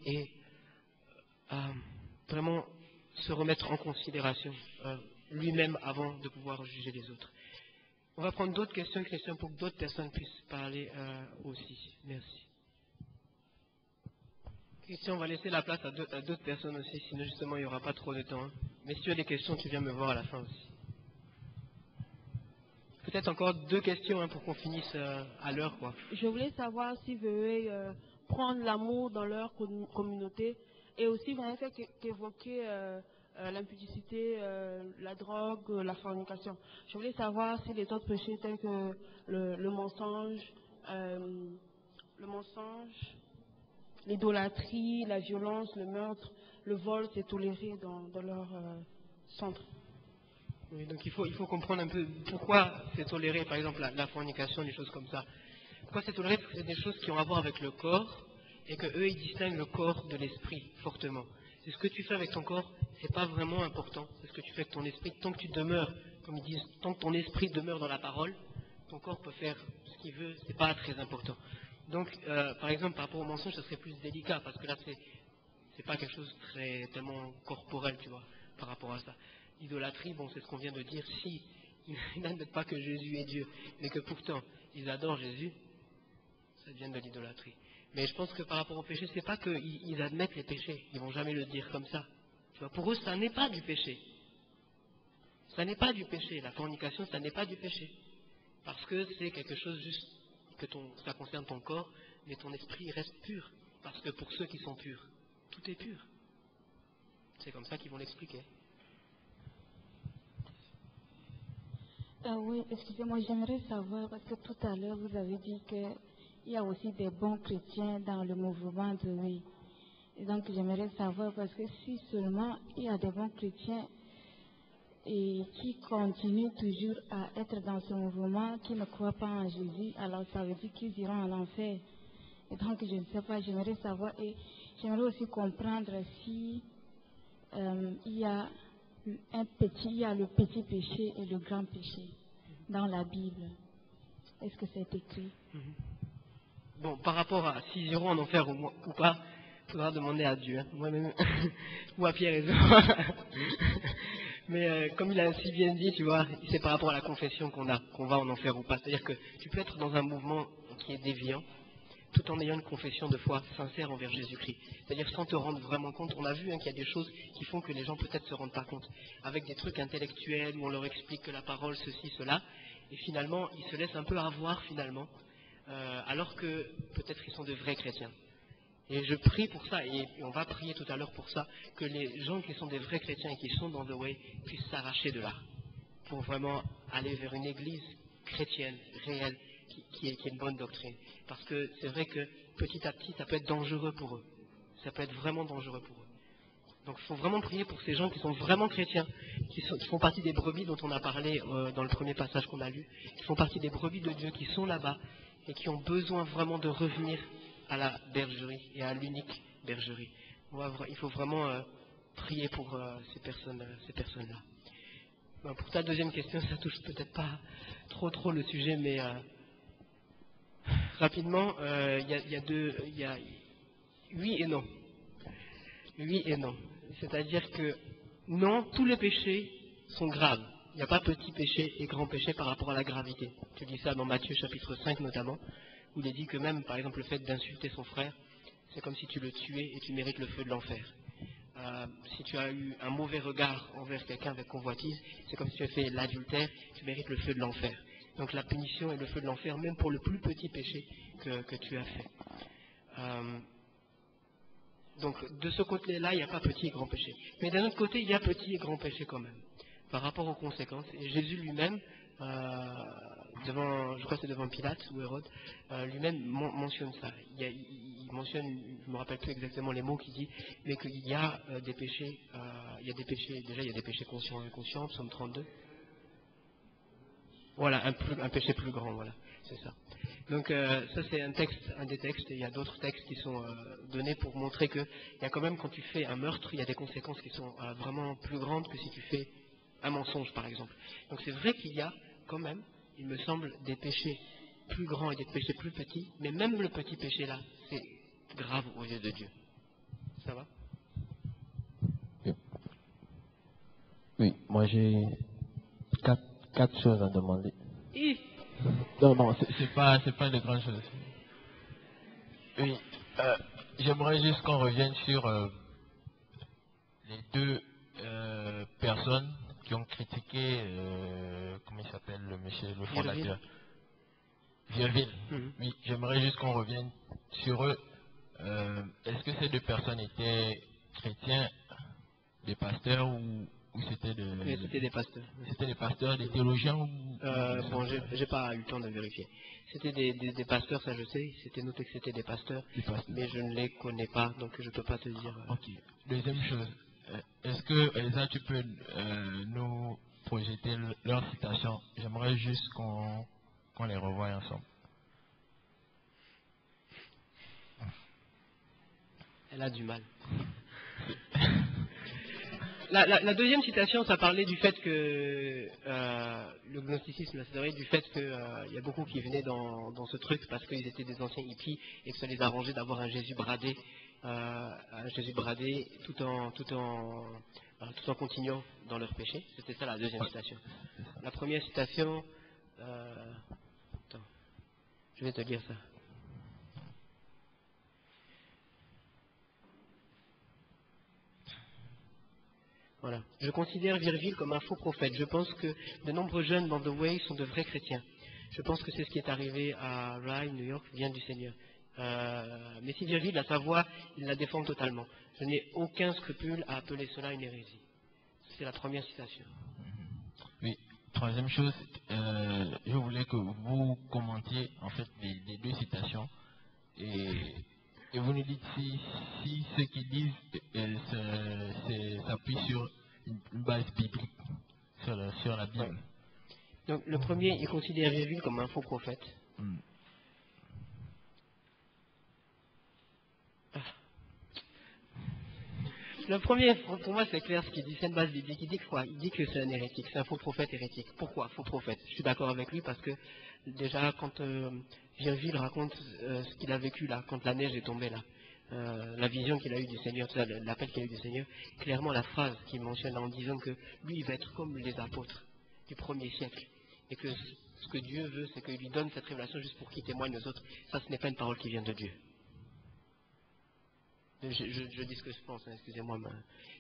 Speaker 1: et vraiment se remettre en considération lui-même avant de pouvoir juger les autres. On va prendre d'autres questions pour que d'autres personnes puissent parler aussi. Merci. Question, on va laisser la place à d'autres personnes aussi, sinon justement il n'y aura pas trop de temps. Hein. Mais si tu as des questions, tu viens me voir à la fin aussi. Peut-être encore 2 questions pour qu'on finisse à l'heure, quoi.
Speaker 11: Je voulais savoir si vous voulez prendre l'amour dans leur communauté, et aussi vous avez fait qu'évoquer l'impudicité, la drogue, la fornication. Je voulais savoir si les autres péchés tels que le mensonge, l'idolâtrie, la violence, le meurtre, le vol, c'est toléré dans leur centre.
Speaker 1: Oui, donc il faut comprendre un peu pourquoi c'est toléré, par exemple la fornication, des choses comme ça. Pourquoi c'est toléré? Parce que c'est des choses qui ont à voir avec le corps, et qu'eux, ils distinguent le corps de l'esprit fortement. C'est ce que tu fais avec ton corps, c'est pas vraiment important. C'est ce que tu fais avec ton esprit. Tant que tu demeures, comme ils disent, tant que ton esprit demeure dans la parole, ton corps peut faire ce qu'il veut, c'est pas très important. Donc, par exemple, par rapport au mensonge, ça serait plus délicat, parce que là, c'est pas quelque chose de tellement corporel, tu vois, par rapport à ça. L'idolâtrie, bon, c'est ce qu'on vient de dire. Si ils n'admettent pas que Jésus est Dieu, mais que pourtant ils adorent Jésus, ça vient de l'idolâtrie. Mais je pense que par rapport au péché, c'est pas qu'ils admettent les péchés, ils vont jamais le dire comme ça. Tu vois, pour eux, ça n'est pas du péché. Ça n'est pas du péché. La fornication, ça n'est pas du péché, parce que c'est quelque chose juste que ça concerne ton corps, mais ton esprit reste pur, parce que pour ceux qui sont purs, tout est pur. C'est comme ça qu'ils vont l'expliquer.
Speaker 12: Oui, excusez-moi, j'aimerais savoir, parce que tout à l'heure, vous avez dit qu'il y a aussi des bons chrétiens dans le mouvement de oui. Et donc, j'aimerais savoir, parce que si seulement il y a des bons chrétiens et qui continuent toujours à être dans ce mouvement, qui ne croient pas en Jésus, alors ça veut dire qu'ils iront en enfer. Et donc, je ne sais pas, j'aimerais savoir, et j'aimerais aussi comprendre si il y a le petit péché et le grand péché dans la Bible. Est-ce que c'est écrit?
Speaker 1: Bon, par rapport à s'ils iront en enfer ou pas, il faudra demander à Dieu, hein, moi-même, ou à Pierre et Jean. Mais comme il a si bien dit, tu vois, c'est par rapport à la confession qu'on va en enfer ou pas. C'est-à-dire que tu peux être dans un mouvement qui est déviant, tout en ayant une confession de foi sincère envers Jésus-Christ. C'est-à-dire sans te rendre vraiment compte. On a vu qu'il y a des choses qui font que les gens peut-être ne se rendent pas compte. Avec des trucs intellectuels où on leur explique que la parole, ceci, cela, et finalement, ils se laissent un peu avoir finalement, alors que peut-être ils sont de vrais chrétiens. Et je prie pour ça, et on va prier tout à l'heure pour ça, que les gens qui sont des vrais chrétiens et qui sont dans The Way puissent s'arracher de là, pour vraiment aller vers une église chrétienne, réelle, qui est une bonne doctrine. Parce que c'est vrai que petit à petit, ça peut être dangereux pour eux. Ça peut être vraiment dangereux pour eux. Donc il faut vraiment prier pour ces gens qui sont vraiment chrétiens, qui font partie des brebis dont on a parlé dans le premier passage qu'on a lu, qui font partie des brebis de Dieu, qui sont là-bas et qui ont besoin vraiment de revenir à la bergerie et à l'unique bergerie. Il faut vraiment prier pour ces personnes-là. Bon, pour ta deuxième question, ça touche peut-être pas trop le sujet, mais rapidement, il y a oui et non. Oui et non. C'est-à-dire que non, tous les péchés sont graves. Il n'y a pas petit péché et grand péché par rapport à la gravité. Tu dis ça dans Matthieu chapitre 5 notamment, où il est dit que même, par exemple, le fait d'insulter son frère, c'est comme si tu le tuais et tu mérites le feu de l'enfer. Si tu as eu un mauvais regard envers quelqu'un avec convoitise, c'est comme si tu as fait l'adultère, tu mérites le feu de l'enfer. Donc la punition est le feu de l'enfer, même pour le plus petit péché que tu as fait. Donc de ce côté-là, il n'y a pas petit et grand péché. Mais d'un autre côté, il y a petit et grand péché quand même, par rapport aux conséquences. Et Jésus lui-même, je crois que c'est devant Pilate ou Hérode, lui-même mentionne ça. Il il mentionne, je ne me rappelle plus exactement les mots qu'il dit, mais qu'il y a des péchés, il y a des péchés, déjà il y a des péchés conscients et inconscients, psaume 32. Voilà, un péché plus grand, voilà, c'est ça. Donc ça c'est un des textes, et il y a d'autres textes qui sont donnés pour montrer qu'il y a quand même, quand tu fais un meurtre, il y a des conséquences qui sont vraiment plus grandes que si tu fais un mensonge par exemple. Donc c'est vrai qu'il y a quand même, il me semble, des péchés plus grands et des péchés plus petits, mais même le petit péché là, c'est grave aux yeux de Dieu. Ça va?
Speaker 13: Oui, moi j'ai quatre choses à demander.
Speaker 1: Et
Speaker 13: Non, c'est pas de grandes choses.
Speaker 14: Oui, j'aimerais juste qu'on revienne sur les deux personnes qui ont critiqué, comment il s'appelle le monsieur, le fondateur, Virville. Oui, j'aimerais juste qu'on revienne sur eux. Est-ce que ces deux personnes étaient chrétiens, des pasteurs ou c'était
Speaker 1: oui, c'était des pasteurs.
Speaker 14: C'était des pasteurs, des théologiens ou...
Speaker 1: Bon, j'ai pas eu le temps de vérifier. C'était des pasteurs, ça je sais. C'était noté que c'était des pasteurs, mais je ne les connais pas, donc je ne peux pas te dire.
Speaker 14: Ok. Deuxième chose, est-ce que, Elsa, tu peux nous projeter leurs citations? J'aimerais juste qu'on les revoie ensemble.
Speaker 1: Elle a du mal. La deuxième citation, ça parlait du fait que le gnosticisme, c'est vrai, du fait qu'il y a beaucoup qui venaient dans ce truc parce qu'ils étaient des anciens hippies et que ça les arrangeait d'avoir un Jésus bradé tout en continuant dans leur péché. C'était ça la deuxième citation. La première citation, attends, je vais te dire ça. Voilà. Je considère Virgile comme un faux prophète. Je pense que de nombreux jeunes dans The Way sont de vrais chrétiens. Je pense que c'est ce qui est arrivé à Rye, New York, vient du Seigneur. Mais si Virgile a sa voix, il la défend totalement. Je n'ai aucun scrupule à appeler cela une hérésie. C'est la première citation.
Speaker 14: Oui. Troisième chose, je voulais que vous commentiez en fait les deux citations et vous nous dites si ce qu'ils disent s'appuie sur une base biblique, sur la Bible.
Speaker 1: Donc le premier, il considère Virgile comme un faux prophète. Le premier, pour moi, c'est clair ce qu'il dit, c'est une base biblique. Il dit que quoi? Il dit que c'est un hérétique, c'est un faux prophète hérétique. Pourquoi faux prophète? Je suis d'accord avec lui parce que déjà, quand Virgile raconte ce qu'il a vécu là, quand la neige est tombée là, la vision qu'il a eue du Seigneur, l'appel qu'il a eu du Seigneur, clairement la phrase qu'il mentionne en disant que lui, il va être comme les apôtres du premier siècle. Et que ce que Dieu veut, c'est qu'il lui donne cette révélation juste pour qu'il témoigne aux autres. Ça, ce n'est pas une parole qui vient de Dieu. Je dis ce que je pense, hein, excusez-moi, mais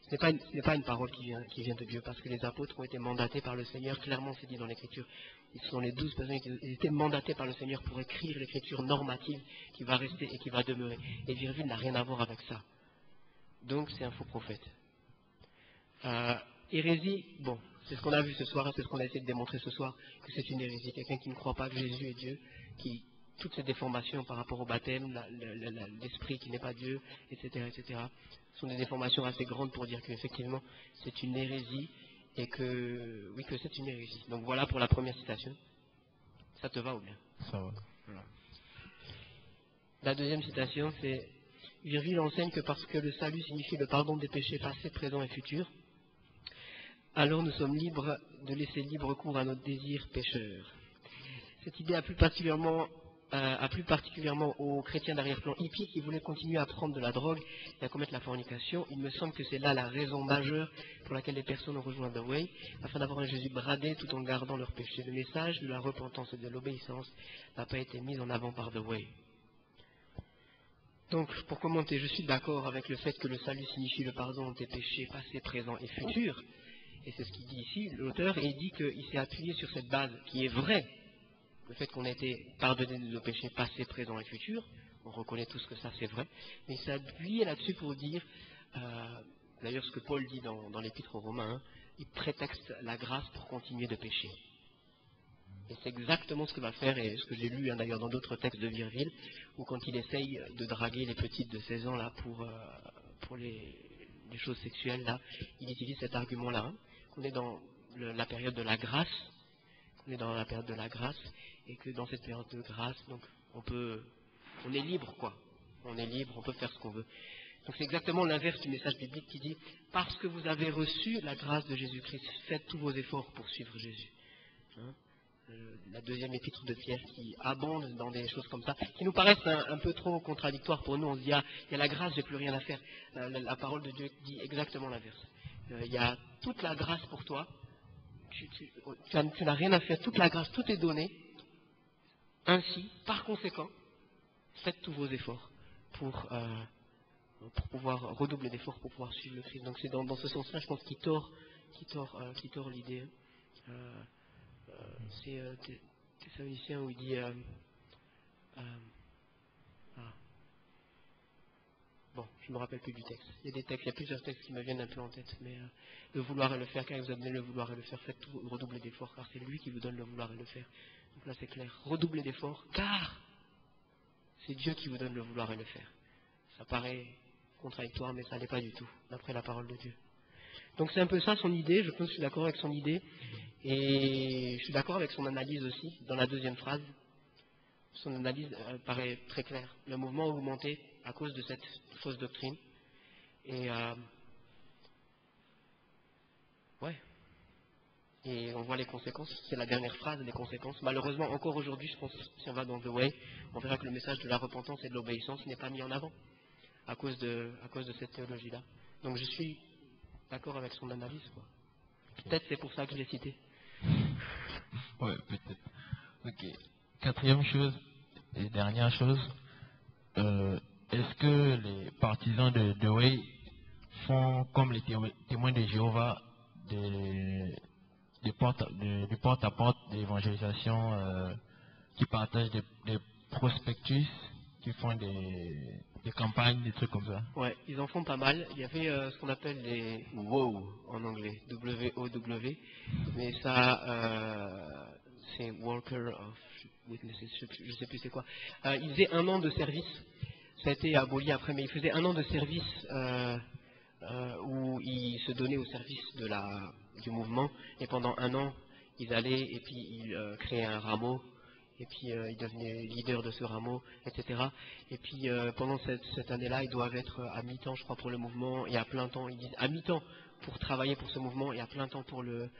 Speaker 1: ce n'est pas une parole qui vient de Dieu, parce que les apôtres ont été mandatés par le Seigneur, clairement c'est dit dans l'Écriture. Ce sont les 12 personnes qui ont été mandatées par le Seigneur pour écrire l'Écriture normative qui va rester et qui va demeurer. Et Virgile n'a rien à voir avec ça. Donc c'est un faux prophète. Hérésie, bon, c'est ce qu'on a vu ce soir, c'est ce qu'on a essayé de démontrer ce soir, que c'est une hérésie. Quelqu'un qui ne croit pas que Jésus est Dieu, toutes ces déformations par rapport au baptême, l'esprit qui n'est pas Dieu, etc., sont des déformations assez grandes pour dire qu'effectivement c'est une hérésie et que, oui, que c'est une hérésie. Donc voilà pour la première citation. Ça te va ou bien?
Speaker 14: Ça va.
Speaker 1: La deuxième citation, c'est Virgile enseigne que parce que le salut signifie le pardon des péchés passés, présents et futurs, alors nous sommes libres de laisser libre cours à notre désir pécheur. Cette idée a plus particulièrement aux chrétiens d'arrière-plan hippies qui voulaient continuer à prendre de la drogue et à commettre la fornication. Il me semble que c'est là la raison majeure pour laquelle les personnes ont rejoint The Way, afin d'avoir un Jésus bradé tout en gardant leur péché. Le message de la repentance et de l'obéissance n'a pas été mis en avant par The Way. Donc, pour commenter, je suis d'accord avec le fait que le salut signifie le pardon des péchés passés, présents et futurs. Et c'est ce qu'il dit ici, l'auteur, et il dit qu'il s'est appuyé sur cette base qui est vraie. Le fait qu'on ait été pardonné de nos péchés passés, présents et futurs, on reconnaît tous que ça c'est vrai, mais il s'est appuyé là-dessus pour dire, d'ailleurs ce que Paul dit dans l'épître aux Romains, il prétexte la grâce pour continuer de pécher. Et c'est exactement ce que va faire, et ce que j'ai lu d'ailleurs dans d'autres textes de Virgile, où quand il essaye de draguer les petites de 16 ans là, pour les choses sexuelles, là, il utilise cet argument-là, hein, qu'on est dans la période de la grâce, et que dans cette période de grâce, donc on est libre, quoi. On est libre, on peut faire ce qu'on veut. Donc c'est exactement l'inverse du message biblique qui dit « Parce que vous avez reçu la grâce de Jésus-Christ, faites tous vos efforts pour suivre Jésus. Hein » La deuxième épître de Pierre qui abonde dans des choses comme ça, qui nous paraissent un peu trop contradictoires pour nous. On se dit, il y a la grâce, j'ai plus rien à faire. La parole de Dieu dit exactement l'inverse. Il y a toute la grâce pour toi, tu n'as rien à faire, toute la grâce, tout est donné. Ainsi, par conséquent, faites tous vos efforts pour pouvoir redoubler d'efforts pour pouvoir suivre le Christ. Donc c'est dans ce sens-là, je pense, qu'il tord l'idée. C'est Thessaloniciens où il dit bon, je ne me rappelle plus du texte. Il y a plusieurs textes qui me viennent un peu en tête, mais le vouloir et le faire, car il vous a donné le vouloir et le faire, faites tout, redoubler d'efforts, car c'est lui qui vous donne le vouloir et le faire. Donc là c'est clair, redoubler d'efforts, car c'est Dieu qui vous donne le vouloir et le faire. Ça paraît contradictoire, mais ça n'est pas du tout, d'après la parole de Dieu. Donc c'est un peu ça son idée, je pense que je suis d'accord avec son idée, et je suis d'accord avec son analyse aussi, dans la deuxième phrase. Son analyse paraît très claire. Le mouvement a augmenté à cause de cette fausse doctrine. Et et on voit les conséquences, c'est la dernière phrase, les conséquences. Malheureusement, encore aujourd'hui, je pense, si on va dans The Way, on verra que le message de la repentance et de l'obéissance n'est pas mis en avant à cause de cette théologie-là. Donc je suis d'accord avec son analyse, quoi. Peut-être c'est pour ça que je l'ai cité.
Speaker 14: Ouais, peut-être. Ok. Quatrième chose et dernière chose, est-ce que les partisans de The Way font comme les témoins de Jéhovah du porte-à-porte d'évangélisation, qui partagent des prospectus, qui font des campagnes, des trucs comme ça?
Speaker 1: Ouais, ils en font pas mal. Il y avait ce qu'on appelle les WOW en anglais, W-O-W, mais ça, c'est Worker of Witnesses, je sais plus c'est quoi. Ils faisaient 1 an de service, ça a été aboli après, mais ils faisaient 1 an de service où ils se donnaient au service du mouvement, et pendant 1 an, ils allaient et puis ils créaient un rameau, et puis ils devenaient leaders de ce rameau, etc. Et puis pendant cette année-là, ils doivent être à mi-temps, je crois, pour le mouvement, et à plein temps. Ils disent à mi-temps pour travailler pour ce mouvement, et à plein temps pour le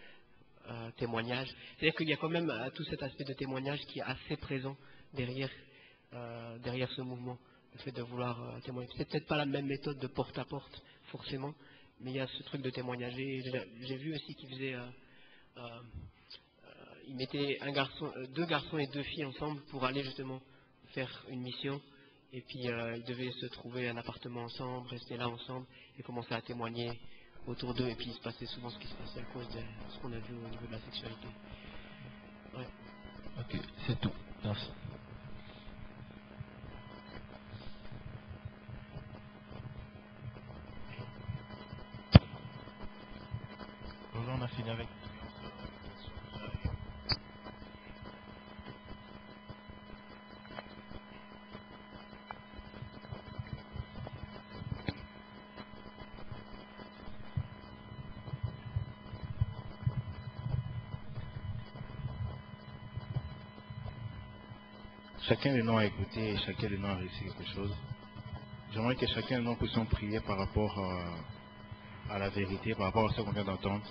Speaker 1: témoignage. C'est-à-dire qu'il y a quand même tout cet aspect de témoignage qui est assez présent derrière ce mouvement, le fait de vouloir témoigner. C'est peut-être pas la même méthode de porte-à-porte, forcément, mais il y a ce truc de témoignager. J'ai vu aussi qu'ils faisaient... ils mettaient 2 garçons et 2 filles ensemble pour aller justement faire une mission, et puis ils devaient se trouver un appartement ensemble, rester là ensemble et commencer à témoigner autour d'eux, et puis il se passait souvent ce qui se passait à cause de ce qu'on a vu au niveau de la sexualité. Ouais.
Speaker 14: Ok, c'est tout. Merci.
Speaker 13: On a fini avec.
Speaker 7: Chacun de nous a écouté et chacun de nous a réussi quelque chose. J'aimerais que chacun de nous puissions prier par rapport à la vérité, par rapport à ce qu'on vient d'entendre.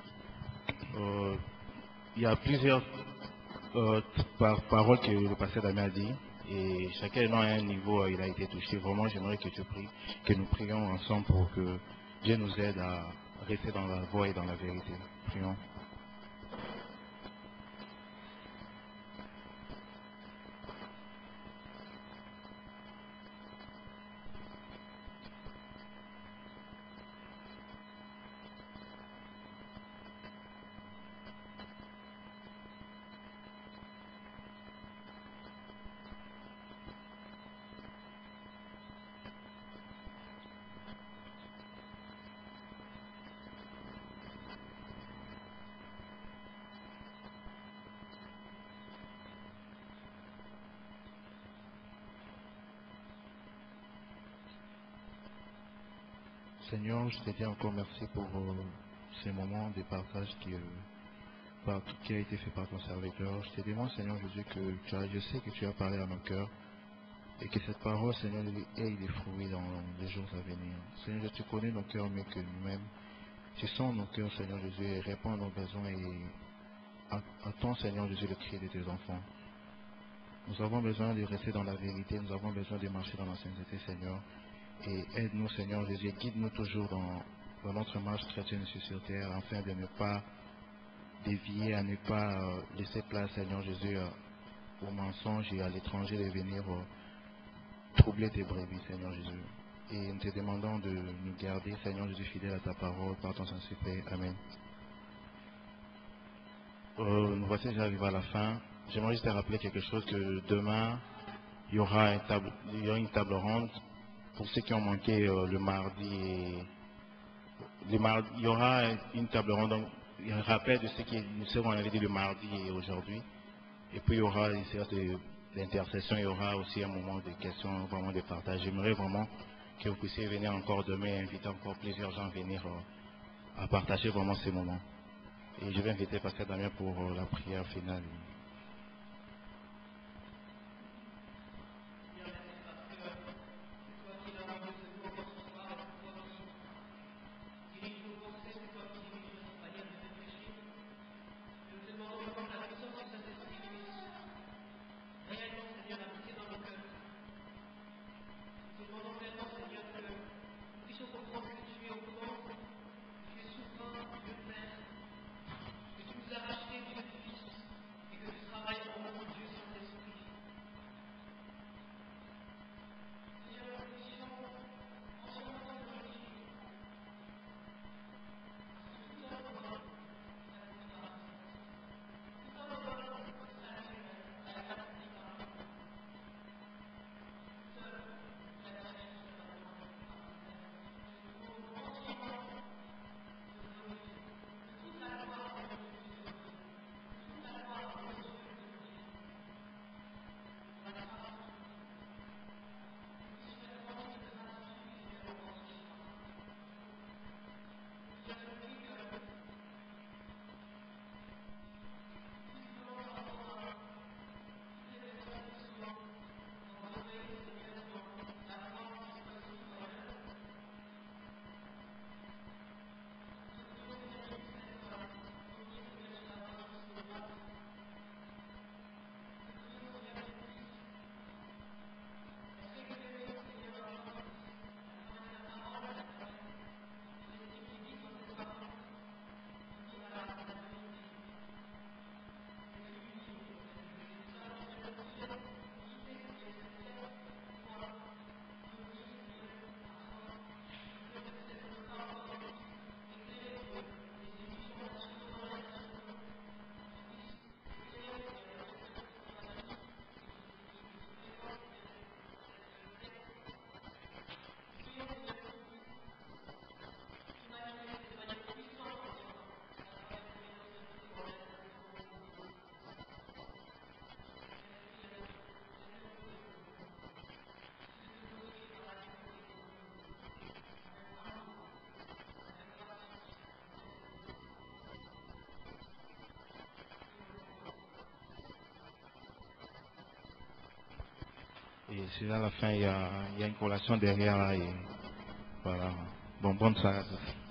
Speaker 7: Il y a plusieurs paroles que le pasteur Damien a dit, et chacun de nous à un niveau, il a été touché. Vraiment, j'aimerais que tu pries, que nous prions ensemble pour que Dieu nous aide à rester dans la voie et dans la vérité. Prions. Seigneur, je te dis encore merci pour ces moments de partage qui a été fait par ton serviteur. Je te demande, Seigneur Jésus, je sais que tu as parlé à nos cœurs et que cette parole, Seigneur, ait des fruits dans les jours à venir. Seigneur, tu connais nos cœurs mieux que nous-mêmes. Tu sens nos cœurs, Seigneur Jésus, et réponds à nos besoins et attends, Seigneur Jésus, le cri de tes enfants. Nous avons besoin de rester dans la vérité, nous avons besoin de marcher dans la sainteté, Seigneur. Et aide-nous, Seigneur Jésus, guide-nous toujours dans notre marche chrétienne sur terre, afin de ne pas dévier, à ne pas laisser place, Seigneur Jésus, au mensonge et à l'étranger de venir troubler tes brebis, Seigneur Jésus. Et nous te demandons de nous garder, Seigneur Jésus, fidèle à ta parole, par ton Saint-Esprit. Amen. Nous voici déjà arrivés à la fin. J'aimerais juste te rappeler quelque chose, que demain, il y aura une table ronde. Pour ceux qui ont manqué le mardi, il y aura une table ronde. Donc, il y a un rappel de ce qui nous serons invités le mardi et aujourd'hui. Et puis, il y aura une séance d'intercession. Il y aura aussi un moment de questions, vraiment de partage. J'aimerais vraiment que vous puissiez venir encore demain et inviter encore plusieurs gens à venir à partager vraiment ces moments. Et je vais inviter Pasteur Damien pour la prière finale. Et c'est à la fin, il y a une collation derrière là. Et voilà. Bon, bonne soirée à tous.